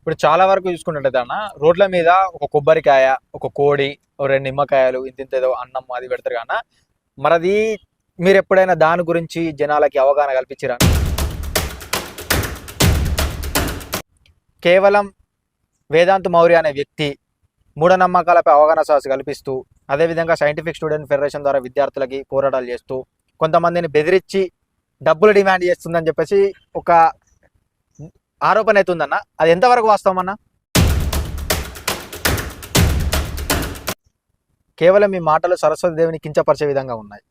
ఇప్పుడు చాలా వరకు చూసుకున్నట్టయితే అన్న రోడ్ల మీద ఒక కొబ్బరికాయ, ఒక కోడి, ఓ 2 నిమ్మకాయలు ఇంతింతేదో అన్నం అది పెడతారు కన్నా మరది మీరు ఎప్పుడైనా దాని గురించి జనాలకి అవగాహన కల్పించిరా? కేవలం వేదాంత్ మౌర్య అనే వ్యక్తి మూఢనమ్మకాలపై అవగాహన సదస్సు కల్పిస్తూ అదేవిధంగా సైంటిఫిక్ స్టూడెంట్ ఫెడరేషన్ ద్వారా విద్యార్థులకి పోరాటాలు చేస్తూ కొంతమందిని బెదిరించి డబ్బులు డిమాండ్ చేస్తుందని చెప్పేసి ఒక ఆరోపణ అవుతుందన్న, అది ఎంతవరకు వాస్తవం అన్న? కేవలం మీ మాటలు సరస్వతి దేవిని కించపరిచే విధంగా ఉన్నాయి,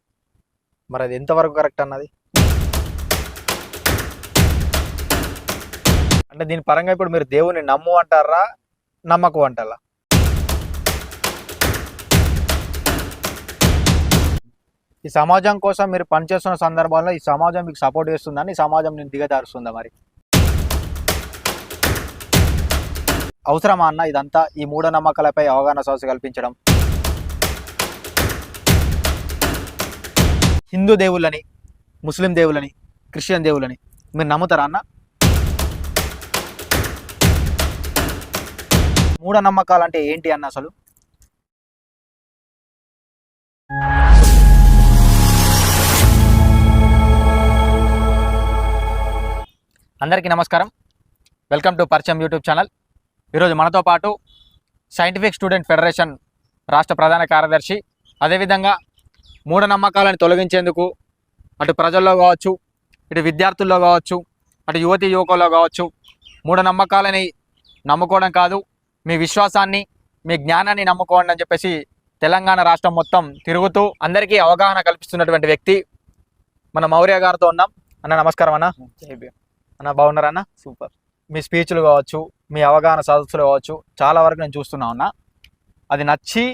మరి అది ఎంతవరకు కరెక్ట్ అన్నది? అంటే దీని పరంగా ఇప్పుడు మీరు దేవుని నమ్ము అంటారా, నమ్మకు అంటారా? ఈ సమాజం కోసం మీరు పనిచేస్తున్న సందర్భంలో ఈ సమాజం మీకు సపోర్ట్ చేస్తుందని, ఈ సమాజం నేను దిగజారుస్తుందా? మరి అవసరమా అన్న ఇదంతా, ఈ మూఢనమ్మకాలపై అవగాహన సదస్సు కల్పించడం? హిందూ దేవుళ్ళని, ముస్లిం దేవుళ్ళని, క్రిస్టియన్ దేవుళ్ళని మీరు నమ్ముతారా అన్న? మూఢనమ్మకాలు అంటే ఏంటి అన్న అసలు? అందరికీ నమస్కారం, వెల్కమ్ టు పరిచయం యూట్యూబ్ ఛానల్. ఈరోజు మనతో పాటు సైంటిఫిక్ స్టూడెంట్ ఫెడరేషన్ రాష్ట్ర ప్రధాన కార్యదర్శి, అదేవిధంగా మూఢనమ్మకాలను తొలగించేందుకు అటు ప్రజల్లో కావచ్చు, ఇటు విద్యార్థుల్లో కావచ్చు, అటు యువతీ యువకుల్లో కావచ్చు, మూఢనమ్మకాలని నమ్ముకోవడం కాదు, మీ విశ్వాసాన్ని, మీ జ్ఞానాన్ని నమ్ముకోండి అని చెప్పేసి తెలంగాణ రాష్ట్రం మొత్తం తిరుగుతూ అందరికీ అవగాహన కల్పిస్తున్నటువంటి వ్యక్తి మన మౌర్య గారితో ఉన్నాం. అన్న నమస్కారం అన్న. అన్న బాగున్నారా అన్న? సూపర్. మీ స్పీచ్లు కావచ్చు, మీ అవగాహన సదస్సులు కావచ్చు, చాలా వరకు నేను చూస్తున్నా ఉన్నా. అది నచ్చి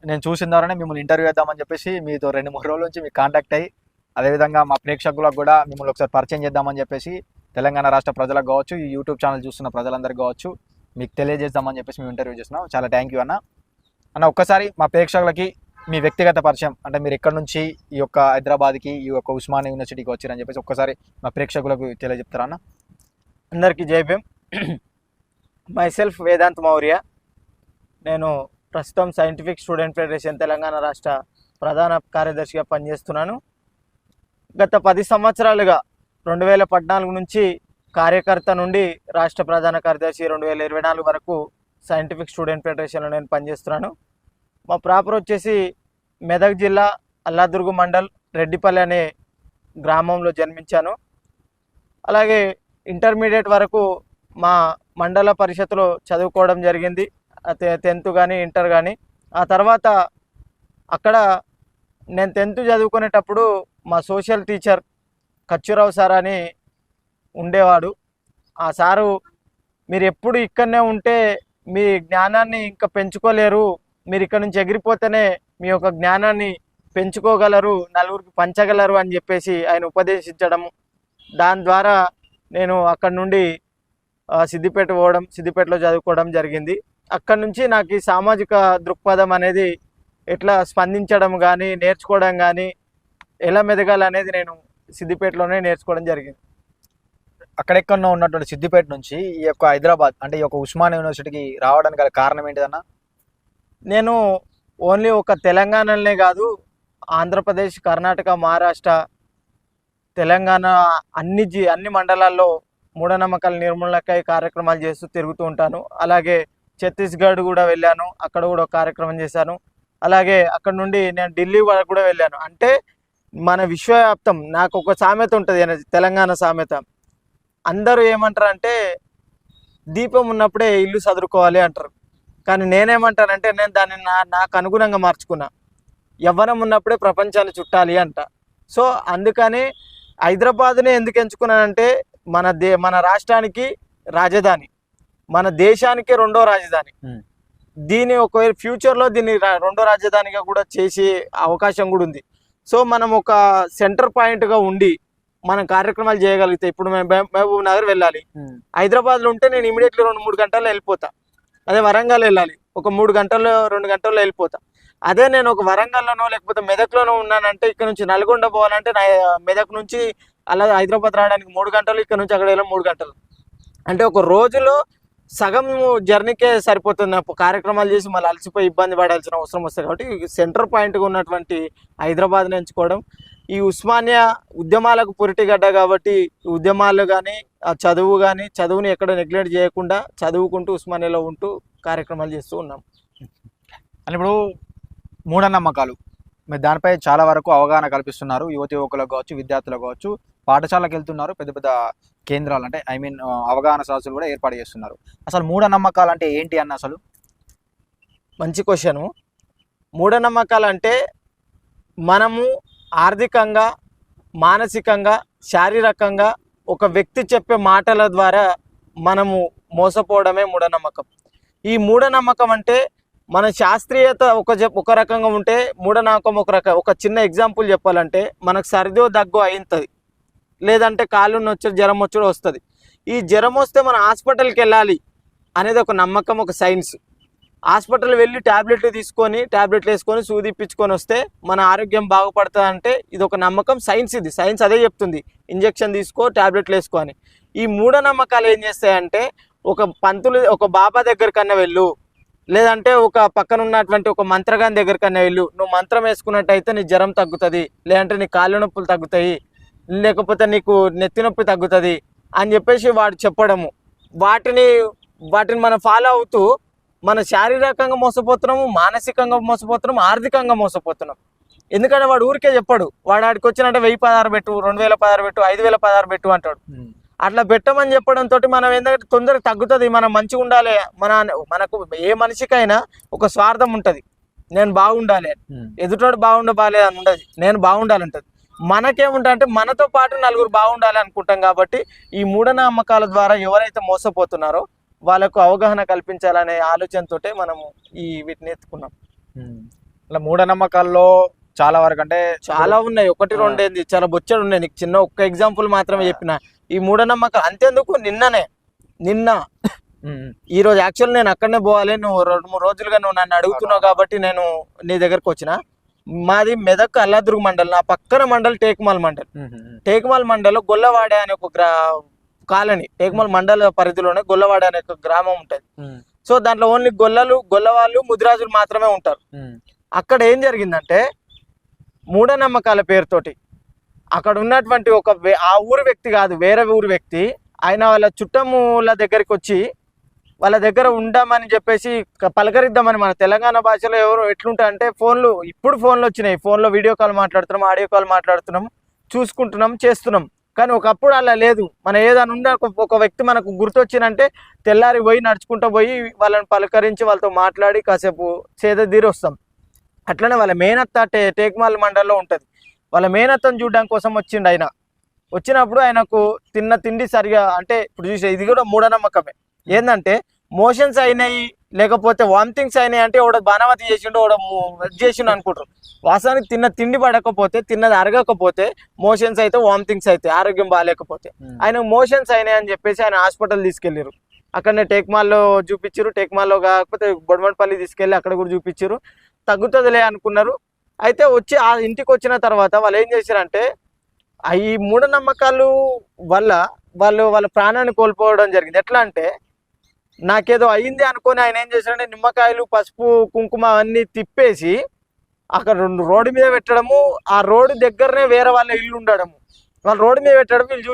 నేను చూసిన ద్వారానే మిమ్మల్ని ఇంటర్వ్యూ చేద్దామని చెప్పేసి మీతో 2-3 రోజుల నుంచి మీకు కాంటాక్ట్ అయ్యి, అదేవిధంగా మా ప్రేక్షకులకు కూడా మిమ్మల్ని ఒకసారి పరిచయం చేద్దామని చెప్పేసి తెలంగాణ రాష్ట్ర ప్రజలకు కావచ్చు, ఈ యూట్యూబ్ ఛానల్ చూస్తున్న ప్రజలందరికీ కావచ్చు మీకు తెలియజేద్దామని చెప్పేసి మేము ఇంటర్వ్యూ చేస్తున్నాం. చాలా థ్యాంక్ యూ అన్న. అన్న ఒక్కసారి మా ప్రేక్షకులకి మీ వ్యక్తిగత పరిచయం, అంటే మీరు ఎక్కడి నుంచి ఈ యొక్క హైదరాబాద్కి, ఈ యొక్క ఉస్మానియా యూనివర్సిటీకి వచ్చారని చెప్పేసి ఒక్కసారి మా ప్రేక్షకులకు తెలియజెప్తారా అన్న? అందరికీ జై భీమ్. మైసెల్ఫ్ వేదాంత్ మౌర్య. నేను ప్రస్తుతం సైంటిఫిక్ స్టూడెంట్ ఫెడరేషన్ తెలంగాణ రాష్ట్ర ప్రధాన కార్యదర్శిగా పనిచేస్తున్నాను. గత 10 సంవత్సరాలుగా 2014 నుంచి కార్యకర్త నుండి రాష్ట్ర ప్రధాన కార్యదర్శి 2024 వరకు సైంటిఫిక్ స్టూడెంట్ ఫెడరేషన్లో నేను పనిచేస్తున్నాను. మా ప్రాపర్ వచ్చేసి మెదక్ జిల్లా అల్లాదుర్గు మండల్ రెడ్డిపల్లి అనే గ్రామంలో జన్మించాను. అలాగే ఇంటర్మీడియట్ వరకు మా మండల పరిషత్లో చదువుకోవడం జరిగింది, 10th కానీ ఇంటర్ కానీ. ఆ తర్వాత అక్కడ నేను 10th చదువుకునేటప్పుడు మా సోషల్ టీచర్ కచ్చురావు సార్ అని ఉండేవాడు. ఆ సారు, మీరు ఎప్పుడు ఇక్కడనే ఉంటే మీ జ్ఞానాన్ని ఇంకా పెంచుకోలేరు, మీరు ఇక్కడ నుంచి ఎగిరిపోతేనే మీ యొక్క జ్ఞానాన్ని పెంచుకోగలరు, నలుగురికి పంచగలరు అని చెప్పేసి ఆయన ఉపదేశించడం. దాని ద్వారా నేను అక్కడ నుండి సిద్దిపేట పోవడం, సిద్దిపేటలో చదువుకోవడం జరిగింది. అక్కడి నుంచి నాకు ఈ సామాజిక దృక్పథం అనేది ఎట్లా స్పందించడం కానీ, నేర్చుకోవడం కానీ, ఎలా మెదగాలనేది నేను సిద్దిపేటలోనే నేర్చుకోవడం జరిగింది. అక్కడెక్కడో ఉన్నటువంటి సిద్దిపేట నుంచి ఈ యొక్క హైదరాబాద్, అంటే ఈ యొక్క ఉస్మానియా యూనివర్సిటీకి రావడానికి గల కారణం ఏంటిదన్న? నేను ఓన్లీ ఒక తెలంగాణలోనే కాదు, ఆంధ్రప్రదేశ్, కర్ణాటక, మహారాష్ట్ర, తెలంగాణ అన్ని మండలాల్లో మూఢనమ్మకాల నిర్మూలనకై కార్యక్రమాలు చేస్తూ తిరుగుతూ ఉంటాను. అలాగే ఛత్తీస్గఢ్ కూడా వెళ్ళాను, అక్కడ కూడా ఒక కార్యక్రమం చేశాను. అలాగే అక్కడ నుండి నేను ఢిల్లీ వరకు కూడా వెళ్ళాను. అంటే మన విశ్వవ్యాప్తం, నాకు ఒక సామెత ఉంటుంది, తెలంగాణ సామెత. అందరూ ఏమంటారు అంటే దీపం ఉన్నప్పుడే ఇల్లు చదువుకోవాలి అంటారు. కానీ నేనేమంటానంటే నేను దాన్ని నాకు అనుగుణంగా మార్చుకున్నా. యవ్వనం ఉన్నప్పుడే ప్రపంచాన్ని చుట్టాలి అంట. సో అందుకని హైదరాబాద్ని ఎందుకు ఎంచుకున్నానంటే మన రాష్ట్రానికి రాజధాని, మన దేశానికి 2వ రాజధాని. దీని ఒకవేళ ఫ్యూచర్లో దీన్ని 2వ రాజధానిగా కూడా చేసే అవకాశం కూడా ఉంది. సో మనం ఒక సెంటర్ పాయింట్గా ఉండి మనం కార్యక్రమాలు చేయగలిగితే, ఇప్పుడు మేము మహబూబ్ నగర్ వెళ్ళాలి, హైదరాబాద్లో ఉంటే నేను ఇమీడియట్లీ 2-3 గంటల్లో వెళ్ళిపోతా. అదే వరంగల్ వెళ్ళాలి, ఒక 3 గంటల్లో 2 గంటల్లో వెళ్ళిపోతా. అదే నేను ఒక వరంగల్లోనో లేకపోతే మెదక్లోనో ఉన్నానంటే, ఇక్కడ నుంచి నల్గొండ పోవాలంటే మెదక్ నుంచి అలా హైదరాబాద్ రావడానికి 3 గంటలు, ఇక్కడ నుంచి అక్కడ వెళ్ళాలి 3 గంటలు. అంటే ఒక రోజులో సగం జర్నీకే సరిపోతుంది. కార్యక్రమాలు చేసి మళ్ళీ అలసిపోయి ఇబ్బంది పడాల్సిన అవసరం వస్తుంది. కాబట్టి సెంటర్ పాయింట్గా ఉన్నటువంటి హైదరాబాద్ని ఎంచుకోవడం, ఈ ఉస్మానియా ఉద్యమాలకు పురిటిగడ్డ కాబట్టి ఉద్యమాలు కానీ చదువు కానీ చదువుని ఎక్కడ నెగ్లెక్ట్ చేయకుండా చదువుకుంటూ ఉస్మానియాలో ఉంటూ కార్యక్రమాలు చేస్తూ ఉన్నాం. అని ఇప్పుడు మూఢనమ్మకాలు మీరు దానిపై చాలా వరకు అవగాహన కల్పిస్తున్నారు. యువతి యువకులకు కావచ్చు, విద్యార్థులకు కావచ్చు, పాఠశాలకు వెళ్తున్నారు, పెద్ద పెద్ద కేంద్రాలు అంటే అవగాహన సదస్సులు కూడా ఏర్పాటు చేస్తున్నారు. అసలు మూఢనమ్మకాలు అంటే ఏంటి అన్న అసలు? మంచి క్వశ్చను. మూఢనమ్మకాలు అంటే మనము ఆర్థికంగా, మానసికంగా, శారీరకంగా ఒక వ్యక్తి చెప్పే మాటల ద్వారా మనము మోసపోవడమే మూఢనమ్మకం. ఈ మూఢనమ్మకం అంటే మన శాస్త్రీయత ఒక రకంగా ఉంటే మూఢనమ్మకం ఒక రకం. ఒక చిన్న ఎగ్జాంపుల్ చెప్పాలంటే మనకు సర్దో దగ్గు అవుతుంది, లేదంటే కాళ్ళు నొచ్చి జ్వరం వచ్చి వస్తుంది. ఈ జ్వరం వస్తే మనం హాస్పిటల్కి వెళ్ళాలి అనేది ఒక నమ్మకం, ఒక సైన్స్. హాస్పిటల్ వెళ్ళి ట్యాబ్లెట్లు వేసుకొని సూది ఇప్పించుకొని వస్తే మన ఆరోగ్యం బాగుపడుతుంది అంటే ఇది ఒక నమ్మకం, సైన్స్. ఇది సైన్స్ అదే చెప్తుంది, ఇంజెక్షన్ తీసుకో, ట్యాబ్లెట్లు వేసుకో అని. ఈ మూఢనమ్మకాలు ఏం చేస్తాయంటే ఒక బాబా దగ్గరకన్నా వెళ్ళు, లేదంటే ఒక పక్కన ఉన్నటువంటి ఒక మంత్రగాని దగ్గరకన్నా వెళ్ళు, నువ్వు మంత్రం వేసుకున్నట్టయితే నీ జ్వరం తగ్గుతుంది, లేదంటే నీ కాళ్ళ నొప్పులు తగ్గుతాయి, లేకపోతే నీకు నెత్తి నొప్పి తగ్గుతుంది అని చెప్పేసి వాడు చెప్పడము. వాటిని మనం ఫాలో అవుతూ మన శారీరకంగా మోసపోతున్నాము, మానసికంగా మోసపోతున్నాము, ఆర్థికంగా మోసపోతున్నాం. ఎందుకంటే వాడు ఊరికే చెప్పాడు, వాడు ఆడికి వచ్చినట్టే 1000 16 పెట్టు, 2000 16 పెట్టు, 5000 16 పెట్టు అంటాడు. అట్లా పెట్టమని చెప్పడంతో మనం ఏంటంటే తొందరగా తగ్గుతుంది, మనం మంచిగా ఉండాలి. మనకు ఏ మనిషికైనా ఒక స్వార్థం ఉంటుంది, నేను బాగుండాలి అని. ఎదుటోడు బాగుండబాలే అని ఉండదు, నేను బాగుండాలంటది. మనకేముంటా అంటే మనతో పాటు నలుగురు బాగుండాలి అనుకుంటాం. కాబట్టి ఈ మూఢనమ్మకాల ద్వారా ఎవరైతే మోసపోతున్నారో వాళ్ళకు అవగాహన కల్పించాలనే ఆలోచనతోటే మనము వీటిని ఎత్తుకున్నాం. అలా మూఢనమ్మకాల్లో చాలా వరకు అంటే చాలా ఉన్నాయి, 1 2 ఏంది, చాలా బొచ్చడు ఉన్నాయి. నీకు చిన్న ఒక్క ఎగ్జాంపుల్ మాత్రమే చెప్పిన. ఈ మూఢనమ్మకాలు అంతేందుకు, నిన్న ఈ రోజు యాక్చువల్ నేను అక్కడనే పోవాలి, నువ్వు 2-3 రోజులుగా నువ్వు నన్ను అడుగుతున్నావు కాబట్టి నేను నీ దగ్గరకు వచ్చిన. మాది మెదక్ అల్లాదుర్గ్ మండల్, నా పక్కన మండల్ టేకుమాల్ మండల్ గొల్లవాడ అనే ఒక కాలనీ, టేకుమాల్ మండల పరిధిలోనే గొల్లవాడ అనే ఒక గ్రామం ఉంటుంది. సో దాంట్లో ఓన్లీ గొల్లవాళ్ళు ముదిరాజులు మాత్రమే ఉంటారు. అక్కడ ఏం జరిగిందంటే మూఢనమ్మకాల పేరుతోటి అక్కడ ఉన్నటువంటి ఆ ఊరు వ్యక్తి కాదు, వేరే ఊరు వ్యక్తి, ఆయన వాళ్ళ చుట్టముల దగ్గరికి వచ్చి వాళ్ళ దగ్గర ఉండమని చెప్పేసి పలకరిద్దామని, మన తెలంగాణ భాషలో ఎవరు ఎట్లుంటాయంటే ఇప్పుడు ఫోన్లు వచ్చినాయి, ఫోన్లో వీడియో కాల్ మాట్లాడుతున్నాం, ఆడియో కాల్ మాట్లాడుతున్నాం, చూసుకుంటున్నాం, చేస్తున్నాం. కానీ ఒకప్పుడు అలా లేదు. మనం ఏదైనా ఉండే ఒక వ్యక్తి మనకు గుర్తొచ్చినంటే తెల్లారి పోయి నడుచుకుంటూ పోయి వాళ్ళని పలకరించి వాళ్ళతో మాట్లాడి కాసేపు సేదతీరి వస్తాం. అట్లనే వాళ్ళ మేనత్త టేకుమాల్ మండల్లో ఉంటుంది. వాళ్ళ మేనత్తను చూడడానికి కోసం వచ్చిండు. ఆయన వచ్చినప్పుడు ఆయనకు తిన్న తిండి సరిగా, అంటే ఇప్పుడు చూసే ఇది కూడా మూఢనమ్మకమే. ఏంటంటే మోషన్స్ అయినాయి, లేకపోతే వామిటింగ్స్ అయినాయి అంటే ఒకడు బాణవతి చేసిండు, చేసిండు అనుకుంటారు. వాస్తవానికి తిన్న తిండి పడకపోతే, తిన్నది అరగకపోతే మోషన్స్ అయితే, వామిటింగ్స్ అయితే, ఆరోగ్యం బాగాలేకపోతే. ఆయన మోషన్స్ అయినాయి అని చెప్పేసి ఆయన హాస్పిటల్ తీసుకెళ్ళారు. అక్కడనే టేకుమాల్లో చూపించారు, టేకుమాల్లో కాకపోతే బొడమనపల్లి తీసుకెళ్ళి అక్కడ కూడా చూపించారు. తగ్గుతుందిలే అనుకున్నారు. అయితే వచ్చి ఆ ఇంటికి వచ్చిన తర్వాత వాళ్ళు ఏం చేశారంటే ఈ మూఢనమ్మకాలు వల్ల వాళ్ళ ప్రాణాన్ని కోల్పోవడం జరిగింది. ఎట్లా అంటే నాకేదో అయింది అనుకొని ఆయన ఏం చేశాడంటే నిమ్మకాయలు, పసుపు, కుంకుమ అన్నీ తిప్పేసి అక్కడ రోడ్డు మీద పెట్టడము, ఆ రోడ్డు దగ్గరనే వేరే వాళ్ళ ఇల్లు ఉండడము, వాళ్ళు రోడ్డు మీద పెట్టడం వీళ్ళు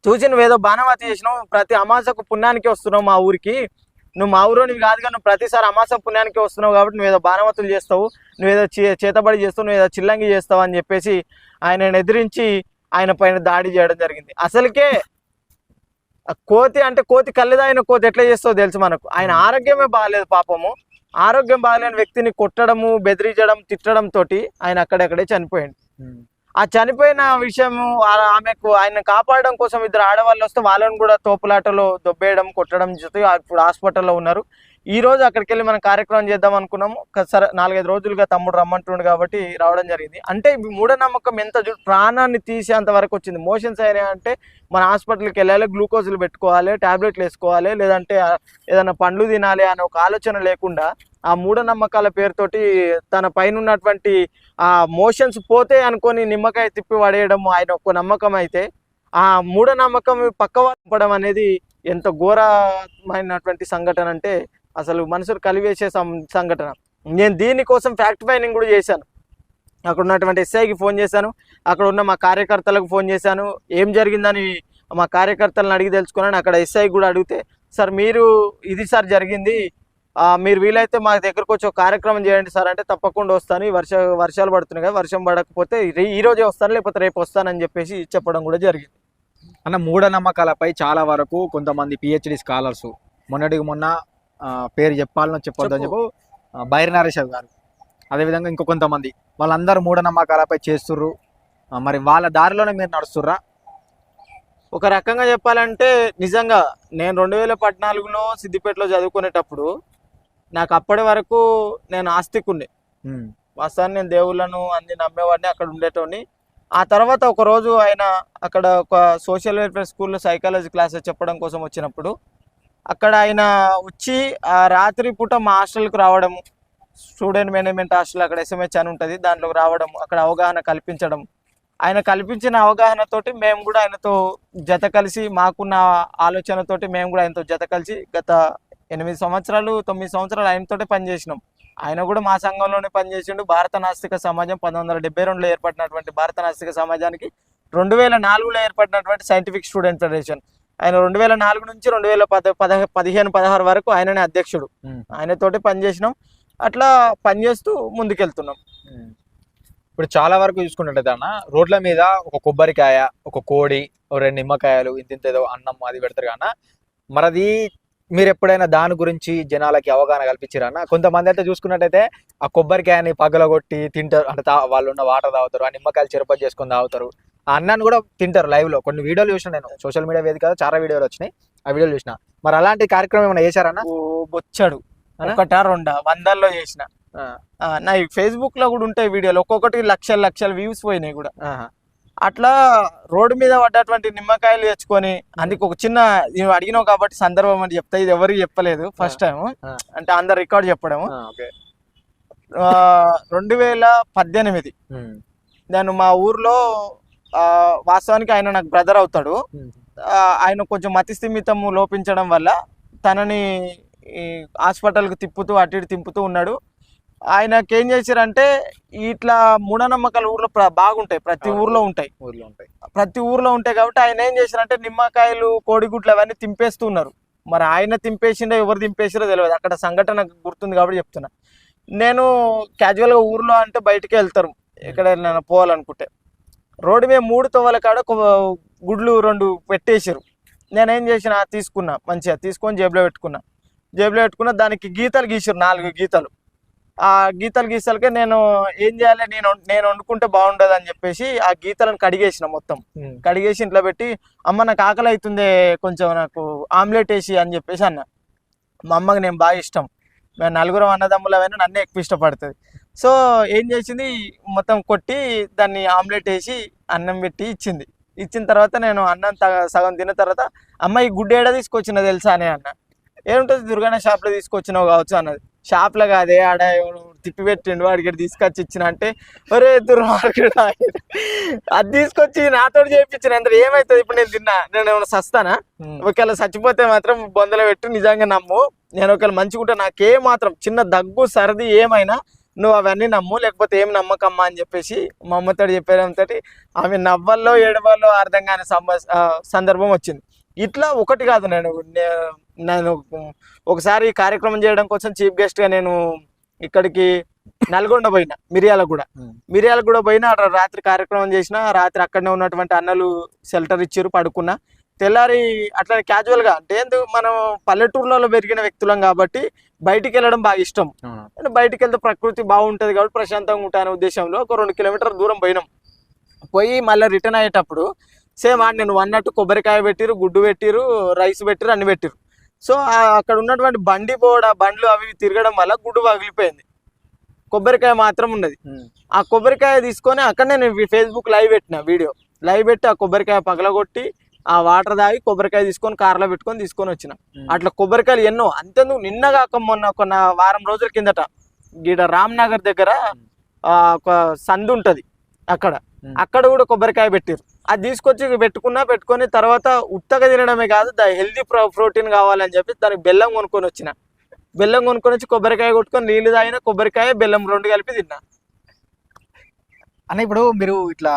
చూసి నువ్వేదో బాణవతి చేసినావు, ప్రతి అమాసకు పుణ్యానికి వస్తున్నావు మా ఊరికి, నువ్వు మా ఊరోనివి కాదు కానీ నువ్వు ప్రతిసారి అమాస పుణ్యానికి వస్తున్నావు కాబట్టి నువ్వేదో బాణవతులు చేస్తావు, నువ్వేదో చేతబడి చేస్తావు, నువ్వేదో చిల్లంగి చేస్తావు అని చెప్పేసి ఆయనను ఎదిరించి ఆయన పైన దాడి చేయడం జరిగింది. అసలుకే కోతి అంటే కోతి కళ్ళదాయిన కోతి ఎట్లా చేస్తావో తెలుసు మనకు. ఆయన ఆరోగ్యమే బాగాలేదు పాపము. ఆరోగ్యం బాగాలేని వ్యక్తిని కొట్టడము, బెదిరించడం, తిట్టడం తోటి ఆయన అక్కడక్కడే చనిపోయాడు. ఆ చనిపోయిన విషయము ఆయన కాపాడడం కోసం 2 ఆడవాళ్ళు వస్తే వాళ్ళని కూడా తోపులాటలో దొబ్బేయడం, కొట్టడం చేస్తే ఇప్పుడు హాస్పిటల్లో ఉన్నారు. ఈ రోజు అక్కడికి వెళ్ళి మనం కార్యక్రమం చేద్దాం అనుకున్నాము. సరే 4-5 రోజులుగా తమ్ముడు రమ్మంటుండు కాబట్టి రావడం జరిగింది. అంటే మూఢనమ్మకం ఎంత ప్రాణాన్ని తీసేంత వరకు వచ్చింది. మోషన్స్ అయినా అంటే మన హాస్పిటల్కి వెళ్ళాలి, గ్లూకోజులు పెట్టుకోవాలి, ట్యాబ్లెట్లు వేసుకోవాలి, లేదంటే ఏదైనా పండ్లు తినాలి అనే ఒక ఆలోచన లేకుండా ఆ మూఢనమ్మకాల పేరుతోటి తన పైన ఉన్నటువంటి ఆ మోషన్స్ పోతే అనుకొని నిమ్మకాయ తిప్పి పడేయడం ఆయన ఒక నమ్మకం. అయితే ఆ మూఢనమ్మకం పక్కవాడడం అనేది ఎంత ఘోరమైనటువంటి సంఘటన అంటే అసలు మనసులు కలివేసే సంఘటన. నేను దీనికోసం ఫ్యాక్ట్ ఫైండింగ్ కూడా చేశాను. అక్కడ ఉన్నటువంటి ఎస్ఐకి ఫోన్ చేశాను, అక్కడ ఉన్న మా కార్యకర్తలకు ఫోన్ చేశాను. ఏం జరిగిందని మా కార్యకర్తలను అడిగి తెలుసుకున్నాను. అక్కడ ఎస్ఐ కూడా అడిగితే, సార్ మీరు ఇది సార్ జరిగింది, మీరు వీలైతే మా దగ్గరకు వచ్చి ఒక కార్యక్రమం చేయండి సార్ అంటే, తప్పకుండా వస్తాను, ఈ వర్షాలు పడుతున్నాయి కదా, వర్షం పడకపోతే ఈ రోజే వస్తాను, లేకపోతే రేపు వస్తానని చెప్పేసి చెప్పడం కూడా జరిగింది. అన్న, మూఢనమ్మకాలపై చాలా వరకు కొంతమంది పిహెచ్డి స్కాలర్స్ మొన్నటికి మొన్న పేరు చెప్పాలని చెప్పొద్దని చెప్పు బైరి నరేష్ గారు, అదేవిధంగా ఇంకో కొంతమంది వాళ్ళందరూ మూఢనమ్మకాలపై చేస్తుర్రు. మరి వాళ్ళ దారిలోనే మీరు నడుస్తుర్రా? ఒక రకంగా చెప్పాలంటే నిజంగా నేను 2014లో సిద్దిపేటలో చదువుకునేటప్పుడు నాకు అప్పటి వరకు నేను ఆస్తికుని వాస్తవాన్ని నేను దేవుళ్ళను అన్ని నమ్మేవాడిని, అక్కడ ఉండేటోని. ఆ తర్వాత ఒక రోజు ఆయన అక్కడ ఒక సోషల్ వెల్ఫేర్ స్కూల్లో సైకాలజీ క్లాసెస్ చెప్పడం కోసం వచ్చినప్పుడు అక్కడ ఆయన వచ్చి ఆ రాత్రి పూట మా హాస్టల్కి రావడము, స్టూడెంట్ మేనేజ్మెంట్ హాస్టల్ అక్కడ SMH అని ఉంటుంది, దాంట్లోకి రావడం, అక్కడ అవగాహన కల్పించడం. ఆయన కల్పించిన అవగాహనతోటి మేము కూడా ఆయనతో జత కలిసి, మాకున్న ఆలోచనతోటి మేము కూడా ఆయనతో జత కలిసి గత 8 సంవత్సరాలు 9 సంవత్సరాలు ఆయనతోటే పనిచేసినాం. ఆయన కూడా మా సంఘంలోనే పనిచేసిండు. భారత నాస్తిక సమాజం 1972లో ఏర్పడినటువంటి భారత నాస్తిక సమాజానికి 2004లో ఏర్పడినటువంటి సైంటిఫిక్ స్టూడెంట్ ఫెడరేషన్. ఆయన 2004 నుంచి 2015-16 వరకు ఆయననే అధ్యక్షుడు. ఆయనతోటి పనిచేసినాం. అట్లా పనిచేస్తూ ముందుకెళ్తున్నాం. ఇప్పుడు చాలా వరకు చూసుకున్నట్టయితే అన్న, రోడ్ల మీద ఒక కొబ్బరికాయ, ఒక కోడి, 2 నిమ్మకాయలు, ఇంత ఏదో అన్నం అది పెడతారు కన్నా, మరి అది మీరు ఎప్పుడైనా దాని గురించి జనాలకి అవగాహన కల్పించారన్న? కొంతమంది అయితే చూసుకున్నట్టయితే ఆ కొబ్బరికాయని పగలగొట్టి తింటారు, అంటే వాళ్ళు ఉన్న వాటర్ తాగుతారు, ఆ నిమ్మకాయలు చిరపతి చేసుకొని తాగుతారు, ఆ అన్నాన్ని కూడా తింటారు. లైవ్ లో కొన్ని వీడియోలు చూసిన, నేను సోషల్ మీడియా వేదిక చాలా వీడియోలు వచ్చినాయి, ఆ వీడియోలు చూసిన. మరి అలాంటి కార్యక్రమం ఏమైనా చేశారన్న? బొచ్చాడు, ఒకటా రెండా, 100లో చేసిన. నా ఫేస్బుక్ లో కూడా ఉంటాయి వీడియోలు, ఒక్కొక్కటి లక్షల వ్యూస్ పోయినాయి కూడా. అట్లా రోడ్డు మీద పడ్డటువంటి నిమ్మకాయలు తెచ్చుకొని, అందుకు ఒక చిన్న అడిగినావు కాబట్టి సందర్భం అని చెప్తా, ఇది ఎవరికి చెప్పలేదు, ఫస్ట్ టైం అంటే అందరు రికార్డ్ చెప్పడము. 2018 నేను మా ఊర్లో, వాస్తవానికి ఆయన నాకు బ్రదర్ అవుతాడు, ఆయన కొంచెం మతి స్థిమితము లోపించడం వల్ల తనని హాస్పిటల్కి తిప్పుతూ అటు ఇటు తిప్పుతూ ఉన్నాడు. ఆయనకి ఏం చేశారంటే, ఇట్లా మూఢనమ్మకాలు ఊర్లో బాగుంటాయి, ప్రతి ఊర్లో ఉంటాయి. ప్రతి ఊర్లో ఉంటాయి కాబట్టి ఆయన ఏం చేశారంటే నిమ్మకాయలు, కోడిగుడ్లు అవన్నీ తింపేస్తున్నారు. మరి ఆయన తింపేసిండో ఎవరు తింపేసిరో తెలియదు, అక్కడ సంఘటన గుర్తుంది కాబట్టి చెప్తున్నా. నేను క్యాజువల్గా ఊర్లో అంటే బయటికి వెళ్తారు, ఎక్కడ నేను పోవాలనుకుంటే, రోడ్డు మీద 3 తవ్వల కాడ గుడ్లు 2 పెట్టేసారు. నేనేం చేసిన, తీసుకున్నా, మంచిగా తీసుకొని జేబులో పెట్టుకున్నా. దానికి గీతలు గీసారు, 4 గీతలు. ఆ గీతలు గీతలకే నేను ఏం చేయాలి, నేను వండుకుంటే బాగుండదు అని చెప్పేసి ఆ గీతలను కడిగేసిన, మొత్తం కడిగేసి ఇంట్లో పెట్టి, అమ్మ నాకు ఆకలి అవుతుంది, కొంచెం నాకు ఆమ్లెట్ వేసి అని చెప్పేసి అన్న. మా అమ్మకి నేను బాగా ఇష్టం, మేము 4 అన్నదమ్ములమైనా నన్నే ఎక్కువ ఇష్టపడుతుంది. సో ఏం చేసింది, మొత్తం కొట్టి దాన్ని ఆమ్లెట్ వేసి అన్నం పెట్టి ఇచ్చింది. ఇచ్చిన తర్వాత నేను అన్నం సగం తిన్న తర్వాత, అమ్మ ఈ గుడ్డ ఏడ తీసుకొచ్చినా తెలుసా అని అన్న. ఏముంటుంది, దుర్గానే షాప్లో తీసుకొచ్చినావు కావచ్చు అన్నది. షాప్లో కాదే, ఆడ తిప్పి పెట్టిండు, వాడికి తీసుకొచ్చి ఇచ్చిన అంటే, ఒరే దుర్మార్గుడు, అది తీసుకొచ్చి నాతో చేయించిన, ఎంత ఏమవుతుంది ఇప్పుడు నేను తిన్నా, నేను ఏమైనా సస్తానా? ఒకవేళ చచ్చిపోతే మాత్రం బొందలో పెట్టు, నిజంగా నమ్ము, నేను ఒకవేళ మంచిగుంటే నాకే మాత్రం చిన్న దగ్గు సర్ది ఏమైనా నువ్వు అవన్నీ నమ్ము, లేకపోతే ఏం నమ్మకమ్మా అని చెప్పేసి మా అమ్మతో చెప్పేదంతో ఆమె నవ్వల్లో ఏడవల్లో అర్థం కాని సందర్భం వచ్చింది. ఇట్లా ఒకటి కాదు, నేను ఒకసారి కార్యక్రమం చేయడం కోసం చీఫ్ గెస్ట్గా నేను ఇక్కడికి నల్గొండ పోయినా, మిర్యాలగూడ పోయినా, రాత్రి కార్యక్రమం చేసిన. రాత్రి అక్కడనే ఉన్నటువంటి అన్నలు షెల్టర్ ఇచ్చారు, పడుకున్నా. తెల్లారి అట్లా క్యాజువల్గా, అంటే మనం పల్లెటూర్లలో పెరిగిన వ్యక్తులం కాబట్టి బయటికి వెళ్ళడం బాగా ఇష్టం. బయటికి వెళ్తే ప్రకృతి బాగుంటుంది కాబట్టి ప్రశాంతంగా ఉంటానే ఉద్దేశంలో ఒక 2 కిలోమీటర్ల దూరం పోయి మళ్ళీ రిటర్న్ అయ్యేటప్పుడు సేమ్ నేను అన్నట్టు కొబ్బరికాయ పెట్టిరు, గుడ్డు పెట్టిరు, రైస్ పెట్టిరు, అన్ని పెట్టిరు. సో అక్కడ ఉన్నటువంటి బండ్లు అవి తిరగడం వల్ల గుడ్డు పగిలిపోయింది, కొబ్బరికాయ మాత్రం ఉన్నది. ఆ కొబ్బరికాయ తీసుకొని అక్కడనే నేను ఫేస్బుక్ లైవ్ పెట్టిన, వీడియో లైవ్ పెట్టి ఆ కొబ్బరికాయ పగలగొట్టి ఆ వాటర్ తాగి కొబ్బరికాయ తీసుకొని కార్లో పెట్టుకొని తీసుకొని వచ్చిన. అట్లా కొబ్బరికాయలు ఎన్నో. అంతేందుకు నిన్న కాక మొన్న ఒక వారం రోజుల కిందట గీడ రామ్నగర్ దగ్గర ఒక సందు ఉంటుంది, అక్కడ అక్కడ కూడా కొబ్బరికాయ పెట్టారు. అది తీసుకొచ్చి పెట్టుకొని తర్వాత ఉత్తగా తినడమే కాదు, హెల్దీ ప్రోటీన్ కావాలని చెప్పి దానికి బెల్లం కొనుక్కొని వచ్చిన. బెల్లం కొనుక్కొని వచ్చి కొబ్బరికాయ కొట్టుకొని నీళ్ళు తాగిన, కొబ్బరికాయ బెల్లం రెండు కలిపి తిన్నా. అన్న ఇప్పుడు మీరు ఇట్లా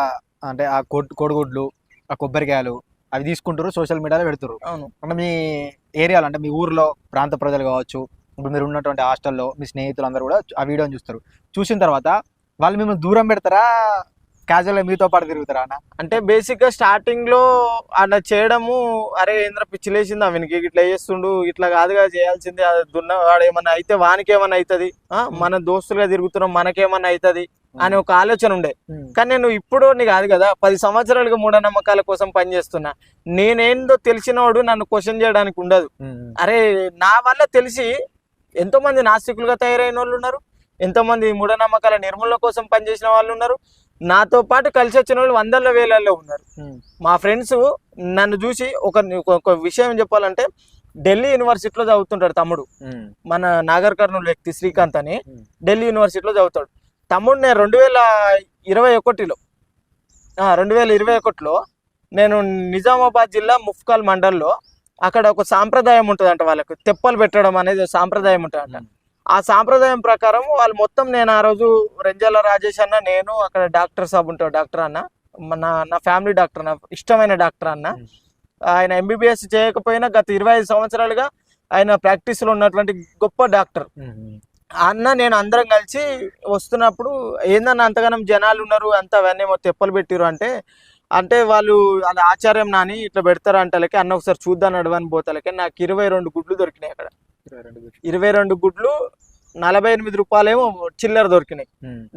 అంటే ఆ కోడిగుడ్లు, ఆ కొబ్బరికాయలు అవి తీసుకుంటారు, సోషల్ మీడియాలో పెడతారు. అవును. అంటే మీ ఏరియాలో అంటే మీ ఊర్లో ప్రాంత ప్రజలు కావచ్చు, ఇప్పుడు మీరు ఉన్నటువంటి హాస్టల్లో మీ స్నేహితులు అందరూ కూడా ఆ వీడియోని చూస్తారు. చూసిన తర్వాత వాళ్ళు మిమ్మల్ని దూరం పెడతారా, క్యాజువల్గా మీతో పాటు తిరుగుతారా అన్న? అంటే బేసిక్గా స్టార్టింగ్లో అలా చేయడము, అరే ఏంద్ర పిచ్చిలేసింది అవనికి ఇట్లా చేస్తుండు, ఇట్లా కాదుగా చేయాల్సింది, అది దున్నవాడు ఏమన్నా అయితే వానికి ఏమన్నా అవుతుంది, మన దోస్తులుగా తిరుగుతున్నాం మనకేమన్నా అవుతుంది అనే ఒక ఆలోచన ఉండే. కానీ నేను ఇప్పుడు కాదు కదా, 10 సంవత్సరాలుగా మూఢనమ్మకాల కోసం పనిచేస్తున్నా. నేనేందో తెలిసినవాడు నన్ను క్వశ్చన్ చేయడానికి ఉండదు. అరే నా వల్ల తెలిసి ఎంతో మంది నాస్తికులుగా తయారైన వాళ్ళు ఉన్నారు, ఎంతో మంది మూఢనమ్మకాల నిర్మూలన కోసం పనిచేసిన వాళ్ళు ఉన్నారు, నాతో పాటు కలిసి వచ్చిన వాళ్ళు వందల వేలల్లో ఉన్నారు. మా ఫ్రెండ్స్ నన్ను చూసి ఒక విషయం చెప్పాలంటే, ఢిల్లీ యూనివర్సిటీలో చదువుతుంటాడు తమ్ముడు, మన నాగర్ కర్నూలు వ్యక్తి శ్రీకాంత్ అని, ఢిల్లీ యూనివర్సిటీలో చదువుతాడు. తమ్ముడు నేను 2021లో నేను నిజామాబాద్ జిల్లా ముఫ్కాల్ మండల్లో అక్కడ ఒక సాంప్రదాయం ఉంటుందంట, వాళ్ళకు తెప్పలు పెట్టడం అనేది సాంప్రదాయం ఉంటుందంట. ఆ సాంప్రదాయం ప్రకారం వాళ్ళు మొత్తం, నేను ఆ రోజు రెంజాల రాజేష్ అన్న, నేను అక్కడ డాక్టర్ సాబ్ ఉంటాడు, డాక్టర్ అన్న, నా ఫ్యామిలీ డాక్టర్, నా ఇష్టమైన డాక్టర్ అన్న. ఆయన ఎంబీబీఎస్ చేయకపోయినా గత 25 సంవత్సరాలుగా ఆయన ప్రాక్టీస్లో ఉన్నటువంటి గొప్ప డాక్టర్ అన్న. నేను అందరం కలిసి వస్తున్నప్పుడు, ఏందన్న అంతగానం జనాలు ఉన్నారు, అంత అవన్నీ తెప్పలు పెట్టిరు అంటే వాళ్ళు అది ఆచార్యం నాని ఇట్లా పెడతారు అంటలకే, అన్న ఒకసారి చూద్దాం నడవని పోతలకే నాకు 22 గుడ్లు దొరికినాయి అక్కడ. 22 గుడ్లు 48 రూపాయలేమో చిల్లర దొరికినాయి.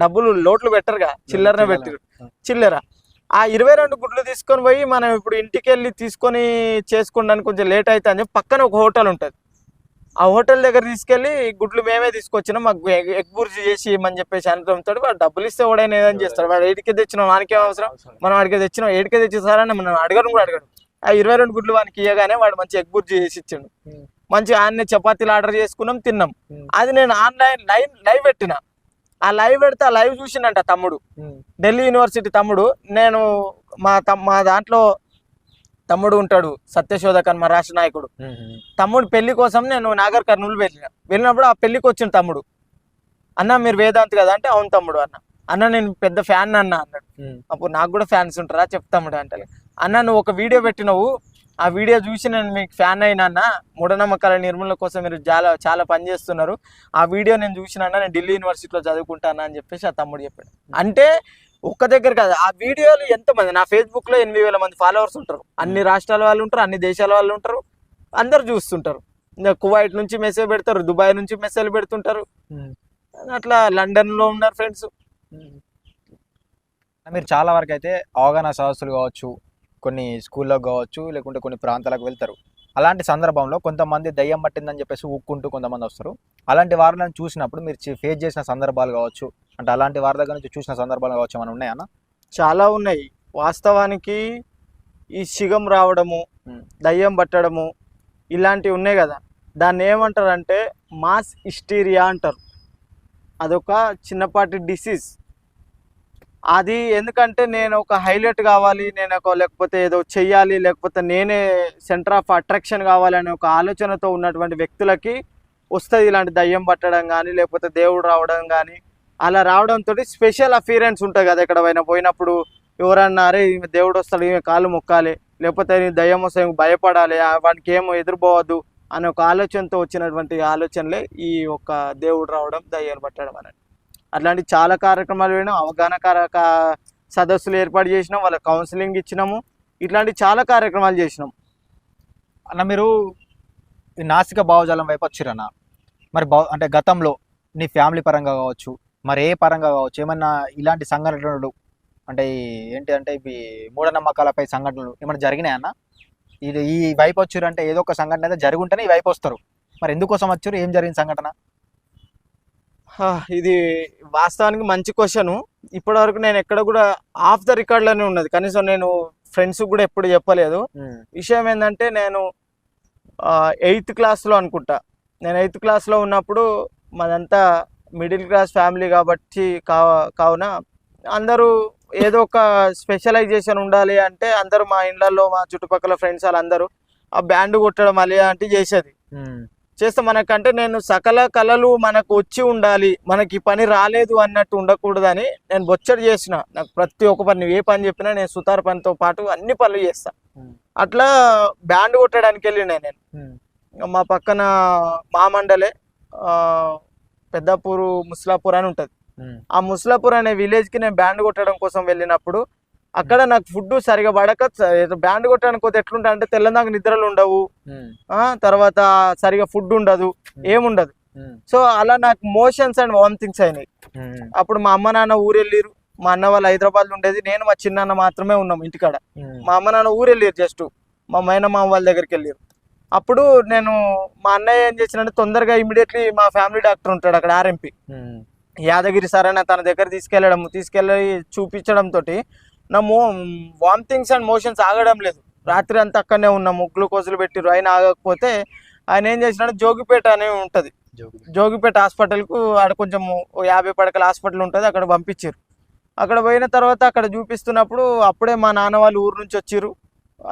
డబ్బులు లోట్లు పెట్టరుగా, చిల్లరనే పెట్టిరు, చిల్లర. ఆ 22 గుడ్లు తీసుకొని పోయి మనం ఇప్పుడు ఇంటికి వెళ్ళి తీసుకొని చేసుకోవడానికి కొంచెం లేట్ అవుతుంది అని చెప్పి పక్కన ఒక హోటల్ ఉంటుంది, ఆ హోటల్ దగ్గర తీసుకెళ్లి గుడ్లు మేమే తీసుకొచ్చినాం, మాకు ఎగ్ బుర్జీ చేసి ఇవ్వమని చెప్పేసి అనడంతో వాడు డబ్బులు ఇస్తే వాడైనా ఏదని చేస్తాడు. వాడు ఏడికే తెచ్చినాం, వానికేం అవసరం, మనం అడిగే తెచ్చినాం, ఏడికే తెచ్చిస్తారని మనం అడగడం కూడా అడగడు. ఆ 22 గుడ్లు వానికి ఇవ్వగానే వాడు మంచి ఎగ్ బుర్జీ చేసి ఇచ్చిండు. మంచి ఆయన్ని చపాతీలు ఆర్డర్ చేసుకున్నాం, తిన్నాం. అది నేను ఆన్లైన్ లైవ్ పెట్టిన. ఆ లైవ్ పెడితే ఆ లైవ్ చూసిండంట తమ్ముడు, ఢిల్లీ యూనివర్సిటీ తమ్ముడు. నేను మా దాంట్లో తమ్ముడు ఉంటాడు సత్యశోధక్ అని, మా రాష్ట్ర నాయకుడు. తమ్ముడు పెళ్లి కోసం నేను నాగర్ కర్నూలు వెళ్ళినప్పుడు ఆ పెళ్లికి వచ్చిన తమ్ముడు, అన్న మీరు వేదాంత్ కదా అంటే, అవును తమ్ముడు అన్న నేను పెద్ద ఫ్యాన్ అన్నాడు. అప్పుడు నాకు కూడా ఫ్యాన్స్ ఉంటారా చెప్తాముడు అంటే, అన్న నువ్వు ఒక వీడియో పెట్టినవు, ఆ వీడియో చూసి నేను మీకు ఫ్యాన్ అయినా అన్న, మూఢనమ్మకాల నిర్మూలన కోసం మీరు చాలా పని చేస్తున్నారు, ఆ వీడియో నేను చూసినా, నేను ఢిల్లీ యూనివర్సిటీలో చదువుకుంటాను అని చెప్పేసి ఆ తమ్ముడు చెప్పాడు. అంటే ఒక్క దగ్గర కాదు, ఆ వీడియోలు ఎంతమంది, నా ఫేస్బుక్ లో 8,000 మంది ఫాలోవర్స్ ఉంటారు, అన్ని రాష్ట్రాల వాళ్ళు ఉంటారు, అన్ని దేశాల వాళ్ళు ఉంటారు, అందరు చూస్తుంటారు. ఇంకా కువైట్ నుంచి మెసేజ్ పెడతారు, దుబాయ్ నుంచి మెసేజ్ పెడుతుంటారు, అట్లా లండన్ లో ఉన్నారు ఫ్రెండ్స్. మీరు చాలా వరకు అయితే అవగాహన సదస్సులు కావచ్చు, కొన్ని స్కూల్లో కావచ్చు, లేకుంటే కొన్ని ప్రాంతాలకు వెళ్తారు. అలాంటి సందర్భంలో కొంతమంది దయ్యం పట్టిందని చెప్పేసి ఊక్కుంటూ కొంతమంది వస్తారు. అలాంటి వారిని చూసినప్పుడు మీరు ఫేస్ చేసిన సందర్భాలు కావచ్చు, అంటే అలాంటి వారి దగ్గర నుంచి చూసిన సందర్భాలు కావచ్చు ఏమైనా ఉన్నాయన్న? చాలా ఉన్నాయి. వాస్తవానికి ఈ శిగం రావడము, దయ్యం పట్టడము ఇలాంటివి ఉన్నాయి కదా, దాన్ని ఏమంటారంటే మాస్ హిస్టీరియా అంటారు. అదొక చిన్నపాటి డిసీజ్. అది ఎందుకంటే నేను ఒక హైలైట్ కావాలి, నేను ఒక లేకపోతే ఏదో చెయ్యాలి, లేకపోతే నేనే సెంటర్ ఆఫ్ అట్రాక్షన్ కావాలనే ఒక ఆలోచనతో ఉన్నటువంటి వ్యక్తులకి వస్తుంది ఇలాంటి దయ్యం పట్టడం కానీ, లేకపోతే దేవుడు రావడం కానీ. అలా రావడంతో స్పెషల్ అఫీరెన్స్ ఉంటుంది కదా, ఎక్కడ పోయినప్పుడు ఎవరన్నా అరే ఈమె దేవుడు వస్తాడు, ఈమె కాళ్ళు మొక్కాలి, లేకపోతే దయ్యం వస్తే భయపడాలి, వానికి ఏమో ఎదురుపోవద్దు అనే ఒక ఆలోచనతో వచ్చినటువంటి ఆలోచనలే ఈ ఒక దేవుడు రావడం, దయ్యాలు పట్టడం అనేది. అట్లాంటి చాలా కార్యక్రమాలు విన్నాం, అవగాహన సదస్సులు ఏర్పాటు చేసినాం, వాళ్ళకి కౌన్సిలింగ్ ఇచ్చినాము, ఇట్లాంటి చాలా కార్యక్రమాలు చేసినాం. అన్న మీరు ఈ నాస్తిక భావజాలం వైపు వచ్చిరన్న, మరి అంటే గతంలో నీ ఫ్యామిలీ పరంగా కావచ్చు, మరి ఏ పరంగా కావచ్చు, ఏమన్నా ఇలాంటి సంఘటనలు అంటే ఏంటి అంటే ఇవి మూఢనమ్మకాలపై సంఘటనలు ఏమైనా జరిగినాయన్న? ఇది ఈ వైపు వచ్చారు అంటే ఏదో ఒక సంఘటన అయితే జరుగుంటేనే ఈ వైపు వస్తారు, మరి ఎందుకోసం వచ్చారు, ఏం జరిగిన సంఘటన? ఇది వాస్తవానికి మంచి క్వశ్చన్. ఇప్పటివరకు నేను ఎక్కడ కూడా ఆఫ్ ద రికార్డ్లోనే ఉన్నది, కనీసం నేను ఫ్రెండ్స్ కూడా ఎప్పుడు చెప్పలేదు. విషయం ఏంటంటే నేను 8th క్లాస్లో అనుకుంటా, నేను 8th క్లాస్లో ఉన్నప్పుడు మాదంతా మిడిల్ క్లాస్ ఫ్యామిలీ కాబట్టి కావున అందరూ ఏదో ఒక స్పెషలైజేషన్ ఉండాలి అంటే అందరూ మా ఇళ్ళల్లో మా చుట్టుపక్కల ఫ్రెండ్స్ వాళ్ళందరూ ఆ బ్యాండ్ కొట్టడం అలాంటివి చేసేది. చేస్తే మనకంటే నేను సకల కళలు మనకు వచ్చి ఉండాలి, మనకి ఈ పని రాలేదు అన్నట్టు ఉండకూడదని నేను బొచ్చడి చేసిన. నాకు ప్రతి ఒక్క పని, నువ్వు ఏ పని చెప్పినా నేను సుతార్ పనితో పాటు అన్ని పనులు చేస్తా. అట్లా బ్యాండ్ కొట్టడానికి వెళ్ళినా నేను. మా పక్కన మా మండలే పెద్దపూరు ముస్లాపూర్ అని ఉంటుంది. ఆ ముస్లాపూర్ అనే విలేజ్కి నేను బ్యాండ్ కొట్టడం కోసం వెళ్ళినప్పుడు అక్కడ నాకు ఫుడ్ సరిగా పడక బ్యాండ్ కొట్టడానికి పోతే ఎట్లుంటా అంటే తెల్లందాక నిద్రలు ఉండవు, తర్వాత సరిగా ఫుడ్ ఉండదు, ఏముండదు. సో అలా నాకు మోషన్స్ అండ్ వామిటింగ్స్ అయినాయి. అప్పుడు మా అమ్మ నాన్న ఊరు వెళ్ళిరు. మా అన్న వాళ్ళు హైదరాబాద్ ఉండేది, నేను మా చిన్నాన్న మాత్రమే ఉన్నాం ఇంటికాడ. మా అమ్మ నాన్న ఊరు వెళ్ళారు, జస్ట్ మా మేనమామ వాళ్ళ దగ్గరికి వెళ్ళారు. అప్పుడు నేను మా అన్నయ్య ఏం చేసినంటే తొందరగా ఇమీడియట్లీ మా ఫ్యామిలీ డాక్టర్ ఉంటాడు అక్కడ ఆర్ఎంపీ యాదగిరి సార్ అని, తన దగ్గర తీసుకెళ్ళి చూపించడంతో నా వామిటింగ్స్ అండ్ మోషన్స్ ఆగడం లేదు. రాత్రి అంతా అక్కడనే ఉన్నాము, గ్లూకోజులు పెట్టిరు, ఆయన ఆగకపోతే ఆయన ఏం చేసినాడు జోగిపేట అని ఉంటుంది, జోగిపేట హాస్పిటల్కు ఆడ కొంచెం 50 పడకల హాస్పిటల్ ఉంటుంది, అక్కడ పంపించారు. అక్కడ పోయిన తర్వాత అక్కడ చూపిస్తున్నప్పుడు అప్పుడే మా నాన్న వాళ్ళు ఊరు నుంచి వచ్చిర్రు,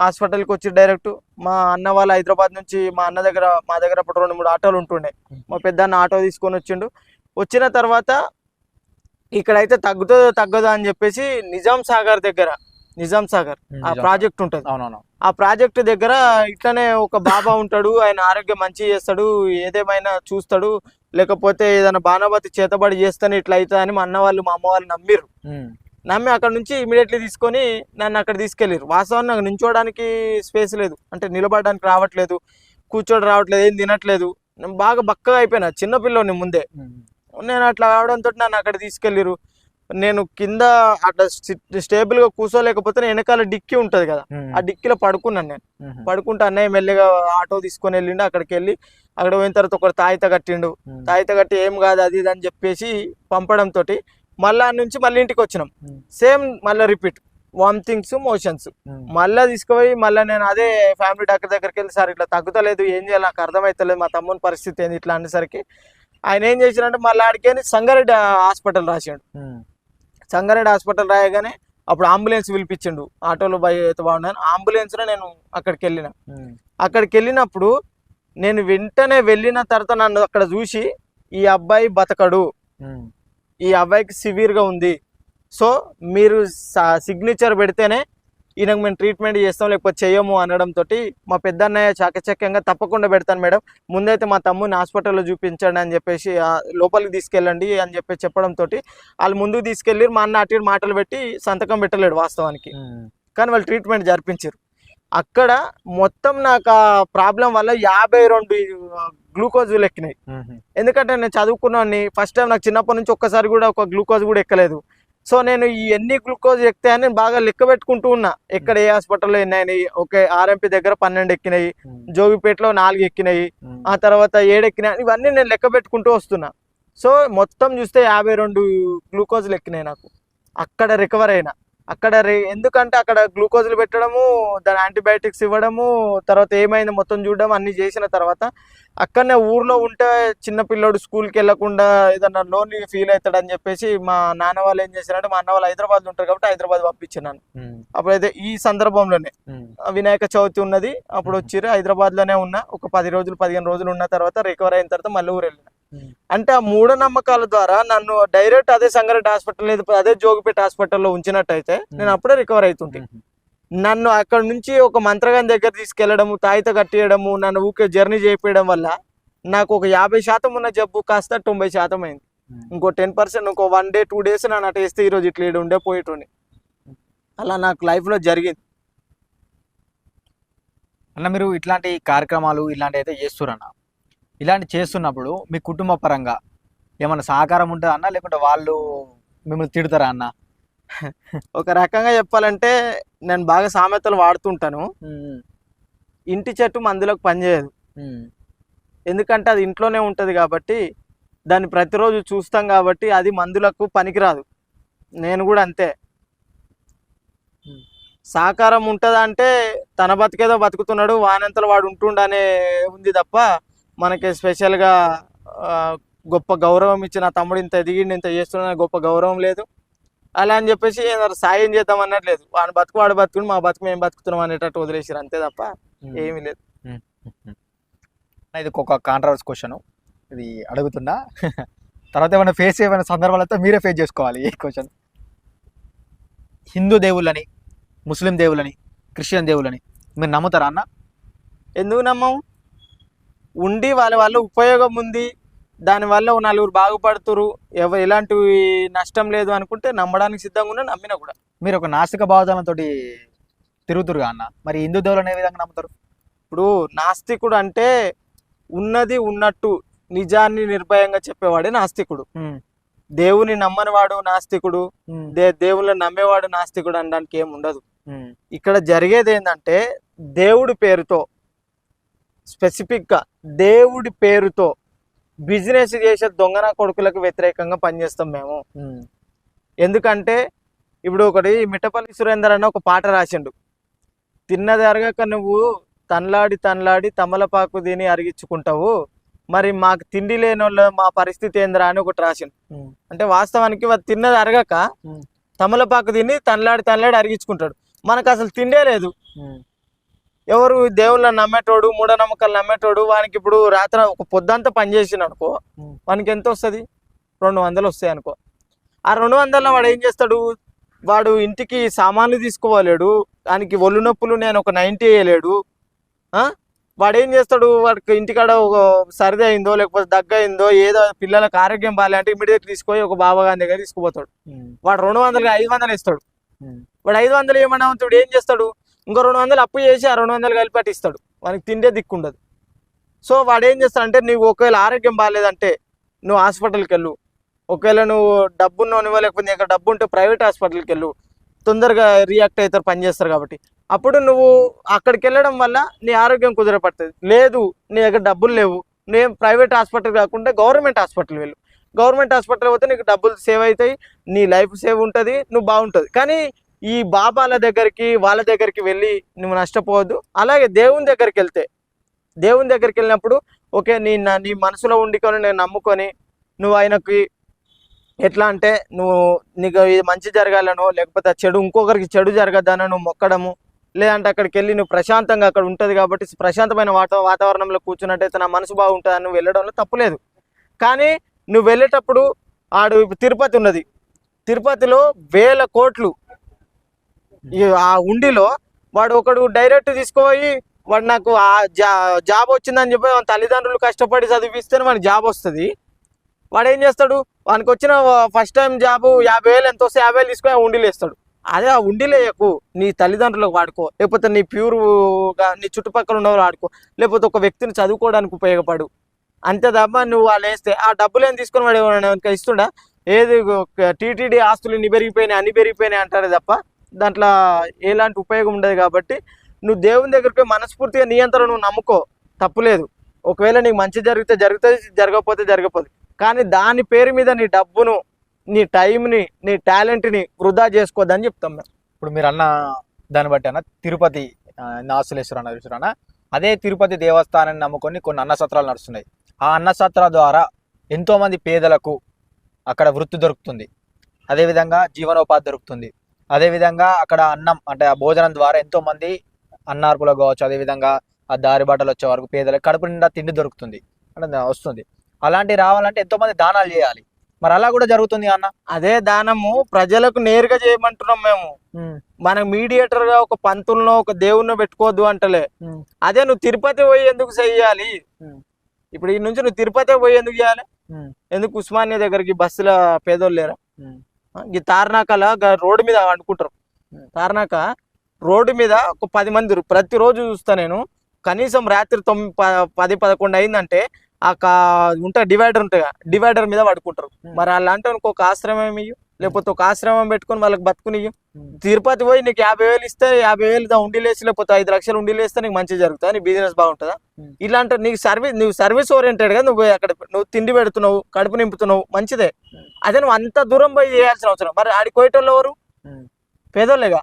హాస్పిటల్కి వచ్చి డైరెక్ట్. మా అన్న వాళ్ళు హైదరాబాద్ నుంచి మా దగ్గర అప్పుడు 2-3 ఆటోలు ఉంటుండే. మా పెద్దన్న ఆటో తీసుకొని వచ్చిండు. వచ్చిన తర్వాత ఇక్కడైతే తగ్గదు అని చెప్పేసి నిజాం సాగర్ ఆ ప్రాజెక్ట్ ఉంటుంది. ఆ ప్రాజెక్ట్ దగ్గర ఇట్లనే ఒక బాబా ఉంటాడు, ఆయన ఆరోగ్యం మంచిగా చేస్తాడు, ఏదేమైనా చూస్తాడు, లేకపోతే ఏదైనా బాణబతి చేతబడి చేస్తానే ఇట్లా అవుతుంది అని మా అన్న వాళ్ళు మా అమ్మ వాళ్ళు నమ్మి అక్కడ నుంచి ఇమీడియట్లీ తీసుకొని నన్ను అక్కడ తీసుకెళ్ళారు. వాస్తవాన్ని నాకు నించోడానికి స్పేస్ లేదు, అంటే నిలబడడానికి రావట్లేదు, కూర్చోడు రావట్లేదు, ఏం తినట్లేదు, నేను బాగా బక్కగా అయిపోయినా, చిన్నపిల్లని ముందే. నేను అట్లా కావడంతో నన్ను అక్కడ తీసుకెళ్ళిరు. నేను కింద అట్లా స్టేబుల్గా కూర్చోలేకపోతే వెనకాల డిక్కీ ఉంటుంది కదా, ఆ డిక్కీలో పడుకున్నాను. నేను పడుకుంటే అన్నయ్య మెల్లిగా ఆటో తీసుకొని వెళ్ళిండు. అక్కడికి వెళ్ళి అక్కడ పోయిన తర్వాత ఒకరు తాయిత కట్టి ఏం కాదు అది ఇది అని చెప్పేసి పంపడంతో మళ్ళీ నుంచి మళ్ళీ ఇంటికి వచ్చినాం. సేమ్ మళ్ళీ రిపీట్ వామిటింగ్స్ మోషన్స్. మళ్ళీ తీసుకుపోయి మళ్ళీ నేను అదే ఫ్యామిలీ డాక్టర్ దగ్గరికి వెళ్ళి, సార్ ఇట్లా తగ్గుతలేదు, ఏం చేయాలి నాకు అర్థమవుతలేదు, మా తమ్ముని పరిస్థితి ఏంది ఇట్లా అనేసరికి ఆయన ఏం చేసినంటే మళ్ళీ ఆడికి సంగారెడ్డి హాస్పిటల్ రాసాడు. సంగారెడ్డి హాస్పిటల్ రాయగానే అప్పుడు అంబులెన్స్ పిలిపించిండు, ఆటోలో అయితే బాగున్నాను. అంబులెన్స్లో నేను అక్కడికి వెళ్ళినప్పుడు నేను వెంటనే వెళ్ళిన తర్వాత నన్ను అక్కడ చూసి, ఈ అబ్బాయి బతకడు, ఈ అబ్బాయికి సివియర్గా ఉంది, సో మీరు సిగ్నేచర్ పెడితేనే ఈయనకు మేము ట్రీట్మెంట్ చేస్తాం, లేకపోతే చేయము అనడంతో మా పెద్దన్నయ్య చాకచక్యంగా తప్పకుండా పెడతాను మేడం, ముందైతే మా తమ్ముని హాస్పిటల్లో చూపించండి అని చెప్పేసి లోపలికి తీసుకెళ్ళండి అని చెప్పేసి చెప్పడంతో వాళ్ళు ముందుకు తీసుకెళ్ళి మా అన్న అటు మాటలు పెట్టి సంతకం పెట్టలేడు వాస్తవానికి, కానీ వాళ్ళు ట్రీట్మెంట్ జరిపించారు. అక్కడ మొత్తం నాకు ఆ ప్రాబ్లం వల్ల 52 గ్లూకోజులు ఎక్కినాయి. ఎందుకంటే నేను చదువుకున్నాను, ఫస్ట్ టైం నాకు చిన్నప్పటి నుంచి ఒక్కసారి కూడా ఒక గ్లూకోజ్ కూడా ఎక్కలేదు. సో నేను ఈ ఎన్ని గ్లూకోజ్ ఎక్కినాయని బాగా లెక్క పెట్టుకుంటూ ఉన్నా, ఎక్కడ ఏ హాస్పిటల్లో ఎన్ని అయినాయి. ఓకే, ఆర్ఎంపీ దగ్గర 12 ఎక్కినాయి, జోగిపేటలో 4 ఎక్కినాయి, ఆ తర్వాత 7 ఎక్కినాయి, ఇవన్నీ నేను లెక్క పెట్టుకుంటూ వస్తున్నా. సో మొత్తం చూస్తే 52 గ్లూకోజులు ఎక్కినాయి నాకు. అక్కడ రికవర్ అయినా. ఎందుకంటే అక్కడ గ్లూకోజులు పెట్టడము, దాని యాంటీబయాటిక్స్ ఇవ్వడము, తర్వాత ఏమైంది మొత్తం చూడడం అన్ని చేసిన తర్వాత అక్కడనే ఊర్లో ఉంటే చిన్నపిల్లడు స్కూల్కి వెళ్ళకుండా ఏదన్నా లోన్లీ ఫీల్ అవుతాడని చెప్పేసి మా నాన్న వాళ్ళు ఏం చేశారంటే, మా అన్న వాళ్ళు హైదరాబాద్ ఉంటారు కాబట్టి హైదరాబాద్ పంపించినాను. అప్పుడైతే ఈ సందర్భంలోనే వినాయక చవితి ఉన్నది, అప్పుడు వచ్చిర్రు. హైదరాబాద్ లోనే ఉన్నా, ఒక 10-15 రోజులు ఉన్న తర్వాత రికవర్ అయిన తర్వాత మళ్ళీ ఊరు వెళ్ళిన. అంటే ఆ మూఢనమ్మకాల ద్వారా నన్ను డైరెక్ట్ అదే సంగారెడ్డి హాస్పిటల్ లేదు అదే జోగిపేట హాస్పిటల్లో ఉంచినట్టయితే నేను అప్పుడే రికవర్ అవుతుంటే, నన్ను అక్కడ నుంచి ఒక మంత్రగాని దగ్గర తీసుకెళ్లడము, తాయిత కట్టియడము, నన్ను ఊకే జర్నీ చేయించడం వల్ల నాకు ఒక 50% ఉన్న జబ్బు కాస్త 90% అయింది. ఇంకో 10%, ఇంకో 1 day 2 days నన్ను అటు వేస్తే ఈరోజు ఇట్లా ఉండే పోయేటోని. అలా నాకు లైఫ్లో జరిగింది. అన్న మీరు ఇట్లాంటి కార్యక్రమాలు ఇలాంటి అయితే చేస్తురన్న, ఇలాంటి చేస్తున్నప్పుడు మీ కుటుంబ పరంగా ఏమన్నా సహకారం ఉంటుందా అన్న, లేకుంటే వాళ్ళు మిమ్మల్ని తిడతారా అన్న? ఒక రకంగా చెప్పాలంటే నేను బాగా సామెతలు వాడుతుంటాను. ఇంటి చెట్టు మందులకు పనిచేయదు, ఎందుకంటే అది ఇంట్లోనే ఉంటుంది కాబట్టి, దాన్ని ప్రతిరోజు చూస్తాం కాబట్టి అది మందులకు పనికిరాదు. నేను కూడా అంతే. సహకారం ఉంటుందా అంటే తన బతికేదో బతుకుతున్నాడు, వానంతలో వాడు ఉంటుండనే ఉంది తప్ప మనకి స్పెషల్గా గొప్ప గౌరవం ఇచ్చిన తమ్ముడు ఇంత ఎదిగిండి ఇంత చేస్తున్నా గొప్ప గౌరవం లేదు. అలా అని చెప్పేసి ఏదో సాయం చేద్దాం అన్నట్లేదు. వాడు బతుకు వాడు బతుకుని మా బతుకు మేము బతుకుతున్నాం అనేటట్టు వదిలేసారు అంతే తప్ప ఏమీ లేదు. ఇది ఒక కాంట్రవర్సీ క్వశ్చన్, ఇది అడుగుతున్నా తర్వాత ఏమైనా ఫేస్ ఏమైనా సందర్భాలతో మీరే ఫేస్ చేసుకోవాలి ఈ క్వశ్చన్. హిందూ దేవుళ్ళని, ముస్లిం దేవుళ్ళని, క్రిస్టియన్ దేవుళ్ళని మీరు నమ్ముతారా అన్న? ఎందుకు నమ్మం? ఉండి వాళ్ళ ఉపయోగం ఉంది, దానివల్ల నలుగురు బాగుపడుతురు, ఎలాంటి నష్టం లేదు అనుకుంటే నమ్మడానికి సిద్ధంగా ఉన్నా, నమ్మినా కూడా. మీరు ఒక నాస్తిక భావజాలంతో తిరుగుతురుగా అన్న, మరి హిందూ దేవుళ్ళని ఏ విధంగా నమ్ముతారు? ఇప్పుడు నాస్తికుడు అంటే ఉన్నది ఉన్నట్టు నిజాన్ని నిర్భయంగా చెప్పేవాడే నాస్తికుడు. దేవుని నమ్మనివాడు నాస్తికుడు, దేవుళ్ళని నమ్మేవాడు నాస్తికుడు అనడానికి ఏం ఉండదు. ఇక్కడ జరిగేది ఏంటంటే దేవుడి పేరుతో, స్పెసిఫిక్గా దేవుడి పేరుతో బిజినెస్ చేసే దొంగన కొడుకులకు వ్యతిరేకంగా పనిచేస్తాం మేము. ఎందుకంటే ఇప్పుడు ఒకటి మిట్టపల్లి సురేందర్ అన్న ఒక పాట రాసిండు, తిన్నది అరగక నువ్వు తన్లాడి తన్లాడి తమలపాకు తిని అరిగించుకుంటావు, మరి మాకు తిండి లేని వాళ్ళు మా పరిస్థితి ఏందిరా అని ఒకటి రాసిండు. అంటే వాస్తవానికి తిన్నది అరగక తమలపాకు తిని తన్లాడి తన్లాడి అరిగించుకుంటాడు. మనకు అసలు తిండే లేదు. ఎవరు దేవుళ్ళని నమ్మేటోడు, మూఢనమ్మకాలు నమ్మేటోడు, వానికి ఇప్పుడు రాత్రి ఒక పొద్దంతా పనిచేసిన అనుకో, వానికి ఎంత వస్తుంది? 200 వస్తాయి అనుకో. ఆ 200 వాడు ఏం చేస్తాడు? వాడు ఇంటికి సామాన్లు తీసుకోలేడు, దానికి ఒళ్ళు నొప్పులు నేను ఒక 90 వేయలేడు. వాడు ఏం చేస్తాడు? వాడికి ఇంటికాడ ఒక సర్ది అయిందో లేకపోతే దగ్గయిందో ఏదో పిల్లలకు ఆరోగ్యం బాగాలే అంటే ఇమీడియట్ తీసుకొని ఒక బాబాగాని దగ్గర తీసుకుపోతాడు. వాడు 200 500 ఇస్తాడు. వాడు 500 ఏమన్నా వాడు ఏం చేస్తాడు? ఇంకో 200 అప్పు చేసి ఆ 200 కలిపి ఇస్తాడు. వానికి తిండే దిక్కుండదు. సో వాడు ఏం చేస్తాడంటే, నీకు ఒకవేళ ఆరోగ్యం బాగాలేదంటే నువ్వు హాస్పిటల్కి వెళ్ళు, ఒకవేళ నువ్వు డబ్బున్నో లేకపోతే నీకు డబ్బు ఉంటే ప్రైవేట్ హాస్పిటల్కి వెళ్ళు, తొందరగా రియాక్ట్ అవుతారు, పనిచేస్తారు కాబట్టి. అప్పుడు నువ్వు అక్కడికి వెళ్ళడం వల్ల నీ ఆరోగ్యం కుదిరపడుతుంది. లేదు నీ దగ్గర డబ్బులు లేవు, నువ్వేం ప్రైవేట్ హాస్పిటల్ కాకుండా గవర్నమెంట్ హాస్పిటల్ వెళ్ళు. గవర్నమెంట్ హాస్పిటల్ పోతే నీకు డబ్బులు సేవ్ అవుతాయి, నీ లైఫ్ సేవ్ ఉంటుంది, నువ్వు బాగుంటుంది. కానీ ఈ బాబాల దగ్గరికి వాళ్ళ దగ్గరికి వెళ్ళి నువ్వు నష్టపోవద్దు. అలాగే దేవుని దగ్గరికి వెళ్తే, దేవుని దగ్గరికి వెళ్ళినప్పుడు ఓకే నీ మనసులో ఉండుకొని నేను నమ్ముకొని నువ్వు ఆయనకి ఎట్లా అంటే నీకు ఇది మంచి జరగాలనో లేకపోతే చెడు ఇంకొకరికి చెడు జరగద్దనో నువ్వు మొక్కడము, లేదంటే అక్కడికి వెళ్ళి నువ్వు ప్రశాంతంగా అక్కడ ఉంటుంది కాబట్టి ప్రశాంతమైన వాతావరణంలో కూర్చున్నట్టయితే నా మనసు బాగుంటుంది అని నువ్వు వెళ్ళడంలో తప్పులేదు. కానీ నువ్వు వెళ్ళేటప్పుడు తిరుపతి ఉన్నది, తిరుపతిలో 1000 కోట్లు ఆ ఉండిలో వాడు ఒకడు డైరెక్ట్ తీసుకుపోయి వాడు నాకు ఆ జాబ్ వచ్చిందని చెప్పి తల్లిదండ్రులు కష్టపడి చదివిస్తేనే వాడికి జాబ్ వస్తుంది. వాడు ఏం చేస్తాడు? వానికి వచ్చిన ఫస్ట్ టైం జాబు 50,000 ఎంత వస్తే 50,000 తీసుకొని ఆ ఉండిలో వేస్తాడు. అదే ఆ ఉండిలేయకు, నీ తల్లిదండ్రులకు వాడుకో, లేకపోతే నీ ప్యూర్గా నీ చుట్టుపక్కల ఉన్నవాళ్ళు వాడుకో, లేకపోతే ఒక వ్యక్తిని చదువుకోవడానికి ఉపయోగపడు. అంతే తప్ప నువ్వు వాళ్ళు వేస్తే ఆ డబ్బులు ఏం తీసుకొని వాడు ఏమైనా ఇస్తుండా? ఏది టీటీడీ ఆస్తులు ఇన్ని పెరిగిపోయినాయి అన్ని పెరిగిపోయినాయి అంటారు తప్ప దాంట్లో ఎలాంటి ఉపయోగం ఉండదు. కాబట్టి నువ్వు దేవుని దగ్గరికి మనస్ఫూర్తిగా నియంత్రణ నువ్వు నమ్ముకో, తప్పులేదు. ఒకవేళ నీకు మంచి జరిగితే జరుగుతుంది, జరగకపోతే జరగకపోతుంది. కానీ దాని పేరు మీద నీ డబ్బును, నీ టైంని, నీ టాలెంట్ని వృధా చేసుకోవద్దని చెప్తాం మేము. ఇప్పుడు మీరు అన్న దాన్ని బట్టి అన్న తిరుపతి నాసులేశ్వర అన్న చూసారన్న, అదే తిరుపతి దేవస్థానాన్ని నమ్ముకొని కొన్ని అన్నసత్రాలు నడుస్తున్నాయి. ఆ అన్నసత్రాల ద్వారా ఎంతోమంది పేదలకు అక్కడ వృత్తి దొరుకుతుంది, అదేవిధంగా జీవనోపాధి దొరుకుతుంది. అదేవిధంగా అక్కడ అన్నం అంటే ఆ భోజనం ద్వారా ఎంతోమంది అన్నార్పులకు కావచ్చు, అదేవిధంగా ఆ దారి బాటలు వచ్చే వరకు పేదలకు కడుపు నిండా తిండి దొరుకుతుంది అంటే వస్తుంది. అలాంటివి రావాలంటే ఎంతోమంది దానాలు చేయాలి. మరి అలా కూడా జరుగుతుంది అన్న. అదే దానము ప్రజలకు నేరుగా చేయమంటున్నాం మేము. మన మీడియేటర్ గా ఒక పంతులను ఒక దేవుణ్ణి పెట్టుకోవద్దు అంటలే. అదే నువ్వు తిరుపతి పోయి ఎందుకు చెయ్యాలి? ఇప్పుడు ఈ నుంచి నువ్వు తిరుపతి పోయి ఎందుకు చేయాలి? ఎందుకు ఉస్మానియా దగ్గరికి బస్సుల పేదోళ్ళు లేరా? ఈ తార్నాకల రోడ్డు మీద అనుకుంటారు. తార్నాక రోడ్డు మీద ఒక 10 మంది ప్రతిరోజు చూస్తా నేను. కనీసం రాత్రి 10-11 అయిందంటే ఉంటా డివైడర్ ఉంటాయి, డివైడర్ మీద పడుకుంటారు. మరి అలాంటి ఒక ఆశ్రమం ఇయ్యు, లేకపోతే ఒక ఆశ్రమం పెట్టుకొని వాళ్ళకి బతుకునియ్యు. తిరుపతి పోయి నీకు 50,000 ఇస్తే 50,000 ఉండిలేసి లేకపోతే 5 లక్షలు ఉండిలేస్తే నీకు మంచి జరుగుతుంది, నీ బిజినెస్ బాగుంటుందా? ఇలాంటి నువ్వు సర్వీస్ ఓరియంటెడ్ గా నువ్వు అక్కడ నువ్వు తిండి పెడుతున్నావు, కడుపు నింపుతున్నావు, మంచిదే. అదే నువ్వు అంత దూరం పోయి చేయాల్సిన అవసరం. మరి ఆడికి పోయేటోళ్ళు ఎవరు? పేదోళ్ళేగా.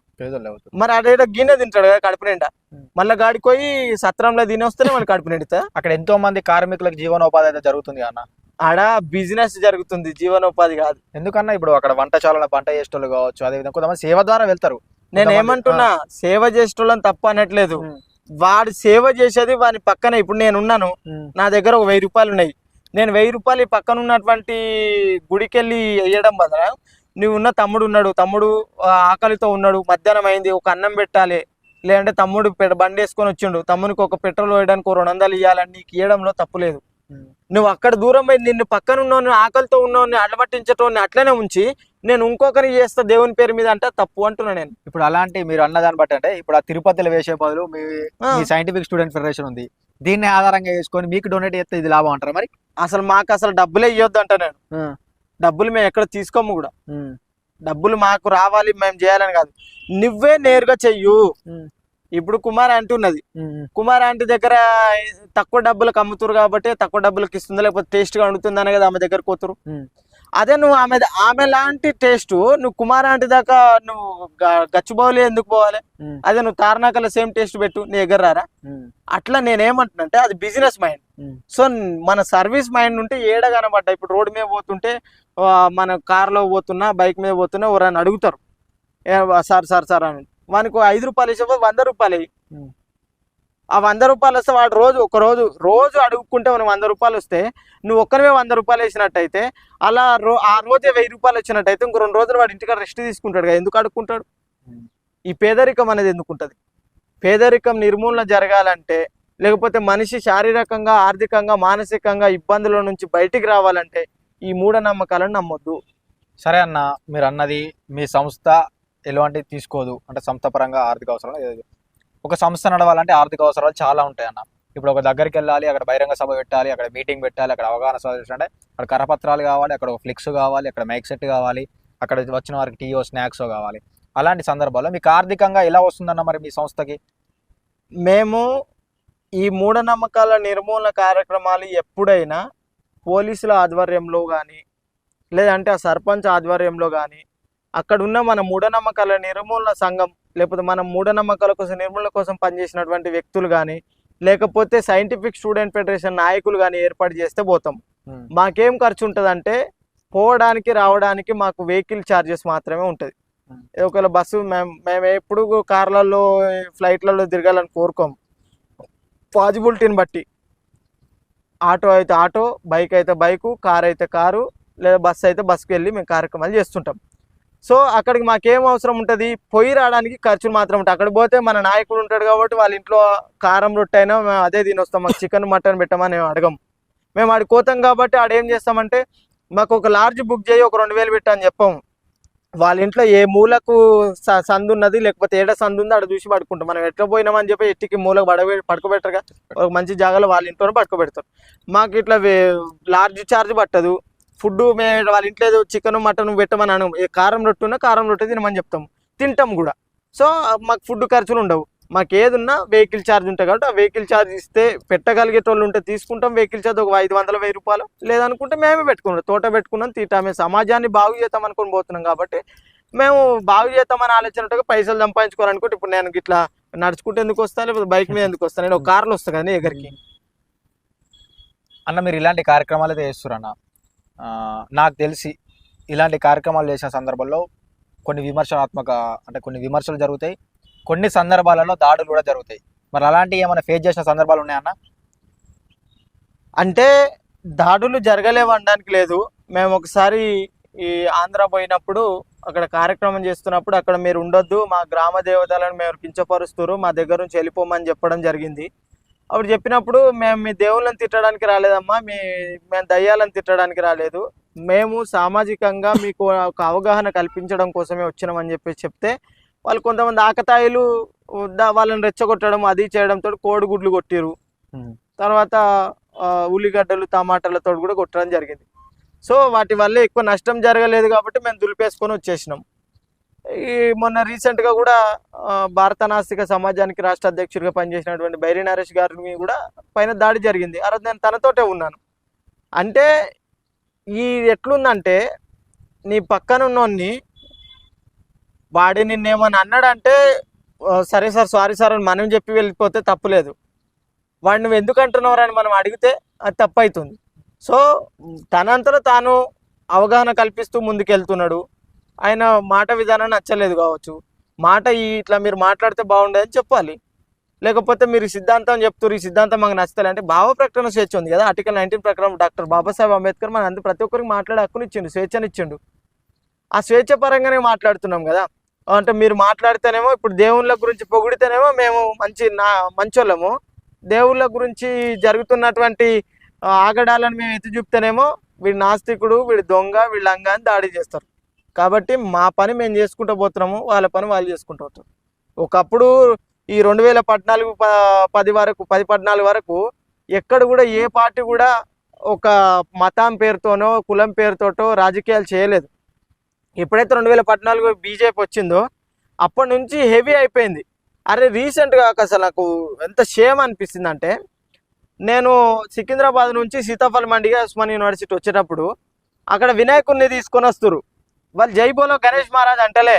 మరి ఆడ గిన్నె తింటాడు కదా కడుపు నిండా, మళ్ళీ గాడికి పోయి సత్రంలో తిని వస్తేనే మనకి కడుపు నిండుతా. అక్కడ ఎంతో మంది కార్మికులకు జీవనోపాధి అయితే జరుగుతుంది అన్న. ఆడ బిజినెస్ జరుగుతుంది, జీవనోపాధి కాదు. ఎందుకన్నా ఇప్పుడు అక్కడ వంటశాలలో వంట చేసేటోళ్ళు కావచ్చు, అదేవిధంగా కొంతమంది సేవ ద్వారా వెళ్తారు. నేను ఏమంటున్నా, సేవ చేసేటోళ్ళని తప్పు అనట్లేదు. వాడు సేవ చేసేది వాని పక్కన. ఇప్పుడు నేను ఉన్నాను, నా దగ్గర ఒక 1000 రూపాయలు ఉన్నాయి. నేను 1000 రూపాయలు ఈ పక్కన ఉన్నటువంటి గుడికి వెళ్ళి వేయడం బదులు, నువ్వు ఉన్న తమ్ముడు ఉన్నాడు, తమ్ముడు ఆకలితో ఉన్నాడు, మధ్యాహ్నం అయింది, ఒక అన్నం పెట్టాలి, లేదంటే తమ్ముడు బండి వేసుకొని వచ్చిండు, తమ్మునికి ఒక పెట్రోల్ వేయడానికి 200 ఇవ్వాలని నీకు ఇవ్వడంలో తప్పు లేదు. నువ్వు అక్కడ దూరం పోయి నిన్ను పక్కన ఉన్నోని, ఆకలితో ఉన్నోని అడ్డపట్టించటోని అట్లనే ఉంచి నేను ఇంకొకరి చేస్తా దేవుని పేరు మీద అంటే తప్పు అంటున్నా నేను. ఇప్పుడు అలాంటి మీరు అన్నదాన్ని బట్టి అంటే ఇప్పుడు ఆ తిరుపతిలో వేసే బదులు మీ సైంటిఫిక్ స్టూడెంట్ ఫెడరేషన్ ఉంది, దీన్ని ఆధారంగా చేసుకొని మీకు డొనేట్ చేస్తే ఇది లాభం అంటారా? మరి మాకు అసలు డబ్బులే ఇవ్వద్దు అంట నేను. డబ్బులు మేము ఎక్కడ తీసుకోము కూడా. డబ్బులు మాకు రావాలి, మేము చేయాలని కాదు, నువ్వే నేరుగా చెయ్యు. ఇప్పుడు కుమార్ ఆంటీ ఉన్నది, కుమార్ ఆంటీ దగ్గర తక్కువ డబ్బులకు అమ్ముతారు కాబట్టి తక్కువ డబ్బులకు ఇస్తుందా, లేకపోతే టేస్ట్ గా వండుతుందనే కదా ఆమె దగ్గర పోతురు. అదే నువ్వు ఆమె లాంటి టేస్ట్ నువ్వు కుమార్ ఆంటీ దాకా నువ్వు గచ్చిబౌలి ఎందుకు పోవాలి? అదే నువ్వు తారనాకల సేమ్ టేస్ట్ పెట్టు, నీ దగ్గర రారా? అట్లా నేనేమంటున్నా అంటే అది బిజినెస్ మైండ్. సో మన సర్వీస్ మైండ్ ఉంటే ఏడ కనబడ్డా, ఇప్పుడు రోడ్డు మీద పోతుంటే మన కార్లో పోతున్నా, బైక్ మీద పోతున్నా ఎవరైనా అడుగుతారు, సార్ సార్ సార్ అని. వానికి 5 రూపాయలు ఇచ్చే 100 రూపాయలు అయ్యి, ఆ 100 రూపాయలు వస్తే వాడు రోజు అడుగుకుంటే మనం 100 రూపాయలు వస్తే నువ్వు ఒక్కరివే 100 రూపాయలు వేసినట్టయితే, అలా ఆ రోజే 1000 రూపాయలు వచ్చినట్టయితే ఇంకో 2 రోజులు వాడు ఇంటికాడ రెస్ట్ తీసుకుంటాడు కదా, ఎందుకు అడుక్కుంటాడు? ఈ పేదరికం అనేది ఎందుకు ఉంటుంది? పేదరికం నిర్మూలన జరగాలంటే, లేకపోతే మనిషి శారీరకంగా, ఆర్థికంగా, మానసికంగా ఇబ్బందుల నుంచి బయటికి రావాలంటే ఈ మూఢనమ్మకాలను నమ్మొద్దు. సరే అన్న, మీరు అన్నది మీ సంస్థ ఎలాంటివి తీసుకోదు అంటే సంస్థ పరంగా ఆర్థిక అవసరాలు, ఒక సంస్థ నడవాలంటే ఆర్థిక అవసరాలు చాలా ఉంటాయి అన్న. ఇప్పుడు ఒక దగ్గరికి వెళ్ళాలి, అక్కడ బహిరంగ సభ పెట్టాలి, అక్కడ మీటింగ్ పెట్టాలి, అక్కడ అవగాహన సభ అంటే అక్కడ కరపత్రాలు కావాలి, అక్కడ ఫ్లిక్స్ కావాలి, అక్కడ మైక్ సెట్ కావాలి, అక్కడ వచ్చిన వారికి టీయో స్నాక్స్ కావాలి. అలాంటి సందర్భాల్లో మీకు ఆర్థికంగా ఎలా వస్తుందన్న మరి మీ సంస్థకి? మేము ఈ మూఢనమ్మకాల నిర్మూలన కార్యక్రమాలు ఎప్పుడైనా పోలీసుల ఆధ్వర్యంలో కానీ, లేదంటే ఆ సర్పంచ్ ఆధ్వర్యంలో కానీ, అక్కడ ఉన్న మన మూఢనమ్మకాల నిర్మూలన సంఘం, లేకపోతే మన మూఢనమ్మకాల కోసం నిర్మూలన కోసం పనిచేసినటువంటి వ్యక్తులు కానీ, లేకపోతే సైంటిఫిక్ స్టూడెంట్ ఫెడరేషన్ నాయకులు కానీ ఏర్పాటు చేస్తే పోతాం. మాకేం ఖర్చు ఉంటుందంటే పోవడానికి రావడానికి మాకు వెహికల్ ఛార్జెస్ మాత్రమే ఉంటుంది. ఒకవేళ బస్సు మేము ఎప్పుడు కార్లలో ఫ్లైట్లలో తిరగాలని కోరుకోము, పాజిబిలిటీని బట్టి. ఆటో అయితే ఆటో, బైక్ అయితే బైకు, కార్ అయితే కారు, లేదా బస్సు అయితే బస్సుకి వెళ్ళి మేము కార్యక్రమాలు చేస్తుంటాం. సో అక్కడికి మాకేం అవసరం ఉంటుంది, పోయి రావడానికి ఖర్చులు మాత్రం ఉంటాయి. అక్కడ పోతే మన నాయకుడు ఉంటాడు కాబట్టి వాళ్ళ ఇంట్లో కారం రొట్టె అయినా మేము అదే తినొస్తాం, మాకు చికెన్ మటన్ పెట్టమని మేము అడగం. మేము ఆడికి పోతాం కాబట్టి ఆడేం చేస్తామంటే మాకు ఒక లార్జ్ బుక్ చేయి, ఒక 2000 పెట్టని చెప్పాము. వాళ్ళ ఇంట్లో ఏ మూలకు సందు ఉన్నది, లేకపోతే ఏడ సందు ఉందో ఆడ చూసి పడుకుంటాం. మనం ఎట్లా పోయినామని చెప్పి ఎట్టికి మూలకు పడుకోబెట్టరుగా, ఒక మంచి జాగాలో వాళ్ళ ఇంట్లోనే పడుకోబెడతారు. మాకు ఇట్లా లార్జ్ ఛార్జ్ పట్టదు. ఫుడ్ మేము వాళ్ళ ఇంట్లో ఏదో చికెన్ మటన్ పెట్టమని అను, కారం రొట్టె కారం రొట్టె తినమని చెప్తాం, తింటాం కూడా. సో మాకు ఫుడ్ ఖర్చులు ఉండవు. మాకు ఏదున్నా వెహికల్ ఛార్జ్ ఉంటుంది కాబట్టి ఆ వెహికల్ ఛార్జ్ ఇస్తే పెట్టగలిగేటోళ్ళు ఉంటే తీసుకుంటాం. వెహికల్ ఛార్జ్ ఒక 500-1000 రూపాయలు, లేదనుకుంటే మేమే పెట్టుకుంటాం. తోట పెట్టుకున్నాం, తీటా. మేము సమాజాన్ని బాగు చేద్దాం అనుకుని పోతున్నాం కాబట్టి మేము బాగు చేద్దామని ఆలోచనట్టుగా పైసలు సంపాదించుకోవాలనుకుంటే, ఇప్పుడు నేను ఇట్లా నడుచుకుంటే ఎందుకు వస్తా, లేకపోతే బైక్ మీద ఎందుకు వస్తాను, నేను ఒక కార్లో వస్తాను కదా దగ్గరికి. అన్న మీరు ఇలాంటి కార్యక్రమాలు అయితే చేస్తారు అన్న. నాకు తెలిసి ఇలాంటి కార్యక్రమాలు చేసిన సందర్భంలో కొన్ని విమర్శలు జరుగుతాయి, కొన్ని సందర్భాలలో దాడులు కూడా జరుగుతాయి. మరి అలాంటివి ఏమైనా ఫేస్ చేసిన సందర్భాలు ఉన్నాయన్న? అంటే దాడులు జరగలేవనడానికి లేదు. మేము ఒకసారి ఈ ఆంధ్ర పోయినప్పుడు అక్కడ కార్యక్రమం చేస్తున్నప్పుడు అక్కడ మీరు ఉండొద్దు, మా గ్రామ దేవతలను మేము కించపరుస్తారు, మా దగ్గర నుంచి వెళ్ళిపోమని చెప్పడం జరిగింది. అప్పుడు చెప్పినప్పుడు మేము మీ దేవుళ్ళని తిట్టడానికి రాలేదమ్మా, మేము దయ్యాలను తిట్టడానికి రాలేదు, మేము సామాజికంగా మీకు ఒక అవగాహన కల్పించడం కోసమే వచ్చినామని చెప్తే వాళ్ళు కొంతమంది ఆకతాయిలు వాళ్ళని రెచ్చగొట్టడం అది చేయడంతో కోడిగుడ్లు కొట్టిరు. తర్వాత ఉల్లిగడ్డలు టమాటాలతో కూడా కొట్టడం జరిగింది. సో వాటి వల్ల ఎక్కువ నష్టం జరగలేదు కాబట్టి మేము దులిపేసుకొని వచ్చేసినాం. ఈ మొన్న రీసెంట్గా కూడా భారత నాస్తిక సమాజానికి రాష్ట్ర అధ్యక్షుడిగా పనిచేసినటువంటి బైరి నరేష్ గారిని కూడా పైన దాడి జరిగింది. ఆ రోజు నేను తనతోటే ఉన్నాను. అంటే ఈ ఎట్లుందంటే నీ పక్కన ఉన్నోన్ని వాడి నిన్నేమని అన్నాడంటే సరే సార్ సారీ సార్ అని మనం చెప్పి వెళ్ళిపోతే తప్పులేదు. వాడు నువ్వు ఎందుకు అంటున్నావు అని మనం అడిగితే అది తప్పు అవుతుంది. సో తనంతలో తాను అవగాహన కల్పిస్తూ ముందుకెళ్తున్నాడు. ఆయన మాట విధానం నచ్చలేదు కావచ్చు, మాట ఇట్లా మీరు మాట్లాడితే బాగుండేదని చెప్పాలి. లేకపోతే మీరు ఈ సిద్ధాంతం చెప్తారు, ఈ సిద్ధాంతం మాకు నచ్చలే అంటే భావ ప్రకటన స్వేచ్ఛ ఉంది కదా. ఆర్టికల్ 19 ప్రకారం డాక్టర్ బాబాసాహెబ్ అంబేద్కర్ మన అందరూ ప్రతి ఒక్కరికి మాట్లాడే హక్కుని ఇచ్చిండు, స్వేచ్ఛనిచ్చిండు. ఆ స్వేచ్ఛ పరంగానే మాట్లాడుతున్నాం కదా. అంటే మీరు మాట్లాడితేనేమో ఇప్పుడు దేవుళ్ళ గురించి పొగిడితేనేమో మేము మంచోళ్ళము, దేవుళ్ళ గురించి జరుగుతున్నటువంటి ఆగడాలను మేము ఎత్తి చూపితేనేమో వీడు నాస్తికుడు, వీడు దొంగ, వీడు లంగా అని దాడి చేస్తారు. కాబట్టి మా పని మేము చేసుకుంటూ పోతున్నాము, వాళ్ళ పని వాళ్ళు చేసుకుంటూ పోతారు. ఒకప్పుడు ఈ 2014-10 వరకు 10-14 వరకు ఎక్కడ కూడా ఏ పార్టీ కూడా ఒక మతం పేరుతోనో కులం పేరుతోటో రాజకీయాలు చేయలేదు. ఎప్పుడైతే 2014 బీజేపీ వచ్చిందో అప్పటి నుంచి హెవీ అయిపోయింది. అరే రీసెంట్గా అసలు నాకు ఎంత షేమ్ అనిపిస్తుంది అంటే, నేను సికింద్రాబాద్ నుంచి సీతాఫల్ మండిగా ఉస్మాన్ యూనివర్సిటీ వచ్చేటప్పుడు అక్కడ వినాయకుడిని తీసుకొని వస్తారు. వాళ్ళు జై బోలో గణేష్ మహారాజ్ అంటలే,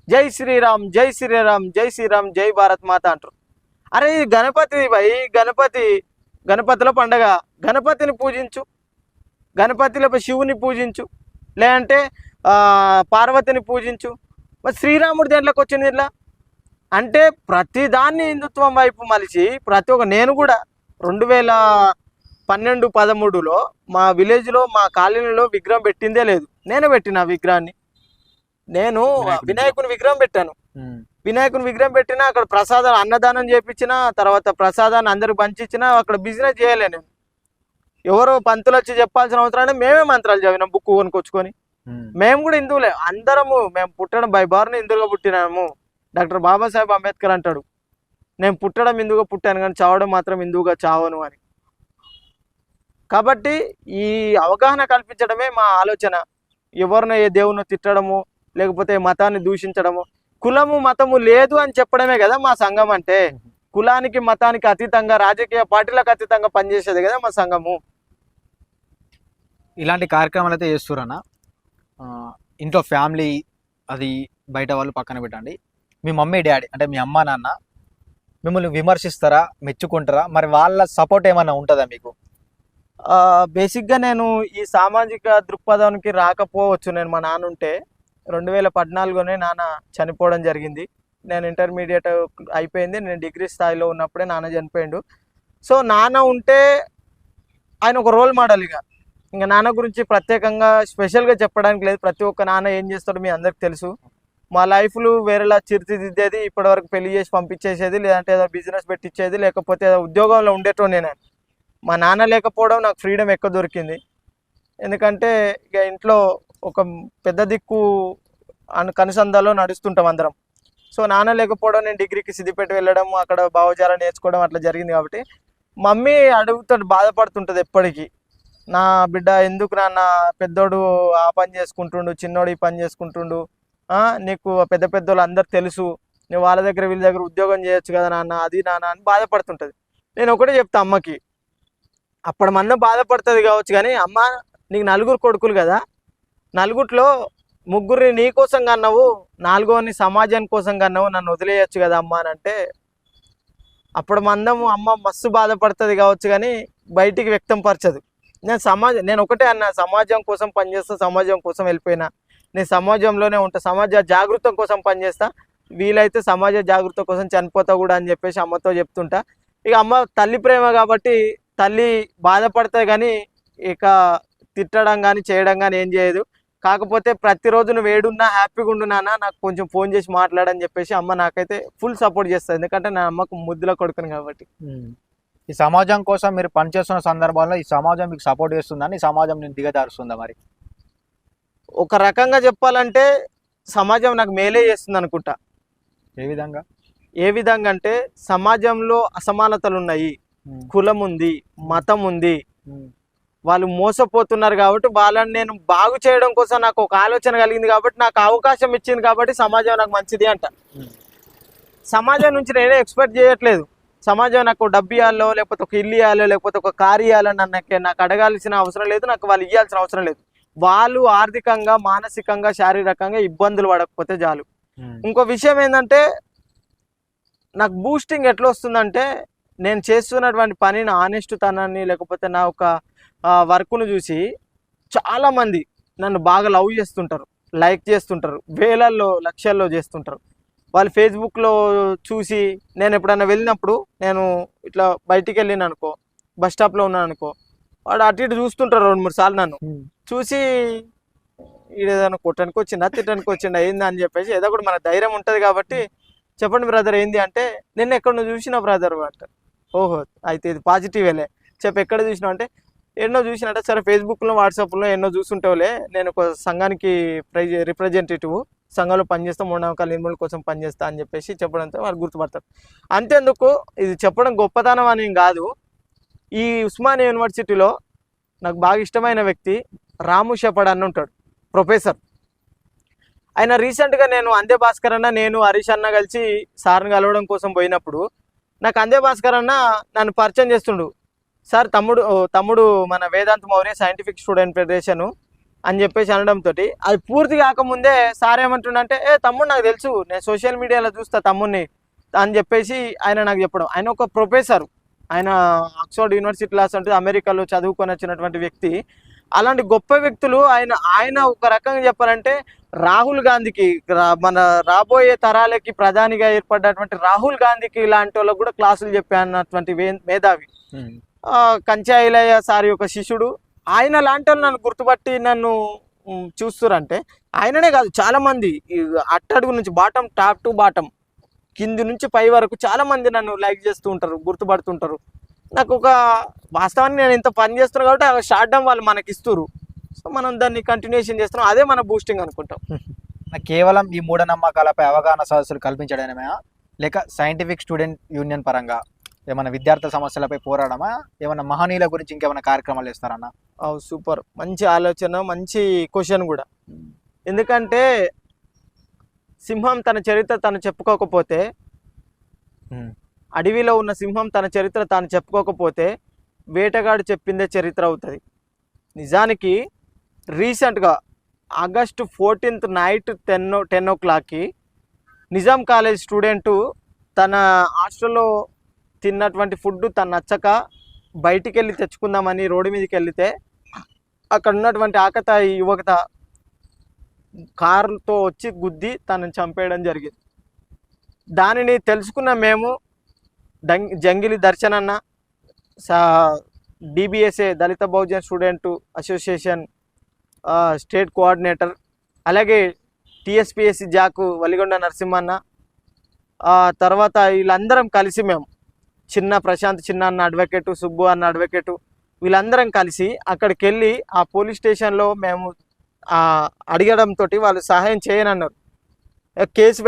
జై శ్రీరామ్ జై శ్రీరామ్ జై శ్రీరామ్ జై భారత్ మాత అంటారు. అరే ఇది గణపతి భయ్, గణపతిలో పండగ, గణపతిని పూజించు, గణపతిలో శివుని పూజించు, లేదంటే పార్వతిని పూజించు. మరి శ్రీరాముడి దేంట్లోకి వచ్చింది ఇట్లా అంటే ప్రతిదాన్ని హిందుత్వం వైపు మలిచి ప్రతి ఒక్క నేను కూడా 2012-13లో మా విలేజ్లో మా కాలనీలో విగ్రహం పెట్టిందే లేదు. నేనే పెట్టిన విగ్రహాన్ని, నేను వినాయకుని విగ్రహం పెట్టాను. వినాయకుని విగ్రహం పెట్టినా అక్కడ ప్రసాదం అన్నదానం చేపించిన తర్వాత ప్రసాదాన్ని అందరికి పంచించిన, అక్కడ బిజినెస్ చేయలే నేను. ఎవరో పంతులు వచ్చి చెప్పాల్సిన అవసరం మేమే మంత్రాలు చదివినాం బుక్ కొనుక్కొచ్చుకొని. మేము కూడా హిందువులే అందరము, మేము పుట్టడం బై బార్ని హిందువుగా పుట్టినాము. డాక్టర్ బాబాసాహెబ్ అంబేద్కర్ అంటాడు, నేను పుట్టడం హిందువుగా పుట్టాను కానీ చావడం మాత్రం హిందువుగా చావను అని. కాబట్టి ఈ అవగాహన కల్పించడమే మా ఆలోచన. ఎవరినో ఏ దేవుని తిట్టడము, లేకపోతే మతాన్ని దూషించడము, కులము మతము లేదు అని చెప్పడమే కదా మా సంఘం అంటే. కులానికి మతానికి అతీతంగా, రాజకీయ పార్టీలకు అతీతంగా పనిచేసేది కదా మా సంఘము. ఇలాంటి కార్యక్రమాలు అయితే చేస్తురన్నా. ఇంట్లో ఫ్యామిలీ అది బయట వాళ్ళు పక్కన పెట్టండి, మీ మమ్మీ డాడీ అంటే మీ అమ్మ నాన్న మిమ్మల్ని విమర్శిస్తారా, మెచ్చుకుంటారా? మరి వాళ్ళ సపోర్ట్ ఏమైనా ఉంటుందా మీకు? బేసిక్గా నేను ఈ సామాజిక దృక్పథానికి రాకపోవచ్చు. నేను మా నాన్న ఉంటే 2014లోనే నాన్న చనిపోవడం జరిగింది. నేను ఇంటర్మీడియట్ అయిపోయింది, నేను డిగ్రీ స్థాయిలో ఉన్నప్పుడే నాన్న చనిపోయిండు. సో నాన్న ఉంటే ఆయన ఒక రోల్ మోడల్. ఇంకా నాన్న గురించి ప్రత్యేకంగా స్పెషల్గా చెప్పడానికి లేదు. ప్రతి ఒక్క నాన్న ఏం చేస్తాడో మీ అందరికి తెలుసు. మా లైఫ్లు వేరేలా తీర్చిదిద్దేది, ఇప్పటివరకు పెళ్లి చేసి పంపించేసేది, లేదంటే ఏదో బిజినెస్ పెట్టించేది, లేకపోతే ఏదో ఉద్యోగంలో ఉండేటోనే నేను. మా నాన్న లేకపోవడం నాకు ఫ్రీడమ్ ఎక్కువ దొరికింది. ఎందుకంటే ఇక ఇంట్లో ఒక పెద్ద దిక్కు కనుసంధాలో నడుస్తుంటాం అందరం. సో నాన్న లేకపోవడం, నేను డిగ్రీకి సిద్దిపేట వెళ్ళడం, అక్కడ భావజాలం నేర్చుకోవడం అట్లా జరిగింది. కాబట్టి మమ్మీ అడుగుతాడు, బాధపడుతుంటుంది ఎప్పటికీ, నా బిడ్డ ఎందుకు నాన్న పెద్దోడు ఆ పని చేసుకుంటుండు, చిన్నోడు ఈ పని చేసుకుంటుండు, నీకు పెద్ద పెద్దోళ్ళు అందరు తెలుసు, నువ్వు వాళ్ళ దగ్గర వీళ్ళ దగ్గర ఉద్యోగం చేయొచ్చు కదా నాన్న, అది నాన్న అని బాధపడుతుంటుంది. నేను ఒకటే చెప్తా అమ్మకి, అప్పుడు మన బాధపడుతుంది కావచ్చు కానీ అమ్మ నీకు 4 కొడుకులు కదా, 4లో 3 నీ కోసం కన్నావు, 4ని సమాజం కోసం కన్నావు, నన్ను వదిలేయచ్చు కదా అమ్మ అని అంటే అప్పుడు మందము అమ్మ మస్తు బాధపడుతుంది కావచ్చు కానీ బయటికి వ్యక్తం పరచదు. నేను ఒకటే అన్నా, సమాజం కోసం పనిచేస్తా, సమాజం కోసం వెళ్ళిపోయినా, నేను సమాజంలోనే ఉంటా, సమాజ జాగృతం కోసం పనిచేస్తా, వీలైతే సమాజ జాగృత కోసం చనిపోతా కూడా అని చెప్పేసి అమ్మతో చెప్తుంటా. ఇక అమ్మ తల్లి ప్రేమ కాబట్టి తల్లి బాధపడుతుంది కానీ ఇక తిట్టడం కానీ చేయడం కానీ ఏం చేయదు. కాకపోతే ప్రతిరోజు నువ్వు ఏడున్నా హ్యాపీగా ఉండు నాన్న, నాకు కొంచెం ఫోన్ చేసి మాట్లాడని చెప్పేసి అమ్మ నాకైతే ఫుల్ సపోర్ట్ చేస్తుంది. ఎందుకంటే నా అమ్మకు ముద్దులో కొడుకుని కాబట్టి. ఈ సమాజం కోసం మీరు పనిచేస్తున్న సందర్భంలో ఈ సమాజం మీకు సపోర్ట్ చేస్తుందని, ఈ సమాజం నేను దిగజారుస్తుందా? మరి ఒక రకంగా చెప్పాలంటే సమాజం నాకు మేలే చేస్తుంది అనుకుంటా. ఏ విధంగా అంటే సమాజంలో అసమానతలు ఉన్నాయి, కులం ఉంది, మతం ఉంది, వాళ్ళు మోసపోతున్నారు కాబట్టి వాళ్ళని నేను బాగు చేయడం కోసం నాకు ఒక ఆలోచన కలిగింది కాబట్టి, నాకు అవకాశం ఇచ్చింది కాబట్టి సమాజం నాకు మంచిది అంట. సమాజం నుంచి నేనే ఎక్స్పెక్ట్ చేయట్లేదు, సమాజం నాకు డబ్బు ఇవ్వాలో, లేకపోతే ఒక ఇల్లు ఇవ్వాలో, లేకపోతే ఒక కారు ఇవ్వాలో నాకు అడగాల్సిన అవసరం లేదు, నాకు వాళ్ళు ఇవ్వాల్సిన అవసరం లేదు. వాళ్ళు ఆర్థికంగా, మానసికంగా, శారీరకంగా ఇబ్బందులు పడకపోతే చాలు. ఇంకో విషయం ఏంటంటే నాకు బూస్టింగ్ ఎట్లా వస్తుందంటే, నేను చేస్తున్నటువంటి పనిని ఆనెస్ట్ తనాన్ని, లేకపోతే నా ఒక ఆ వర్క్ను చూసి చాలామంది నన్ను బాగా లవ్ చేస్తుంటారు, లైక్ చేస్తుంటారు, వేలల్లో లక్షల్లో చేస్తుంటారు. వాళ్ళు ఫేస్బుక్లో చూసి నేను ఎప్పుడైనా వెళ్ళినప్పుడు, నేను ఇట్లా బయటికి వెళ్ళిన అనుకో, బస్ స్టాప్లో ఉన్నాను అనుకో, వాడు అటు ఇటు చూస్తుంటారు 2-3 సార్లు నన్ను చూసి, ఏదైనా కొట్టడానికి వచ్చిందా తిట్టడానికి వచ్చిందా ఏంది అని చెప్పేసి ఏదో ఒకటి మన ధైర్యం ఉంటుంది కాబట్టి, చెప్పండి బ్రదర్ ఏంది అంటే, నిన్న ఎక్కడ చూసినా బ్రదర్ అంటారు. ఓహో అయితే ఇది పాజిటివేలే, చెప్పి ఎక్కడ చూసినావు అంటే, ఎన్నో చూసినట్ట, సరే ఫేస్బుక్లో వాట్సాప్లో ఎన్నో చూస్తుంటావులే, నేను ఒక సంఘానికి రిప్రజెంటేటివ్, సంఘంలో పనిచేస్తా, మూఢనమ్మకాల నిర్మూలన కోసం పనిచేస్తా అని చెప్పేసి చెప్పడంతో వాళ్ళు గుర్తుపడతారు. అంతేందుకు ఇది చెప్పడం గొప్పతనం అని కాదు, ఈ ఉస్మానియా యూనివర్సిటీలో నాకు బాగా ఇష్టమైన వ్యక్తి రాము షెపర్డ్ అని ఉంటాడు, ప్రొఫెసర్. ఆయన రీసెంట్గా నేను అందే భాస్కర్ అన్న, నేను హరీష్ అన్న కలిసి సార్ని కలవడం కోసం పోయినప్పుడు, నాకు అందే భాస్కర్ అన్న నన్ను పరిచయం చేస్తుండు. సార్ తమ్ముడు మన Vedant Maurya scientific student federation అని చెప్పేసి అనడంతో, అది పూర్తి కాకముందే సార్ ఏమంటుండంటే, తమ్ముడు నాకు తెలుసు, నేను సోషల్ మీడియాలో చూస్తా తమ్ముడిని అని చెప్పేసి ఆయన నాకు చెప్పడం. ఆయన ఒక ప్రొఫెసర్, ఆయన ఆక్స్ఫర్డ్ యూనివర్సిటీ క్లాస్ అంటే అమెరికాలో చదువుకొని వచ్చినటువంటి వ్యక్తి. అలాంటి గొప్ప వ్యక్తులు ఆయన ఒక రకంగా చెప్పాలంటే రాహుల్ గాంధీకి, మన రాబోయే తరాలకి ప్రధానిగా ఏర్పడ్డటువంటి రాహుల్ గాంధీకి ఇలాంటి వాళ్ళకు కూడా క్లాసులు చెప్పే అన్నటువంటి మేధావి. కంచాయిలయ్య సార్ యొక్క శిష్యుడు. ఆయన లాంటి వాళ్ళు నన్ను గుర్తుపట్టి నన్ను చూస్తురంటే, ఆయననే కాదు చాలామంది అట్టడుగు నుంచి టాప్ టు బాటం కింది నుంచి పై వరకు చాలామంది నన్ను లైక్ చేస్తూ ఉంటారు, గుర్తుపడుతుంటారు. నాకు ఒక వాస్తవానికి నేను ఇంత పని చేస్తున్నాను కాబట్టి ఆ షార్ట్డమ్ వాళ్ళు మనకి ఇస్తారు, సో మనం దాన్ని కంటిన్యూషన్ చేస్తున్నాం, అదే మన బూస్టింగ్ అనుకుంటాం. కేవలం ఈ మూఢనమ్మకాలపై అవగాహన సదస్సులు కల్పించడమేనా, లేక సైంటిఫిక్ స్టూడెంట్ యూనియన్ పరంగా ఏమైనా విద్యార్థుల సమస్యలపై పోరాడమా, ఏమైనా మహనీయుల గురించి ఇంకేమైనా కార్యక్రమాలు ఇస్తారన్న? సూపర్, మంచి ఆలోచన, మంచి క్వశ్చన్ కూడా. ఎందుకంటే సింహం తన చరిత్ర తను చెప్పుకోకపోతే, అడవిలో ఉన్న సింహం తన చరిత్ర తాను చెప్పుకోకపోతే వేటగాడు చెప్పిందే చరిత్ర అవుతుంది. నిజానికి రీసెంట్గా ఆగస్టు 14th నైట్ 10 o'clockకి నిజాం కాలేజ్ స్టూడెంటు తన హాస్టల్లో తిన్నటువంటి ఫుడ్ తను నచ్చక బయటికి వెళ్ళి తెచ్చుకుందామని రోడ్డు మీదకి వెళ్తే, అక్కడ ఉన్నటువంటి ఆకతాయి యువత కారుతో వచ్చి గుద్ది తనని చంపేయడం జరిగింది. దానిని తెలుసుకున్న మేము జంగిలి దర్శన్ అన్న, DBSA Dalit Bahujan student association state coordinator, అలాగే టిఎస్పిఎస్సి జాకు వలిగొండ నరసింహన్న, తర్వాత వీళ్ళందరం కలిసి మేము ప్రశాంత్ చిన్న అన్న అడ్వకేటు, సుబ్బు అన్న అడ్వకేటు, వీళ్ళందరం కలిసి అక్కడికి వెళ్ళి ఆ పోలీస్ స్టేషన్లో మేము అడగడంతో వాళ్ళు సహాయం చేయనన్నారు, కేసు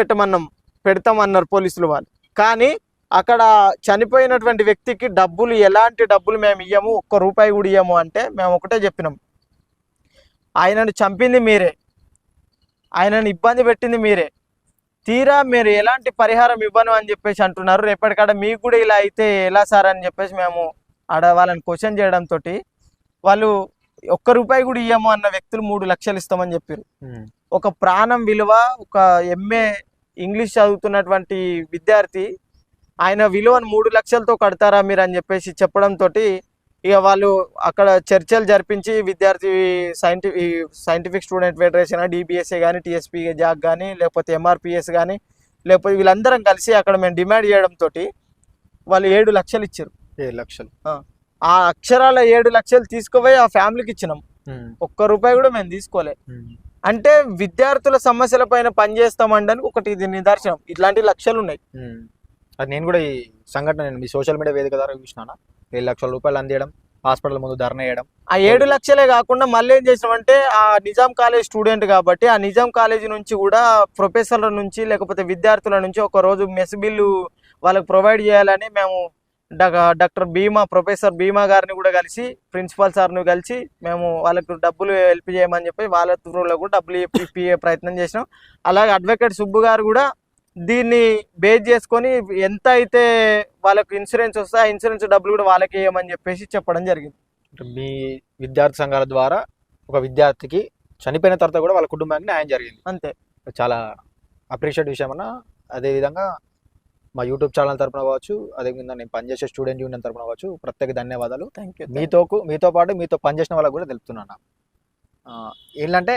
పెడతామన్నారు పోలీసులు వాళ్ళు. కానీ అక్కడ చనిపోయినటువంటి వ్యక్తికి ఎలాంటి డబ్బులు మేము ఇయ్యము, ₹1 కూడా ఇయ్యము అంటే మేము ఒకటే చెప్పినాం, ఆయనను చంపింది మీరే, ఆయనను ఇబ్బంది పెట్టింది మీరే, తీరా మీరు ఎలాంటి పరిహారం ఇవ్వను అని చెప్పేసి అంటున్నారు, రేపటికాడ మీకు కూడా ఇలా అయితే ఎలా సార్ అని చెప్పేసి మేము వాళ్ళని క్వశ్చన్ చేయడంతో, వాళ్ళు ₹1 కూడా ఇయ్యము అన్న వ్యక్తులు 3 లక్షలు ఇస్తామని చెప్పారు. ఒక ప్రాణం విలువ, ఒక MA ఇంగ్లీష్ చదువుతున్నటువంటి విద్యార్థి, ఆయన విలువను 3 లక్షలతో కడతారా మీరు అని చెప్పేసి చెప్పడంతో, ఇక వాళ్ళు అక్కడ చర్చలు జరిపించి విద్యార్థి సైంటిఫిక్ స్టూడెంట్ ఫెడరేషన్, డిబిఎస్ఏ కానీ, టిఎస్పి జాక్ కానీ, లేకపోతే ఎంఆర్పిఎస్ కానీ, లేకపోతే వీళ్ళందరం కలిసి అక్కడ మేము డిమాండ్ చేయడంతో వాళ్ళు 7 లక్షలు ఇచ్చారు. 7 లక్షలు ఆ అక్షరాల 7 లక్షలు తీసుకుపోయి ఆ ఫ్యామిలీకి ఇచ్చినాం. ₹1 కూడా మేము తీసుకోలే. అంటే విద్యార్థుల సమస్యల పైన పనిచేస్తామండానికి ఒకటి ఇది నిదర్శనం. ఇట్లాంటి లక్షలు ఉన్నాయి. అది నేను కూడా ఈ సంఘటన మీ సోషల్ మీడియా వేదిక ద్వారా చూసినా, ₹7 లక్షలు అందియడం, హాస్పిటల్ ముందు ధర్నా చేయడం. ఆ 7 లక్షలే కాకుండా మళ్ళీ ఏం చేసినామంటే, ఆ నిజాం కాలేజ్ స్టూడెంట్ కాబట్టి ఆ నిజాం కాలేజీ నుంచి కూడా ప్రొఫెసర్ల నుంచి లేకపోతే విద్యార్థుల నుంచి ఒక రోజు మెస్ బిల్లు వాళ్ళకి ప్రొవైడ్ చేయాలని మేము డాక్టర్ ప్రొఫెసర్ భీమా గారిని కూడా కలిసి, ప్రిన్సిపాల్ సార్ని కలిసి మేము వాళ్ళకు డబ్బులు హెల్ప్ చేయమని చెప్పి వాళ్ళ త్రూలో కూడా డబ్బులు ఇప్పించే ప్రయత్నం చేసినాం. అలాగే అడ్వకేట్ సుబ్బు గారు కూడా దీన్ని బేస్ చేసుకొని ఎంత అయితే వాళ్ళకు ఇన్సూరెన్స్ వస్తే ఆ ఇన్సూరెన్స్ డబ్బులు కూడా వాళ్ళకి వేయమని చెప్పేసి చెప్పడం జరిగింది. మీ విద్యార్థి సంఘాల ద్వారా ఒక విద్యార్థికి చనిపోయిన తర్వాత కూడా వాళ్ళ కుటుంబానికి న్యాయం జరిగింది. అంతే, చాలా అప్రిషియేట్ విషయం అన్న. అదేవిధంగా మా యూట్యూబ్ ఛానల్ తరపున కావచ్చు, అదేవిధంగా నేను పనిచేసే స్టూడెంట్ యూనియన్ తరపున కావచ్చు, ప్రత్యేక ధన్యవాదాలు. Thank you. మీతో పాటు మీతో పనిచేసిన వాళ్ళకి కూడా తెలుపుతున్నాను. ఏంటంటే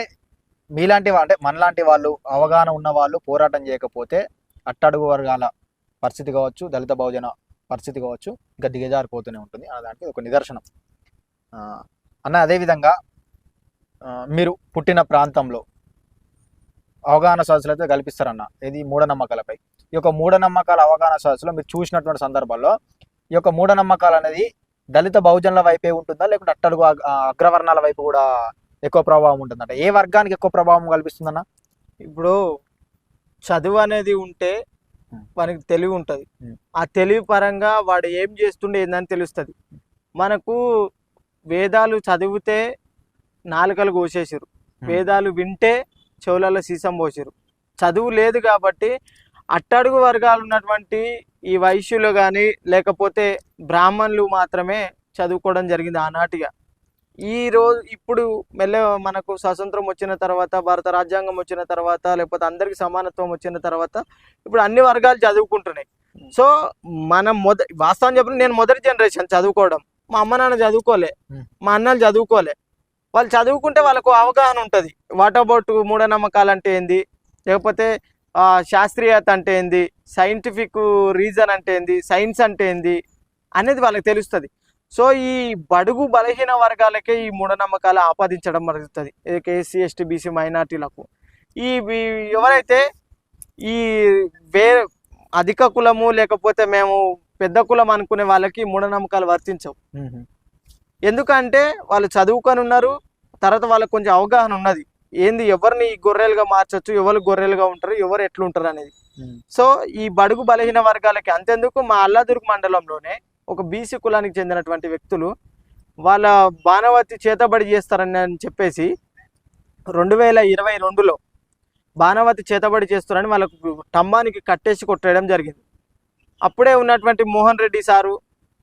మీలాంటి అంటే మనలాంటి వాళ్ళు అవగాహన ఉన్న వాళ్ళు పోరాటం చేయకపోతే అట్టడుగు వర్గాల పరిస్థితి కావచ్చు, దళిత బహుజన పరిస్థితి కావచ్చు, ఇంకా దిగజారిపోతూనే ఉంటుంది అన్న దానికి ఒక నిదర్శనం. అన్న అదేవిధంగా మీరు పుట్టిన ప్రాంతంలో అవగాహన సదస్సులు అయితే కల్పిస్తారన్న, ఇది మూఢనమ్మకాలపై. ఈ యొక్క మూఢనమ్మకాల అవగాహన సదస్సులో మీరు చూసినటువంటి సందర్భాల్లో ఈ యొక్క మూఢనమ్మకాలు అనేది దళిత బహుజనుల వైపే ఉంటుందా, లేకుంటే అట్టడుగు అగ్రవర్ణాల వైపు కూడా ఎక్కువ ప్రభావం ఉంటుందంట? ఏ వర్గానికి ఎక్కువ ప్రభావం కల్పిస్తుందన్న? ఇప్పుడు చదువు అనేది ఉంటే వానికి తెలివి ఉంటుంది. ఆ తెలివి పరంగా వాడు ఏం చేస్తుండే ఏందని తెలుస్తుంది. మనకు వేదాలు చదివితే నాలుకలు కోసేసారు, వేదాలు వింటే చెవులలో సీసం పోసారు. చదువు లేదు కాబట్టి అట్టడుగు వర్గాలు ఉన్నటువంటి ఈ వైశ్యులు కానీ లేకపోతే బ్రాహ్మణులు మాత్రమే చదువుకోవడం జరిగింది ఆనాటిగా. ఇప్పుడు మెల్ల మనకు స్వాతంత్రం వచ్చిన తర్వాత, భారత రాజ్యాంగం వచ్చిన తర్వాత, లేకపోతే అందరికి సమానత్వం వచ్చిన తర్వాత ఇప్పుడు అన్ని వర్గాలు చదువుకుంటున్నాయి. సో మనం వాస్తవం చెప్పిన నేను మొదటి జనరేషన్ చదువుకోవడం. మా అమ్మ నాన్న చదువుకోలే, మా అన్నలు చదువుకోలే. వాళ్ళు చదువుకుంటే వాళ్ళకు అవగాహన ఉంటుంది. వాట్ అబౌట్ మూఢనమ్మకాలు అంటే ఏంది, లేకపోతే శాస్త్రీయత అంటే ఏంది, సైంటిఫిక్ రీజన్ అంటే ఏంది, సైన్స్ అంటే ఏంది అనేది వాళ్ళకి తెలుస్తుంది. సో ఈ బడుగు బలహీన వర్గాలకే ఈ మూఢనమ్మకాలు ఆపాదించడం జరుగుతుంది. ఎస్సీ ఎస్టీ బీసీ మైనార్టీలకు. ఎవరైతే ఈ అధిక కులము లేకపోతే మేము పెద్ద కులం అనుకునే వాళ్ళకి మూఢనమ్మకాలు వర్తించవు. ఎందుకంటే వాళ్ళు చదువుకొని ఉన్నారు, తర్వాత వాళ్ళకి కొంచెం అవగాహన ఉన్నది ఏంది, ఎవరిని గొర్రెలుగా మార్చొచ్చు, ఎవరు గొర్రెలుగా ఉంటారు, ఎవరు ఎట్లుంటారు అనేది. సో ఈ బడుగు బలహీన వర్గాలకి అంతెందుకు మా అల్లాదుర్గ్ మండలంలోనే ఒక బీసీ కులానికి చెందినటువంటి వ్యక్తులు వాళ్ళ బాణవతి చేతబడి చేస్తారని చెప్పేసి 2022లో బాణవతి చేతబడి చేస్తారని వాళ్ళకు టంబానికి కట్టేసి కొట్టేయడం జరిగింది. అప్పుడే ఉన్నటువంటి మోహన్ రెడ్డి సారు,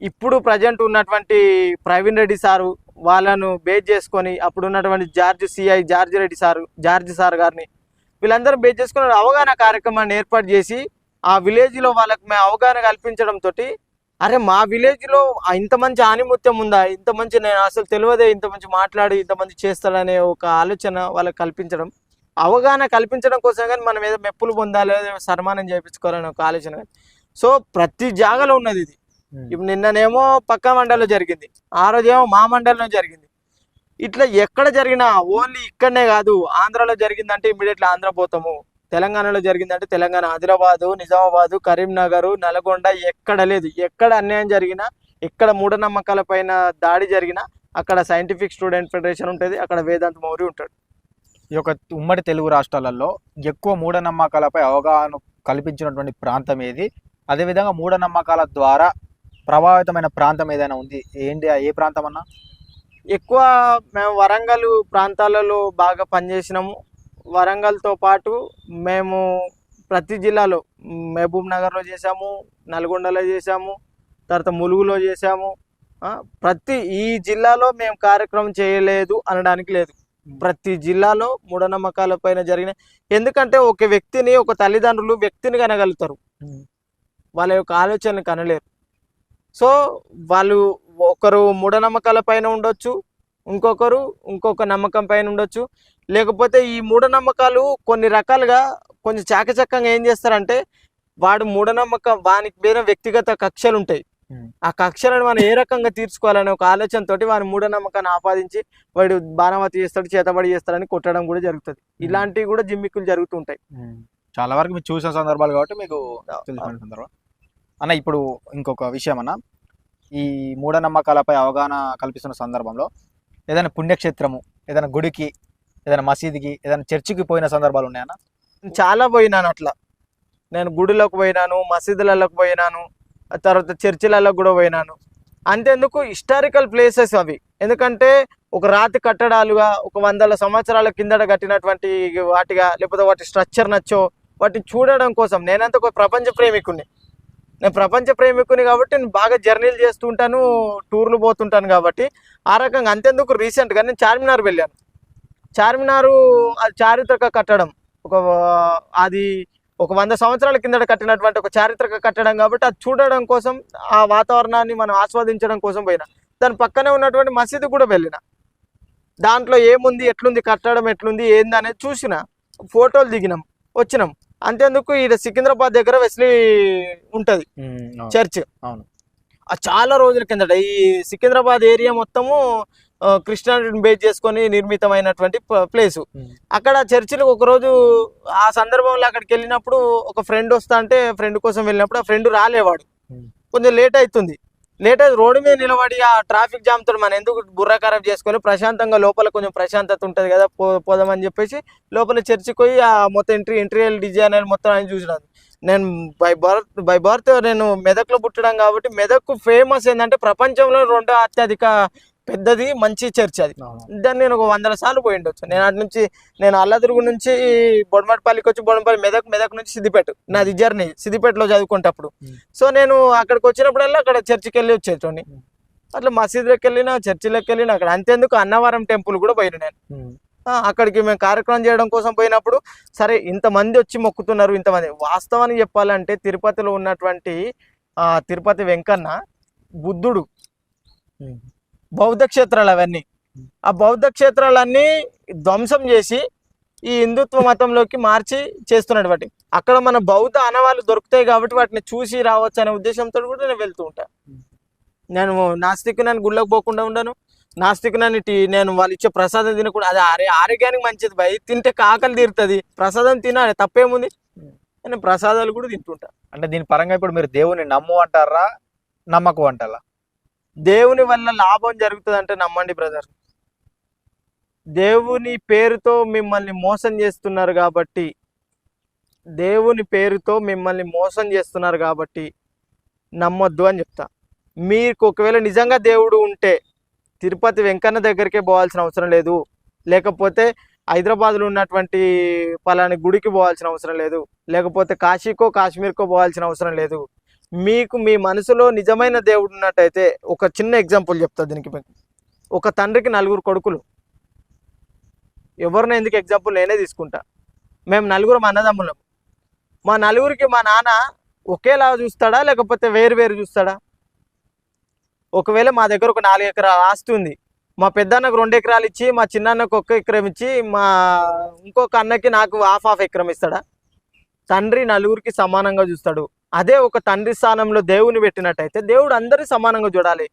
ఇప్పుడు ప్రజెంట్ ఉన్నటువంటి ప్రవీణ్ రెడ్డి సారు వాళ్ళను బేస్ చేసుకొని అప్పుడు ఉన్నటువంటి జార్జి సార్ గారిని వీళ్ళందరూ బేస్ చేసుకుని అవగాహన కార్యక్రమాన్ని ఏర్పాటు చేసి ఆ విలేజ్లో వాళ్ళకి మేము అవగాహన కల్పించడంతో, అరే మా విలేజ్లో ఇంత మంచి ఆనిముత్యం ఉందా, ఇంత మంచి నేను అసలు తెలియదే, ఇంత మంచి మాట్లాడి ఇంత మంచి చేస్తాడనే ఒక ఆలోచన వాళ్ళకి కల్పించడం, అవగాహన కల్పించడం కోసం కానీ మనం ఏదో మెప్పులు పొందాలి, సన్మానం చేయించుకోవాలని ఒక ఆలోచన. సో ప్రతి జాగాలో ఉన్నది ఇది. ఇప్పుడు నిన్ననేమో పక్క మండలంలో జరిగింది, ఆ రోజేమో మా మండలంలో జరిగింది. ఇట్లా ఎక్కడ జరిగినా ఓన్లీ ఇక్కడనే కాదు, ఆంధ్రాలో జరిగిందంటే ఇమీడియట్లీ ఆంధ్ర పోతాము, తెలంగాణలో జరిగిందంటే తెలంగాణ, ఆదిలాబాదు, నిజామాబాదు, కరీంనగర్, నల్గొండ, ఎక్కడ లేదు. ఎక్కడ అన్యాయం జరిగినా, ఎక్కడ మూఢనమ్మకాల పైన దాడి జరిగినా అక్కడ సైంటిఫిక్ స్టూడెంట్ ఫెడరేషన్ ఉంటుంది, అక్కడ వేదాంత మౌర్య ఉంటాడు. ఈ యొక్క ఉమ్మడి తెలుగు రాష్ట్రాలలో ఎక్కువ మూఢనమ్మకాలపై అవగాహన కల్పించినటువంటి ప్రాంతం ఏది? అదేవిధంగా మూఢనమ్మకాల ద్వారా ప్రభావితమైన ప్రాంతం ఏదైనా ఉంది ఏంటి? ఏ ప్రాంతం అన్నా? ఎక్కువ మేము వరంగల్ ప్రాంతాలలో బాగా పనిచేసినాము. వరంగల్తో పాటు మేము ప్రతి జిల్లాలో మహబూబ్ నగర్లో చేసాము, నల్గొండలో చేసాము, తర్వాత ములుగులో చేసాము. ప్రతి ఈ జిల్లాలో మేము కార్యక్రమం చేయలేదు అనడానికి లేదు. ప్రతి జిల్లాలో మూఢనమ్మకాల పైన జరిగిన, ఎందుకంటే ఒక వ్యక్తిని, ఒక తల్లిదండ్రులు వ్యక్తిని కనగలుగుతారు, వాళ్ళ యొక్క ఆలోచనలు కనలేరు. సో వాళ్ళు ఒకరు మూఢనమ్మకాల పైన ఉండొచ్చు, ఇంకొక నమ్మకం పైన ఉండొచ్చు. లేకపోతే ఈ మూఢనమ్మకాలు కొన్ని రకాలుగా కొంచెం చాకచక్యంగా ఏం చేస్తారంటే, వాడు మూఢనమ్మకం, వానికి వేరే వ్యక్తిగత కక్షలు ఉంటాయి. ఆ కక్షలను మనం ఏ రకంగా తీర్చుకోవాలనే ఒక ఆలోచనతో వాని మూఢనమ్మకాన్ని ఆపాదించి వాడు బాణవతి చేస్తాడు, చేతబడి చేస్తాడని కొట్టడం కూడా జరుగుతుంది. ఇలాంటివి కూడా జిమ్మిక్కులు జరుగుతుంటాయి. చాలా వరకు మీరు చూసిన సందర్భాలు కాబట్టి మీకు తెలిసిన సందర్భం అన్న. ఇప్పుడు ఇంకొక విషయం అన్న, ఈ మూఢనమ్మకాలపై అవగాహన కల్పిస్తున్న సందర్భంలో ఏదైనా పుణ్యక్షేత్రము, ఏదైనా గుడికి, ఏదైనా మసీదుకి, ఏదైనా చర్చికి పోయిన సందర్భాలు ఉన్నాయన్న? చాలా పోయినాను. అట్లా నేను గుడిలోకి పోయినాను, మసీదులలోకి పోయినాను, తర్వాత చర్చిలలో కూడా పోయినాను. అంతేందుకు హిస్టారికల్ ప్లేసెస్ అవి. ఎందుకంటే ఒక రాతి కట్టడాలుగా, ఒక 100 సంవత్సరాల కిందట కట్టినటువంటి వాటిగా, లేకపోతే వాటి స్ట్రక్చర్ నచ్చో వాటిని చూడడం కోసం నేనంతా ఒక ప్రపంచ ప్రేమికుని. నేను ప్రపంచ ప్రేమికుని కాబట్టి నేను బాగా జర్నీలు చేస్తుంటాను, టూర్లు పోతుంటాను కాబట్టి ఆ రకంగా. అంతేందుకు రీసెంట్గా నేను చార్మినార్ వెళ్ళాను. చార్మినారు అది చారిత్రక కట్టడం, అది ఒక 100 సంవత్సరాల కిందట కట్టినటువంటి ఒక చారిత్రక కట్టడం కాబట్టి అది చూడడం కోసం, ఆ వాతావరణాన్ని మనం ఆస్వాదించడం కోసం పోయినా. దాని పక్కనే ఉన్నటువంటి మసీదు కూడా వెళ్ళిన, దాంట్లో ఏముంది, ఎట్లుంది, కట్టడం ఎట్లుంది, ఏంది అనేది చూసిన, ఫోటోలు దిగినాం, వచ్చినాం. అంతేందుకు ఈడ సికింద్రాబాద్ దగ్గర వెస్లీ ఉంటది చర్చ్. అవును. చాలా రోజుల కిందట ఈ సికింద్రాబాద్ ఏరియా మొత్తము క్రిస్టియానిటీని బేస్ చేసుకొని నిర్మితమైనటువంటి ప్లేసు. అక్కడ చర్చిలో ఒకరోజు ఆ సందర్భంలో అక్కడికి వెళ్ళినప్పుడు ఒక ఫ్రెండ్ వస్తా అంటే ఫ్రెండ్ కోసం వెళ్ళినప్పుడు ఆ ఫ్రెండ్ రాలేవాడు, కొంచెం లేట్ అవుతుంది. లేట్ అయితే రోడ్డు మీద నిలబడి ఆ ట్రాఫిక్ జామ్ తోటి మనం ఎందుకు బుర్ర ఖరాబ్ చేసుకొని ప్రశాంతంగా లోపల కొంచెం ప్రశాంతత ఉంటుంది కదా, పోదామని చెప్పేసి లోపల చర్చికి పోయి ఆ మొత్తం ఇంటీరియల్ డిజైన్ మొత్తం ఆయన చూసినాను. నేను బై బర్త్ నేను మెదక్లో పుట్టడం కాబట్టి మెదక్ ఫేమస్ ఏంటంటే ప్రపంచంలో 2వ అత్యధిక పెద్దది మంచి చర్చ్ అది. దాన్ని నేను ఒక 100 సార్లు పోయి ఉండొచ్చు. నేను అటు నుంచి నేను అల్లదుర్గు నుంచి బొడమటిపల్లికి వచ్చి బొడమపల్లి మెదక్ నుంచి సిద్దిపేట నాది జర్నీ, సిద్దిపేటలో చదువుకుంటప్పుడు. సో నేను అక్కడికి వచ్చినప్పుడల్లా అక్కడ చర్చికి వెళ్ళి వచ్చేటోని, అట్లా మసీదులోకి వెళ్ళినా చర్చిలోకి వెళ్ళినా. అక్కడ అంతేందుకు అన్నవరం టెంపుల్ కూడా పోయిన నేను. అక్కడికి మేము కార్యక్రమం చేయడం కోసం పోయినప్పుడు సరే ఇంతమంది వచ్చి మొక్కుతున్నారు, ఇంతమంది. వాస్తవానికి చెప్పాలంటే తిరుపతిలో ఉన్నటువంటి తిరుపతి వెంకన్న బుద్ధుడు బౌద్ధ క్షేత్రాలు అవన్నీ, ఆ బౌద్ధ క్షేత్రాలన్నీ ధ్వంసం చేసి ఈ హిందుత్వ మతంలోకి మార్చి చేస్తున్నాడు. వాటి అక్కడ మన బౌద్ధ ఆనవాళ్ళు దొరుకుతాయి కాబట్టి వాటిని చూసి రావచ్చు అనే ఉద్దేశంతో కూడా నేను వెళ్తూ ఉంటాను. నేను నాస్తిక్ నన్ను గుళ్ళకు పోకుండా ఉండను, నాస్తిక్ నేను వాళ్ళు ఇచ్చే ప్రసాదం తినకుండా. అది ఆరోగ్యానికి మంచిది భయ్, తింటే ఆకలి తీరుతుంది, ప్రసాదం తినాలి, తప్పేముంది. నేను ప్రసాదాలు కూడా తింటుంటా. అంటే దీని పరంగా ఇప్పుడు మీరు దేవుని నమ్ము అంటారా, నమ్మకు అంటారా? దేవుని వల్ల లాభం జరుగుతుంది అంటే నమ్మండి బ్రదర్. దేవుని పేరుతో మిమ్మల్ని మోసం చేస్తున్నారు కాబట్టి, దేవుని పేరుతో మిమ్మల్ని మోసం చేస్తున్నారు కాబట్టి నమ్మొద్దు అని చెప్తా. మీకు ఒకవేళ నిజంగా దేవుడు ఉంటే తిరుపతి వెంకన్న దగ్గరికే పోవాల్సిన అవసరం లేదు, లేకపోతే హైదరాబాద్లో ఉన్నటువంటి పలాని గుడికి పోవాల్సిన అవసరం లేదు, లేకపోతే కాశీకో కాశ్మీర్కో పోవాల్సిన అవసరం లేదు. మీకు మీ మనసులో నిజమైన దేవుడు ఉన్నట్టయితే, ఒక చిన్న ఎగ్జాంపుల్ చెప్తా దీనికి. ఒక తండ్రికి 4 కొడుకులు, ఎవరిని ఎందుకు ఎగ్జాంపుల్ నేనే తీసుకుంటా. మేము 4 అన్నదమ్ములం. మా 4కి మా నాన్న ఒకేలా చూస్తాడా లేకపోతే వేరు వేరు చూస్తాడా? ఒకవేళ మా దగ్గర ఒక 4 ఎకరాల ఆస్తి ఉంది, మా పెద్దన్నకు 2 ఎకరాలు ఇచ్చి మా చిన్నన్నకు 1 ఎకరం ఇచ్చి మా ఇంకొక అన్నకి నాకు హాఫ్ ఎకరం ఇస్తాడా? తండ్రి 4కి సమానంగా చూస్తాడు. అదే ఒక తండ్రి స్థానంలో దేవుని పెట్టినట్టయితే దేవుడు అందరి సమానంగా చూడాలి.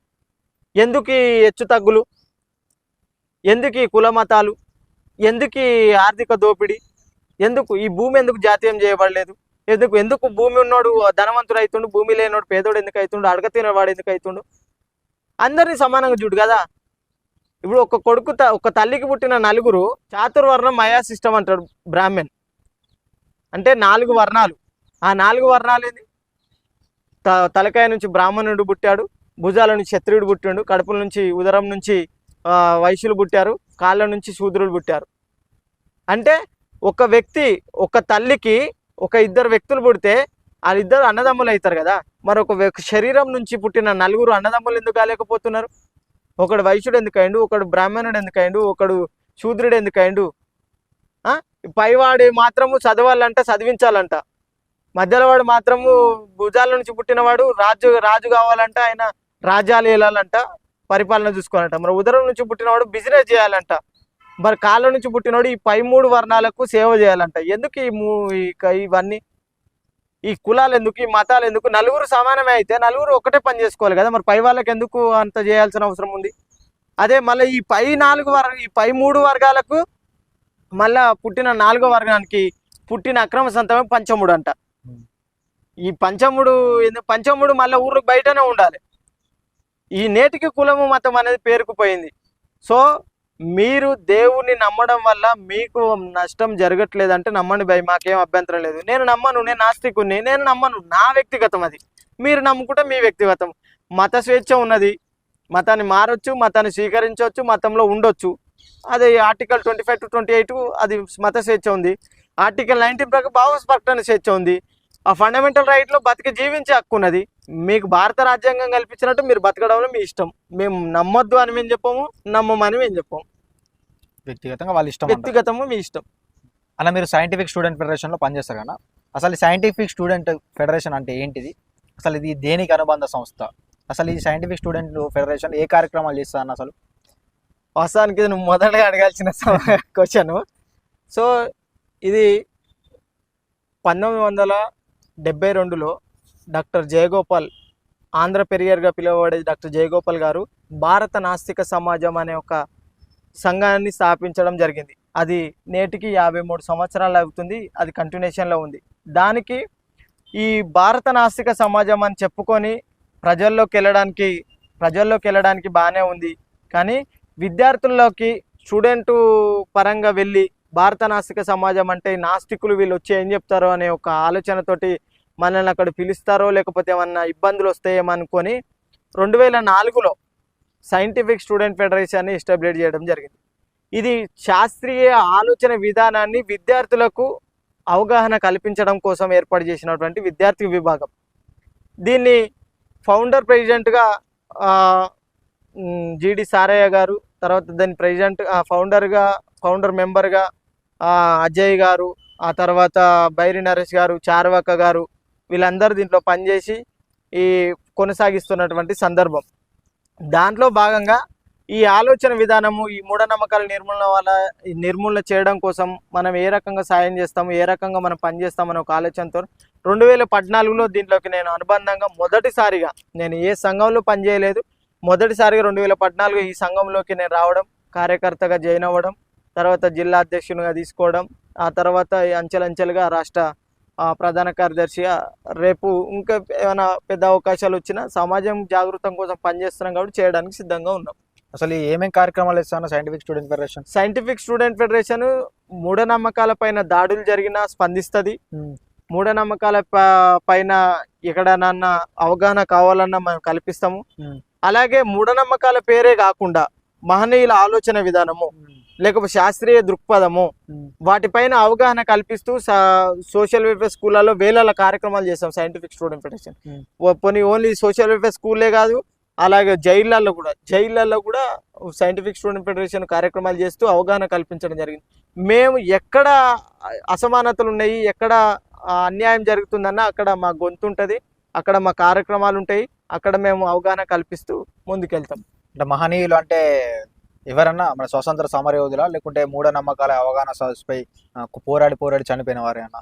ఎందుకు ఈ హెచ్చు తగ్గులు, ఎందుకు ఈ కుల మతాలు, ఎందుకు ఈ ఆర్థిక దోపిడీ, ఎందుకు ఈ భూమి ఎందుకు జాతీయం చేయబడలేదు, ఎందుకు భూమి ఉన్నోడు ధనవంతుడు అవుతుండు, భూమి లేనోడు పేదోడు ఎందుకు అవుతుండు, అడగ తినవాడు ఎందుకు అవుతుండు? అందరినీ సమానంగా చూడు కదా. ఇప్పుడు ఒక తల్లికి పుట్టిన 4 చాతుర్వర్ణం మయా సిస్టమ్ అంటాడు బ్రాహ్మణ్. అంటే 4 వర్ణాలు. ఆ 4 వర్ణాలు ఏంది? తలకాయ నుంచి బ్రాహ్మణుడు పుట్టాడు, భుజాల నుంచి క్షత్రియుడు పుట్టాడు, కడుపుల నుంచి ఉదరం నుంచి వైశ్యులు పుట్టారు, కాళ్ళ నుంచి శూద్రులు పుట్టారు. అంటే ఒక వ్యక్తి, ఒక తల్లికి ఒక 2 వ్యక్తులు పుడితే వాళ్ళిద్దరు అన్నదమ్ములు అవుతారు కదా. మరి ఒక శరీరం నుంచి పుట్టిన 4 అన్నదమ్ములు ఎందుకు కాలేకపోతున్నారు? ఒకడు వైశ్యుడు ఎందుకైండు, ఒకడు బ్రాహ్మణుడు ఎందుకైండు, ఒకడు శూద్రుడు ఎందుకైండు? పైవాడు మాత్రము చదవాలంట, చదివించాలంట, మధ్యలో వాడు మాత్రము భుజాల నుంచి పుట్టినవాడు రాజు కావాలంట, ఆయన రాజ్యాలు ఏలాలంట, పరిపాలన చూసుకోవాలంట. మరి ఉదరం నుంచి పుట్టినవాడు బిజినెస్ చేయాలంట, మరి కాళ్ళ నుంచి పుట్టినవాడు ఈ పై 3 వర్ణాలకు సేవ చేయాలంట. ఎందుకు ఇవన్నీ? ఈ కులాలు ఎందుకు, ఈ మతాలు ఎందుకు? 4 సమానమే అయితే 4 ఒకటే పని చేసుకోవాలి కదా. మరి పై వాళ్ళకి ఎందుకు అంత చేయాల్సిన అవసరం ఉంది? అదే మళ్ళీ ఈ పై 3 వర్గాలకు మళ్ళా పుట్టిన 4వ వర్గానికి పుట్టిన అక్రమ సంతానం పంచముడు అంట. ఈ పంచముడు మళ్ళీ ఊరికి బయటనే ఉండాలి. ఈ నేటికి కులము మతం అనేది పేరుకుపోయింది. సో మీరు దేవుని నమ్మడం వల్ల మీకు నష్టం జరగట్లేదంటే నమ్మండి భయ్, మాకేం అభ్యంతరం లేదు. నేను నమ్మను, నేను నాస్తికుని, నేను నమ్మను, నా వ్యక్తిగతం అది. మీరు నమ్ముకుంటే మీ వ్యక్తిగతం. మత స్వేచ్ఛ ఉన్నది, మతాన్ని మారొచ్చు, మతాన్ని స్వీకరించవచ్చు, మతంలో ఉండొచ్చు. అది ఆర్టికల్ 25 to 28 అది మత స్వేచ్ఛ ఉంది. ఆర్టికల్ 19 ప్రకారం భావ ప్రకటన స్వేచ్ఛ ఉంది. ఆ ఫండమెంటల్ రైట్లో బతికి జీవించే హక్కు ఉన్నది. మీకు భారత రాజ్యాంగం కల్పించినట్టు మీరు బతకడంలో మీ ఇష్టం. మేము నమ్మొద్దు అని మేము చెప్పాము, నమ్మమని మేము చెప్పాము. వ్యక్తిగతంగా వాళ్ళ ఇష్టం, వ్యక్తిగతము మీ ఇష్టం. అలా మీరు సైంటిఫిక్ స్టూడెంట్ ఫెడరేషన్లో పనిచేస్తారు కదా, అసలు సైంటిఫిక్ స్టూడెంట్ ఫెడరేషన్ అంటే ఏంటిది, అసలు ఇది దేనికి అనుబంధ సంస్థ, అసలు ఈ సైంటిఫిక్ స్టూడెంట్ ఫెడరేషన్ ఏ కార్యక్రమాలు చేస్తాను అసలు? వాస్తవానికి ఇది నువ్వు మొదటగా అడగాల్సిన క్వశ్చన్. సో ఇది 1972లో డాక్టర్ జయగోపాల్, ఆంధ్ర పెరియర్గా పిలువబడే డాక్టర్ జయగోపాల్ గారు భారత నాస్తిక సమాజం అనే ఒక సంఘాన్ని స్థాపించడం జరిగింది. అది నేటికి 53 సంవత్సరాలు అవుతుంది, అది కంటిన్యూషన్లో ఉంది. దానికి ఈ భారత నాస్తిక సమాజం అని చెప్పుకొని ప్రజల్లోకి వెళ్ళడానికి బాగానే ఉంది, కానీ విద్యార్థుల్లోకి స్టూడెంట్ పరంగా వెళ్ళి భారత నాస్తిక సమాజం అంటే నాస్తికులు వీళ్ళు వచ్చి ఏం చెప్తారో అనే ఒక ఆలోచనతోటి మనల్ని అక్కడ పిలుస్తారో లేకపోతే ఏమన్నా ఇబ్బందులు వస్తాయేమో అనుకొని 2004లో సైంటిఫిక్ స్టూడెంట్ ఫెడరేషన్ని ఎస్టాబ్లిష్ చేయడం జరిగింది. ఇది శాస్త్రీయ ఆలోచన విధానాన్ని విద్యార్థులకు అవగాహన కల్పించడం కోసం ఏర్పాటు చేసినటువంటి విద్యార్థి విభాగం. దీన్ని ఫౌండర్ ప్రెసిడెంట్గా జిడి సారయ్య గారు, తర్వాత దాని ప్రెసిడెంట్ ఫౌండర్ మెంబర్గా అజయ్ గారు, ఆ తర్వాత బైరి నరేష్ గారు, చార్వాక గారు, వీళ్ళందరూ దీంట్లో పనిచేసి ఈ కొనసాగిస్తున్నటువంటి సందర్భం. దాంట్లో భాగంగా ఈ ఆలోచన విధానము, ఈ మూఢనమ్మకాల నిర్మూలన చేయడం కోసం మనం ఏ రకంగా సాయం చేస్తాము, ఏ రకంగా మనం పనిచేస్తామని ఒక ఆలోచనతో 2014లో దీంట్లోకి నేను అనుబంధంగా మొదటిసారిగా, నేను ఏ సంఘంలో పనిచేయలేదు, మొదటిసారిగా 2014 ఈ సంఘంలోకి నేను రావడం, కార్యకర్తగా జాయిన్ అవ్వడం, తర్వాత జిల్లా అధ్యక్షునిగా తీసుకోవడం, ఆ తర్వాత అంచెలంచెలుగా రాష్ట్ర ప్రధాన కార్యదర్శిగా, రేపు ఇంకా ఏమైనా పెద్ద అవకాశాలు వచ్చినా సమాజం జాగృతం కోసం పనిచేస్తున్నాం కాబట్టి చేయడానికి సిద్ధంగా ఉన్నాం. అసలు ఏమేమి కార్యక్రమాలు ఇస్తాను scientific student federation? Scientific student federation మూఢనమ్మకాల పైన దాడులు జరిగినా స్పందిస్తుంది, మూఢనమ్మకాల పైన ఎక్కడన్నా అవగాహన కావాలన్నా మనం కల్పిస్తాము. అలాగే మూఢనమ్మకాల పేరే కాకుండా మహనీయుల ఆలోచన విధానము లేకపోతే శాస్త్రీయ దృక్పథము వాటిపైన అవగాహన కల్పిస్తూ సోషల్ వెల్ఫేర్ స్కూళ్ళలో వేల కార్యక్రమాలు చేస్తాం సైంటిఫిక్ స్టూడెంట్ ఫెడరేషన్. పోనీ ఓన్లీ సోషల్ వెల్ఫేర్ స్కూల్లే కాదు, అలాగే జైళ్ళల్లో కూడా సైంటిఫిక్ స్టూడెంట్ ఫెడరేషన్ కార్యక్రమాలు చేస్తూ అవగాహన కల్పించడం జరిగింది. మేము ఎక్కడ అసమానతలు ఉన్నాయి, ఎక్కడ అన్యాయం జరుగుతుందన్న అక్కడ మా గొంతు ఉంటుంది, అక్కడ మా కార్యక్రమాలు ఉంటాయి, అక్కడ మేము అవగాహన కల్పిస్తూ ముందుకెళ్తాం. అంటే మహనీయులు అంటే ఎవరన్నా మన స్వతంత్ర సమరయోధులా, లేకుంటే మూఢనమ్మకాల అవగాహన సదస్సుపై పోరాడి చనిపోయిన వారే అన్న?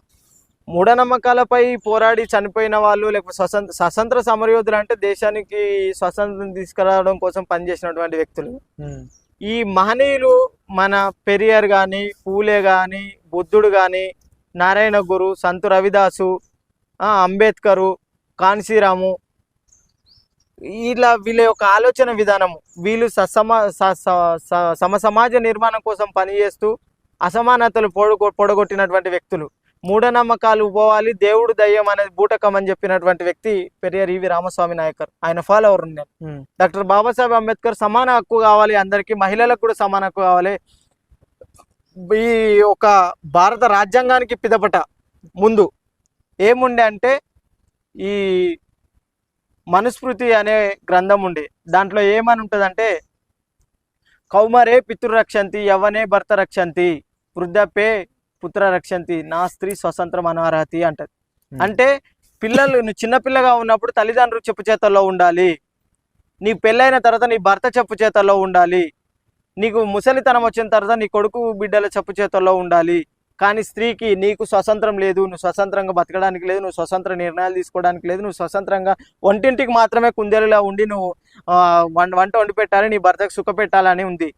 మూఢనమ్మకాలపై పోరాడి చనిపోయిన వాళ్ళు, లేకపోతే స్వతంత్ర సమరయోధులు అంటే దేశానికి స్వతంత్రం తీసుకురావడం కోసం పనిచేసినటువంటి వ్యక్తులు. ఈ మహనీయులు మన పెరియార్ కానీ, పూలే కానీ, బుద్ధుడు కానీ, నారాయణ గురు, సంతు రవిదాసు, అంబేద్కరు, కాన్సీరాము, ఇలా వీళ్ళ యొక్క ఆలోచన విధానము, వీళ్ళు సమాజ నిర్మాణం కోసం పనిచేస్తూ అసమానతలు పొడగొట్టినటువంటి వ్యక్తులు. మూఢనమ్మకాలు పోవాలి, దేవుడు దయ్యం అనేది బూటకం అని చెప్పినటువంటి వ్యక్తి పెరియార్ ఈవి రామస్వామి నాయకర్, ఆయన ఫాలోవర్ ఉన్నాను. డాక్టర్ బాబాసాహెబ్ అంబేద్కర్ సమాన హక్కు కావాలి అందరికీ, మహిళలకు కూడా సమాన హక్కు కావాలి. ఈ ఒక భారత రాజ్యాంగానికి పిదపట ముందు ఏముండే అంటే ఈ మనుస్మృతి అనే గ్రంథం ఉండే, దాంట్లో ఏమని ఉంటుందంటే కౌమరే పితృ రక్షంతి, యవ్వనే భర్త రక్షంతి, వృద్ధపే పుత్ర రక్షంతి, నా స్త్రీ స్వతంత్రం అనర్హతి అంటది. అంటే పిల్లలు, నువ్వు చిన్నపిల్లగా ఉన్నప్పుడు తల్లిదండ్రులు చెప్పు చేతల్లో ఉండాలి, నీ పెళ్ళైన తర్వాత నీ భర్త చెప్పు చేతల్లో ఉండాలి, నీకు ముసలితనం వచ్చిన తర్వాత నీ కొడుకు బిడ్డల చెప్పు చేతల్లో ఉండాలి. కానీ స్త్రీకి నీకు స్వతంత్రం లేదు, నువ్వు స్వతంత్రంగా బతకడానికి లేదు, నువ్వు స్వతంత్ర నిర్ణయాలు తీసుకోవడానికి లేదు, నువ్వు స్వతంత్రంగా వంటింటికి మాత్రమే కుందేలులా ఉండి నువ్వు వంట వండి పెట్టాలి, నీ భర్తకు సుఖ పెట్టాలని ఉంది.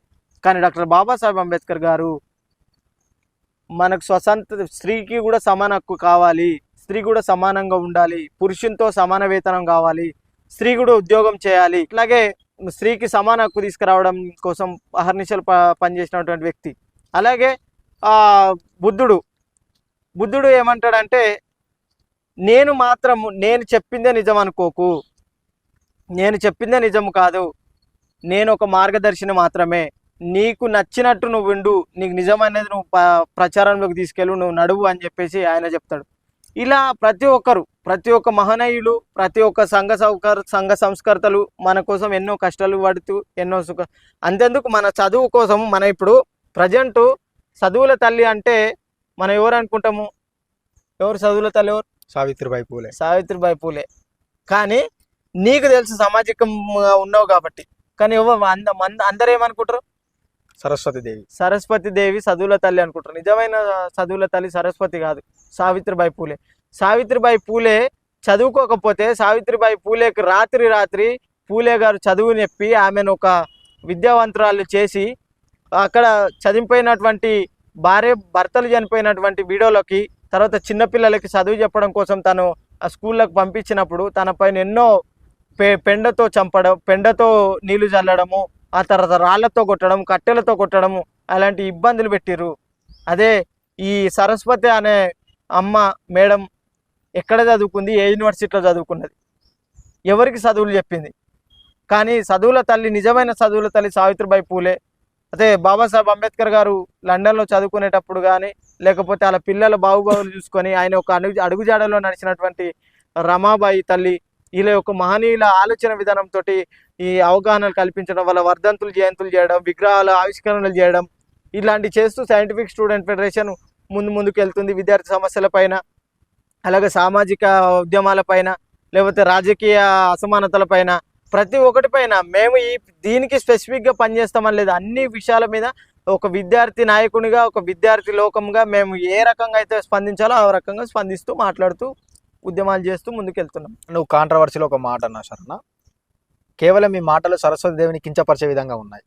కానీ డాక్టర్ బాబాసాహెబ్ అంబేద్కర్ గారు మనకు స్త్రీకి కూడా సమాన హక్కు కావాలి, స్త్రీ కూడా సమానంగా ఉండాలి, పురుషునితో సమాన వేతనం కావాలి, స్త్రీ కూడా ఉద్యోగం చేయాలి, ఇట్లాగే స్త్రీకి సమాన హక్కు తీసుకురావడం కోసం అహర్నిశలు పనిచేసినటువంటి వ్యక్తి. అలాగే బుద్ధుడు ఏమంటాడంటే నేను చెప్పిందే నిజం అనుకోకు, నేను చెప్పిందే నిజం కాదు, నేను ఒక మార్గదర్శిని మాత్రమే, నీకు నచ్చినట్టు నువ్వు విండు, నీకు నిజమనేది నువ్వు ప్రచారంలోకి తీసుకెళ్ళు, నువ్వు నడువు అని చెప్పేసి ఆయన చెప్తాడు. ఇలా ప్రతి ఒక్క మహనీయులు, ప్రతి ఒక్క సంఘ సంస్కర్తలు మన కోసం ఎన్నో కష్టాలు పడుతూ ఎన్నో అంతెందుకు మన చదువు కోసం, మన ఇప్పుడు ప్రజెంట్ చదువుల తల్లి అంటే మనం ఎవరు అనుకుంటాము, ఎవరు చదువుల తల్లి ఎవరు? సావిత్రిబాయి పూలే. సావిత్రిబాయి పూలే. కానీ నీకు తెలుసు సామాజికంగా ఉన్నావు కాబట్టి. కానీ అందరూ ఏమనుకుంటారు? సరస్వతీదేవి. సరస్వతీదేవి చదువుల తల్లి అనుకుంటారు. నిజమైన చదువుల తల్లి సరస్వతి కాదు, సావిత్రిబాయి పూలే. సావిత్రిబాయి పూలే చదువుకోకపోతే సావిత్రిబాయి పూలేకి రాత్రి పూలే గారు చదువు చెప్పి ఆమెను ఒక విద్యావంతురాలు చేసి అక్కడ చనిపోయినటువంటి భర్తలు చనిపోయినటువంటి వీడియోలకి తర్వాత చిన్నపిల్లలకి చదువు చెప్పడం కోసం తను ఆ స్కూళ్ళకు పంపించినప్పుడు తన పైన ఎన్నో పెండతో చంపడం, పెండతో నీళ్లు చల్లడము, ఆ తర్వాత రాళ్లతో కొట్టడం, కట్టెలతో కొట్టడము, అలాంటి ఇబ్బందులు పెట్టిర్రు. అదే ఈ సరస్వతి అనే అమ్మ మేడం ఎక్కడ చదువుకుంది? ఏ యూనివర్సిటీలో చదువుకున్నది? ఎవరికి చదువులు చెప్పింది? కానీ చదువుల తల్లి, నిజమైన చదువుల తల్లి సావిత్రిబాయి పూలే. అదే బాబాసాహెబ్ అంబేద్కర్ గారు లండన్లో చదువుకునేటప్పుడు కానీ లేకపోతే వాళ్ళ పిల్లల బావుబావులు చూసుకొని ఆయన ఒక అడుగుజాడలో నడిచినటువంటి రమాబాయి తల్లి, వీళ్ళ యొక్క మహనీయుల ఆలోచన విధానంతో ఈ అవగాహనలు కల్పించడం వల్ల వర్ధంతులు జయంతులు చేయడం, విగ్రహాల ఆవిష్కరణలు చేయడం, ఇలాంటి చేస్తూ సైంటిఫిక్ స్టూడెంట్ ఫెడరేషన్ ముందుకు వెళ్తుంది. విద్యార్థి సమస్యలపైన, అలాగే సామాజిక ఉద్యమాలపైన, లేకపోతే రాజకీయ అసమానతలపైన, ప్రతి ఒక్కటిపైన మేము దీనికి స్పెసిఫిక్గా పనిచేస్తామని లేదు. అన్ని విషయాల మీద ఒక విద్యార్థి నాయకునిగా, ఒక విద్యార్థి లోకంగా మేము ఏ రకంగా అయితే స్పందించాలో ఆ రకంగా స్పందిస్తూ మాట్లాడుతూ ఉద్యమాలు చేస్తూ ముందుకెళ్తున్నాం. నువ్వు కాంట్రవర్సీలో ఒక మాట అన్నా శరణ, కేవలం మీ మాటలు సరస్వతి దేవిని కించపరిచే విధంగా ఉన్నాయి.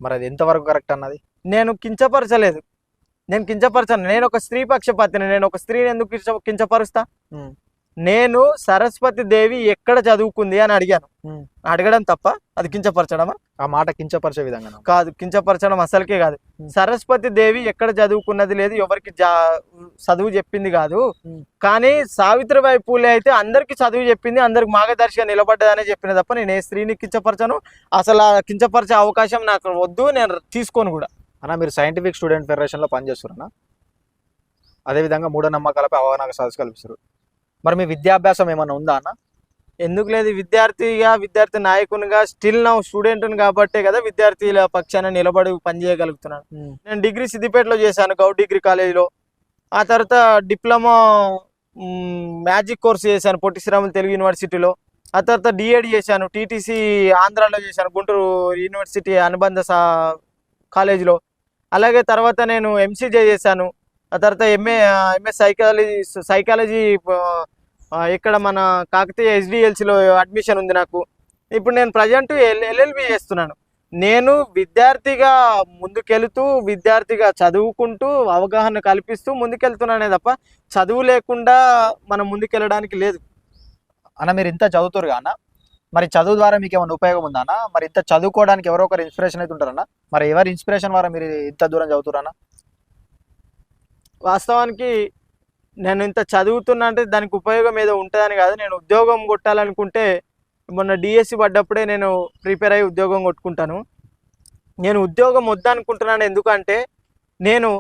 మరి అది ఎంతవరకు కరెక్ట్ అన్నది? నేను కించపరచలేదు, నేను కించపరచను. నేను ఒక స్త్రీ పక్షపాతిని. నేను ఒక స్త్రీని ఎందుకు కించపరుస్తా? నేను సరస్వతి దేవి ఎక్కడ చదువుకుంది అని అడిగాను. అడగడం తప్ప అది కించపరచడమా? ఆ మాట కించపరిచే విధంగా కాదు, కించపరచడం అసలుకే కాదు. సరస్వతి దేవి ఎక్కడ చదువుకున్నది లేదు, ఎవరికి చదువు చెప్పింది కాదు. కానీ సావిత్రిబాయి పూలే అయితే అందరికి చదువు చెప్పింది, అందరికి మార్గదర్శిగా నిలబడ్డదనే చెప్పింది తప్ప నేను ఏ స్త్రీని కించపరచను. అసలు ఆ కించపరిచే అవకాశం నాకు వద్దు, నేను తీసుకోను కూడా. అన్న, మీరు సైంటిఫిక్ స్టూడెంట్ ఫెడరేషన్లో పనిచేస్తున్నారన్నా, అదేవిధంగా మూఢనమ్మకాలపై అవగాహన సదస్సు కల్పిస్తారు. మరి మీ విద్యాభ్యాసం ఏమన్నా ఉందా అన్న? ఎందుకు లేదు? విద్యార్థి నాయకునిగా స్టిల్ నా స్టూడెంట్ని కాబట్టే కదా విద్యార్థుల పక్షాన నిలబడి పనిచేయగలుగుతున్నాను. నేను డిగ్రీ సిద్దిపేటలో చేశాను, గౌడ్ డిగ్రీ కాలేజీలో. ఆ తర్వాత డిప్లొమా మ్యాజిక్ కోర్స్ చేశాను పొట్టి శ్రీరాములు తెలుగు యూనివర్సిటీలో. ఆ తర్వాత డిఎడ్ చేశాను, టీటీసీ ఆంధ్రాలో చేశాను, గుంటూరు యూనివర్సిటీ అనుబంధ కాలేజీలో. అలాగే తర్వాత నేను ఎంసీజే చేశాను. ఆ తర్వాత ఎంఏ సైకాలజీ ఇక్కడ మన కాకతీయ HDLCలో అడ్మిషన్ ఉంది నాకు. ఇప్పుడు నేను ప్రజెంట్ LLB చేస్తున్నాను. నేను విద్యార్థిగా ముందుకెళ్తూ, విద్యార్థిగా చదువుకుంటూ, అవగాహన కల్పిస్తూ ముందుకెళ్తున్నానే తప్ప చదువు లేకుండా మనం ముందుకెళ్ళడానికి లేదు. అన్న, మీరు ఇంత చదువుతారు అన్న, మరి చదువు ద్వారా మీకు ఏమైనా ఉపయోగం ఉందా అన్న? మరి ఇంత చదువుకోవడానికి ఎవరో ఒకరు ఇన్స్పిరేషన్ అయితే ఉంటారన్న. మరి ఎవరి ఇన్స్పిరేషన్ ద్వారా మీరు ఇంత దూరం చదువుతారన్న? వాస్తవానికి నేను ఇంత చదువుతున్నా అంటే దానికి ఉపయోగం ఏదో ఉంటుందని కాదు. నేను ఉద్యోగం కొట్టాలనుకుంటే మొన్న DSC పడ్డప్పుడే నేను ప్రిపేర్ అయ్యి ఉద్యోగం కొట్టుకుంటాను. నేను ఉద్యోగం వద్దనుకుంటున్నాను ఎందుకంటే నేను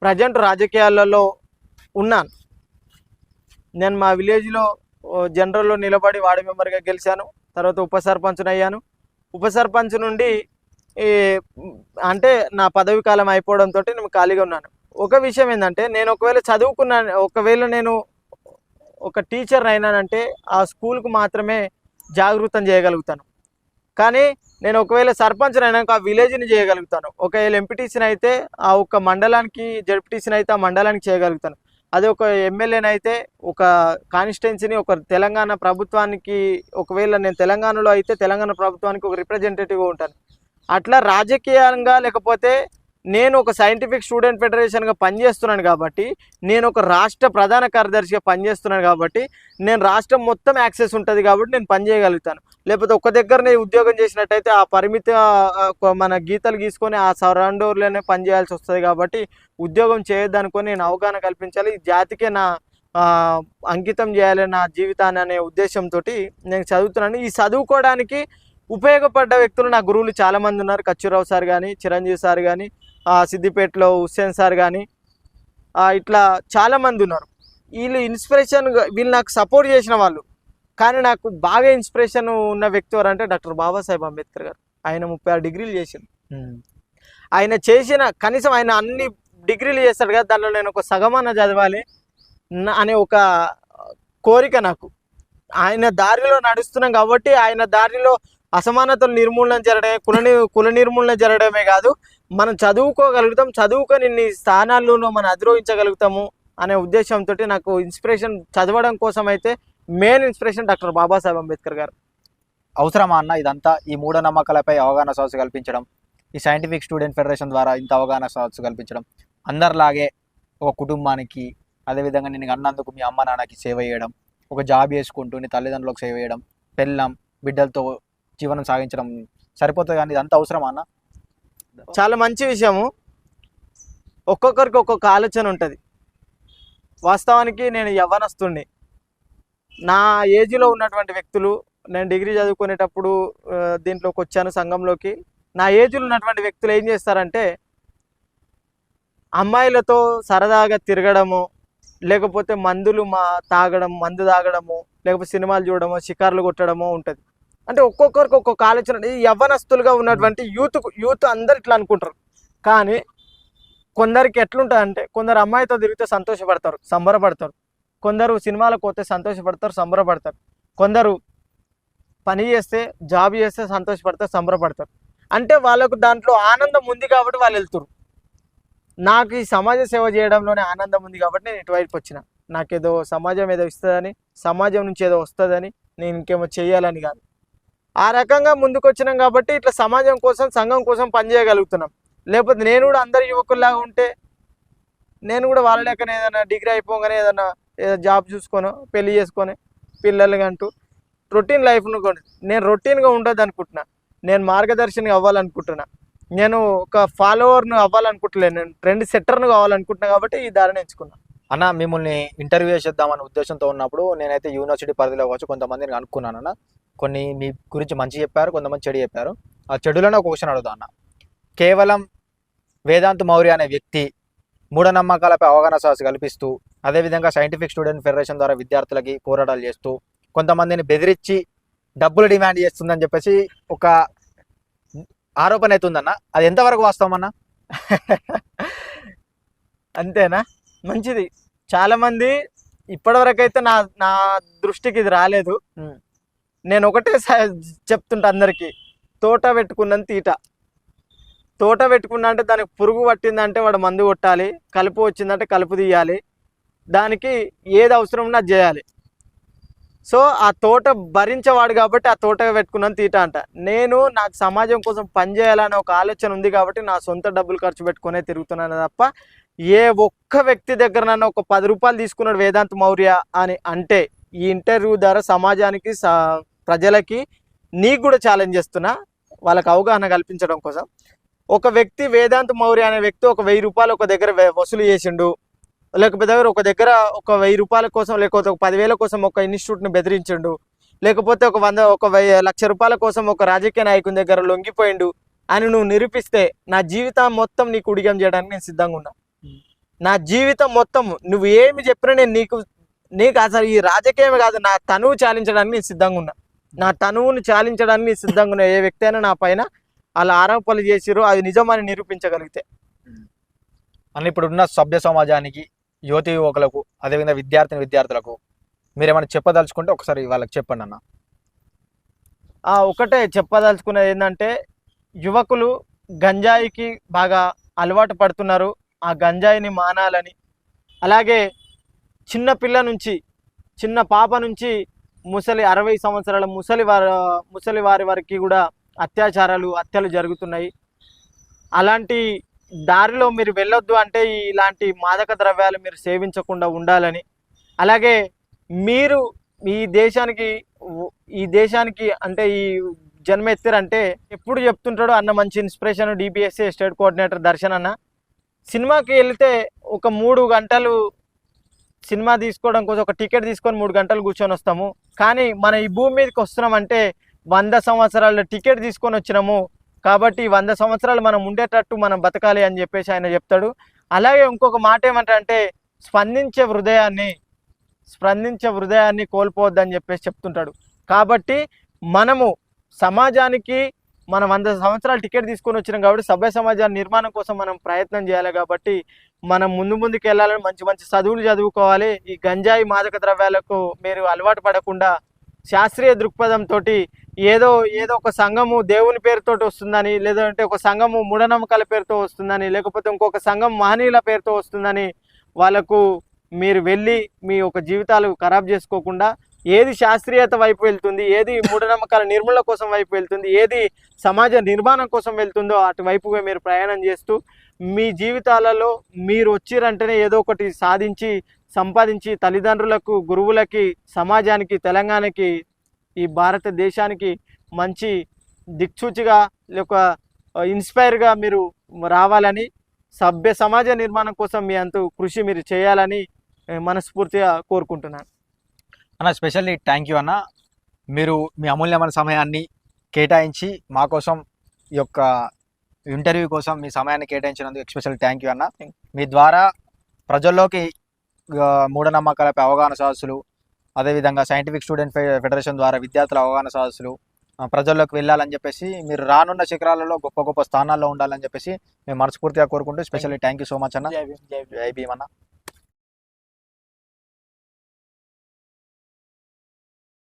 ప్రజెంట్ రాజకీయాలలో ఉన్నాను. నేను మా విలేజ్లో జనరల్లో నిలబడి వార్డు మెంబర్గా గెలిచాను. తర్వాత ఉప సర్పంచ్ని అయ్యాను. ఉప సర్పంచ్ నుండి అంటే నా పదవి కాలం అయిపోవడంతో నేను ఖాళీగా ఉన్నాను. ఒక విషయం ఏంటంటే, నేను ఒకవేళ నేను ఒక టీచర్ అయినానంటే ఆ స్కూల్కు మాత్రమే జాగృతం చేయగలుగుతాను. కానీ నేను ఒకవేళ సర్పంచ్ అయినాక ఆ విలేజ్ని చేయగలుగుతాను. ఒకవేళ ఎంపీటీసీని అయితే ఆ ఒక్క మండలానికి, జడ్పీటీసీని అయితే ఆ మండలానికి చేయగలుగుతాను. అదే ఒక ఎమ్మెల్యేని అయితే ఒక కాన్స్టిట్యున్సీని, ఒక తెలంగాణ ప్రభుత్వానికి, ఒకవేళ నేను తెలంగాణలో అయితే తెలంగాణ ప్రభుత్వానికి ఒక రిప్రజెంటేటివ్గా ఉంటాను. అట్లా రాజకీయంగా లేకపోతే నేను ఒక సైంటిఫిక్ స్టూడెంట్ ఫెడరేషన్గా పనిచేస్తున్నాను కాబట్టి, నేను ఒక రాష్ట్ర ప్రధాన కార్యదర్శిగా పనిచేస్తున్నాను కాబట్టి, నేను రాష్ట్రం మొత్తం యాక్సెస్ ఉంటుంది కాబట్టి నేను పనిచేయగలుగుతాను. లేకపోతే ఒక దగ్గరనే ఉద్యోగం చేసినట్టయితే ఆ పరిమిత మన గీతలు గీసుకొని ఆ సరౌండర్లోనే పనిచేయాల్సి వస్తుంది. కాబట్టి ఉద్యోగం చేయొద్దనుకొని నేను అవగాహన కల్పించాలి, జాతికే నా అంకితం చేయాలి నా జీవితాన్ని అనే ఉద్దేశంతో నేను చదువుతున్నాను. ఈ చదువుకోవడానికి ఉపయోగపడ్డ వ్యక్తులు నా గురువులు చాలామంది ఉన్నారు. కచ్చూరావు సార్ కానీ, చిరంజీవి సార్ కానీ, సిద్దిపేటలో హుస్సేన్ సార్ కానీ, ఇట్లా చాలామంది ఉన్నారు. వీళ్ళు నాకు సపోర్ట్ చేసిన వాళ్ళు. కానీ నాకు బాగా ఇన్స్పిరేషన్ ఉన్న వ్యక్తి ఎవరంటే డాక్టర్ బాబాసాహెబ్ అంబేద్కర్ గారు. ఆయన 36 డిగ్రీలు చేసిండు. ఆయన చేసిన కనీసం ఆయన అన్ని డిగ్రీలు చేస్తాడు కదా, దానిలో నేను ఒక సగమన్న చదవాలి అనే ఒక కోరిక నాకు. ఆయన దారిలో నడుస్తున్నాం కాబట్టి ఆయన దారిలో అసమానతలు నిర్మూలన జరగడమే, కుల నిర్మూలన జరగడమే కాదు, మనం చదువుకోగలుగుతాం, చదువుకొని ఇన్ని స్థానాల్లోనూ మనం అధిరోహించగలుగుతాము అనే ఉద్దేశంతో నాకు ఇన్స్పిరేషన్ చదవడం కోసం అయితే main inspiration doctor Babasaheb Ambedkar గారు. అవసరమా అన్న ఇదంతా, ఈ మూఢనమ్మకాలపై అవగాహన సదస్సు కల్పించడం, ఈ సైంటిఫిక్ స్టూడెంట్ ఫెడరేషన్ ద్వారా ఇంత అవగాహన సదస్సు కల్పించడం, అందరిలాగే ఒక కుటుంబానికి, అదేవిధంగా నేను అన్నందుకు మీ అమ్మ నాన్నకి సేవ చేయడం, ఒక జాబ్ చేసుకుంటూ నీ తల్లిదండ్రులకు సేవ చేయడం, పెళ్ళం బిడ్డలతో జీవనం సాగించడం సరిపోతుంది, కానీ ఇదంతా అవసరమా అన్న? చాలా మంచి విషయము. ఒక్కొక్కరికి ఒక్కొక్క ఆలోచన ఉంటుంది. వాస్తవానికి నేను యవ్వనస్తుడిని. నా ఏజ్లో ఉన్నటువంటి వ్యక్తులు, నేను డిగ్రీ చదువుకునేటప్పుడు దీంట్లోకి వచ్చాను సంఘంలోకి. నా ఏజ్లో ఉన్నటువంటి వ్యక్తులు ఏం చేస్తారంటే అమ్మాయిలతో సరదాగా తిరగడము, లేకపోతే మందు తాగడము, లేకపోతే సినిమాలు చూడడము, షికార్లు కొట్టడము ఉంటుంది. అంటే ఒక్కొక్కరికి ఒక్కొక్క ఆలోచన. ఈ యవ్వనస్తులుగా ఉన్నటువంటి యూత్ అందరు ఇట్లా అనుకుంటారు. కానీ కొందరికి ఎట్లుంటుందంటే, కొందరు అమ్మాయితో తిరిగితే సంతోషపడతారు, సంబరపడతారు. కొందరు సినిమాలకు పోతే సంతోషపడతారు, సంబరపడతారు. కొందరు పని చేస్తే, జాబ్ చేస్తే సంతోషపడతారు, సంబరపడతారు. అంటే వాళ్ళకు దాంట్లో ఆనందం ఉంది కాబట్టి వాళ్ళు వెళ్తారు. నాకు ఈ సమాజ సేవ చేయడంలోనే ఆనందం ఉంది కాబట్టి నేను ఇటువైపు వచ్చిన. నాకేదో సమాజం ఏదో ఇస్తుందని, సమాజం నుంచి ఏదో వస్తుందని, నేను ఇంకేమో చేయాలని కాదు. ఆ రకంగా ముందుకు వచ్చినాం కాబట్టి ఇట్లా సమాజం కోసం, సంఘం కోసం పనిచేయగలుగుతున్నాం. లేకపోతే నేను కూడా అందరి యువకుల్లాగా ఉంటే నేను కూడా వాళ్ళ లెక్కనే ఏదైనా డిగ్రీ అయిపోగానే ఏదైనా జాబ్ చూసుకొని, పెళ్లి చేసుకొని, పిల్లలు అంటూ రొటీన్ లైఫ్ను నేను రొటీన్గా ఉండదు అనుకుంటున్నా. నేను మార్గదర్శిని అవ్వాలనుకుంటున్నా. నేను ఒక ఫాలోవర్ను అవ్వాలనుకుంటలేను. నేను ట్రెండ్ సెట్టర్ను కావాలనుకుంటున్నా కాబట్టి ఈ దారిని ఎంచుకున్నా. అన్న, మిమ్మల్ని ఇంటర్వ్యూ చేద్దామనే ఉద్దేశంతో ఉన్నప్పుడు నేనైతే యూనివర్సిటీ పరిధిలో వచ్చి కొంతమందిని అనుకున్నాను అన్న. కొన్ని మీ గురించి మంచి చెప్పారు, కొంతమంది చెడు చెప్పారు. ఆ చెడులోనే ఒక క్వశ్చన్ అడుగుతా అన్న. కేవలం వేదాంత్ మౌర్య అనే వ్యక్తి మూఢనమ్మకాలపై అవగాహన సదస్సు కల్పిస్తూ, అదేవిధంగా సైంటిఫిక్ స్టూడెంట్ ఫెడరేషన్ ద్వారా విద్యార్థులకి పోరాటాలు చేస్తూ, కొంతమందిని బెదిరించి డబ్బులు డిమాండ్ చేస్తుందని చెప్పేసి ఒక ఆరోపణ అవుతుందన్న. అది ఎంతవరకు వాస్తవం అన్న? అంతేనా? మంచిది. చాలామంది ఇప్పటివరకు అయితే నా దృష్టికి ఇది రాలేదు. నేను ఒకటే చెప్తుంటా అందరికీ, తోట పెట్టుకున్నంత ఈట. తోట పెట్టుకున్నా అంటే దానికి పురుగు పట్టిందంటే వాడు మందు కొట్టాలి, కలుపు వచ్చిందంటే కలుపు తీయాలి, దానికి ఏది అవసరం ఉన్నా అది చేయాలి. సో ఆ తోట భరించేవాడు కాబట్టి ఆ తోట పెట్టుకున్నంత ఈట అంట. నాకు సమాజం కోసం పనిచేయాలనే ఒక ఆలోచన ఉంది కాబట్టి నా సొంత డబ్బులు ఖర్చు పెట్టుకునే తిరుగుతున్నాను తప్ప, ఏ ఒక్క వ్యక్తి దగ్గర నన్ను ఒక 10 రూపాయలు తీసుకున్నాడు వేదాంత్ మౌర్య అని అంటే, ఈ ఇంటర్వ్యూ ద్వారా సమాజానికి, ప్రజలకి, నీకు కూడా ఛాలెంజ్ చేస్తున్నా, వాళ్ళకి అవగాహన కల్పించడం కోసం. ఒక వ్యక్తి, వేదాంత్ మౌర్య అనే వ్యక్తి ఒక 1000 రూపాయలు ఒక దగ్గర వసూలు చేసిండు, లేకపోతే ఒక దగ్గర ఒక 1000 రూపాయల కోసం, లేకపోతే ఒక 10,000 కోసం ఒక ఇన్స్టిట్యూట్ని బెదిరించిండు, లేకపోతే ఒక 1,00,000 రూపాయల కోసం ఒక రాజకీయ నాయకుని దగ్గర లొంగిపోయిండు అని నువ్వు నిరూపిస్తే, నా జీవితం మొత్తం నీకు ఉడిగం చేయడానికి నేను సిద్ధంగా ఉన్నా. నా జీవితం మొత్తం నువ్వు ఏమి చెప్పినా నేను నీకు అసలు ఈ రాజకీయమే కాదు, నా తనువు చాలించడానికి నేను సిద్ధంగా ఉన్నా. నా తనువును చాలించడానికి నేను సిద్ధంగా ఉన్నా. ఏ వ్యక్తి అయినా నా పైన అలా ఆరోపణలు చేసిరో అది నిజమని నిరూపించగలిగితే. అన్న, ఇప్పుడున్న సభ్య సమాజానికి, యువతి యువకులకు, అదేవిధంగా విద్యార్థులకు మీరేమైనా చెప్పదలుచుకుంటే ఒకసారి వాళ్ళకి చెప్పండి అన్న. ఒకటే చెప్పదలుచుకునేది ఏంటంటే, యువకులు గంజాయికి బాగా అలవాటు పడుతున్నారు. ఆ గంజాయిని మానాలని, అలాగే చిన్న పిల్ల నుంచి, చిన్న పాప నుంచి 60 సంవత్సరాల ముసలి వారి వరకు కూడా హత్యలు జరుగుతున్నాయి. అలాంటి దారిలో మీరు వెళ్ళొద్దు అంటే ఇలాంటి మాదక ద్రవ్యాలు మీరు సేవించకుండా ఉండాలని, అలాగే మీరు ఈ దేశానికి అంటే ఈ జన్మ ఎత్తారంటే ఎప్పుడు చెప్తుంటాడు అన్న మంచి inspiration DBSA state coordinator Darshan అన్న. సినిమాకి వెళ్తే ఒక 3 గంటలు సినిమా తీసుకోవడం కోసం ఒక టికెట్ తీసుకొని 3 గంటలు కూర్చొని వస్తాము. కానీ మన ఈ భూమి మీదకి వస్తున్నామంటే 100 సంవత్సరాల టికెట్ తీసుకొని వచ్చినాము కాబట్టి 100 సంవత్సరాలు మనం ఉండేటట్టు మనం బతకాలి అని చెప్పేసి ఆయన చెప్తాడు. అలాగే ఇంకొక మాట ఏమంటారంటే, స్పందించే హృదయాన్ని కోల్పోవద్దని చెప్పేసి చెప్తుంటాడు. కాబట్టి మనము సమాజానికి మనం 100 సంవత్సరాలు టికెట్ తీసుకొని వచ్చినాం కాబట్టి సభ్య సమాజ నిర్మాణం కోసం మనం ప్రయత్నం చేయాలి. కాబట్టి మనం ముందుకు వెళ్ళాలని మంచి మంచి చదువులు చదువుకోవాలి. ఈ గంజాయి మాదక ద్రవ్యాలకు మీరు అలవాటు పడకుండా శాస్త్రీయ దృక్పథంతో ఏదో ఒక సంఘము దేవుని పేరుతోటి వస్తుందని, లేదంటే ఒక సంఘము మూఢనమ్మకాల పేరుతో వస్తుందని, లేకపోతే ఇంకొక సంఘం మహనీయుల పేరుతో వస్తుందని వాళ్ళకు మీరు వెళ్ళి మీ యొక్క జీవితాలు ఖరాబ్ చేసుకోకుండా ఏది శాస్త్రీయత వైపు వెళ్తుంది, ఏది మూఢనమ్మకాల నిర్మూలన కోసం వైపు వెళ్తుంది, ఏది సమాజ నిర్మాణం కోసం వెళ్తుందో అటువైపుగా మీరు ప్రయాణం చేస్తూ మీ జీవితాలలో మీరు వచ్చిరంటేనే ఏదో ఒకటి సాధించి సంపాదించి తల్లిదండ్రులకు, గురువులకి, సమాజానికి, తెలంగాణకి, ఈ భారతదేశానికి మంచి దిక్సూచిగా లేక ఇన్స్పైర్గా మీరు రావాలని, సభ్య సమాజ నిర్మాణం కోసం మీ అంత కృషి మీరు చేయాలని మనస్ఫూర్తిగా కోరుకుంటున్నాను. అన్న స్పెషల్లీ థ్యాంక్ యూ అన్న. మీరు మీ అమూల్యమైన సమయాన్ని కేటాయించి మా కోసం ఈ యొక్క ఇంటర్వ్యూ కోసం మీ సమయాన్ని కేటాయించినందుకు ఎస్పెషల్ థ్యాంక్ యూ అన్న. మీ ద్వారా ప్రజల్లోకి మూఢనమ్మకాలపై అవగాహన సదస్సులు, అదేవిధంగా సైంటిఫిక్ స్టూడెంట్ ఫెడరేషన్ ద్వారా విద్యార్థుల అవగాహన సదస్సులు ప్రజల్లోకి వెళ్ళాలని చెప్పేసి, మీరు రానున్న శిఖరాలలో గొప్ప గొప్ప స్థానాల్లో ఉండాలని చెప్పేసి మేము మనస్ఫూర్తిగా కోరుకుంటూ specially thank you so much అన్న. జై భీమ్. జై భీమ్ అన్న.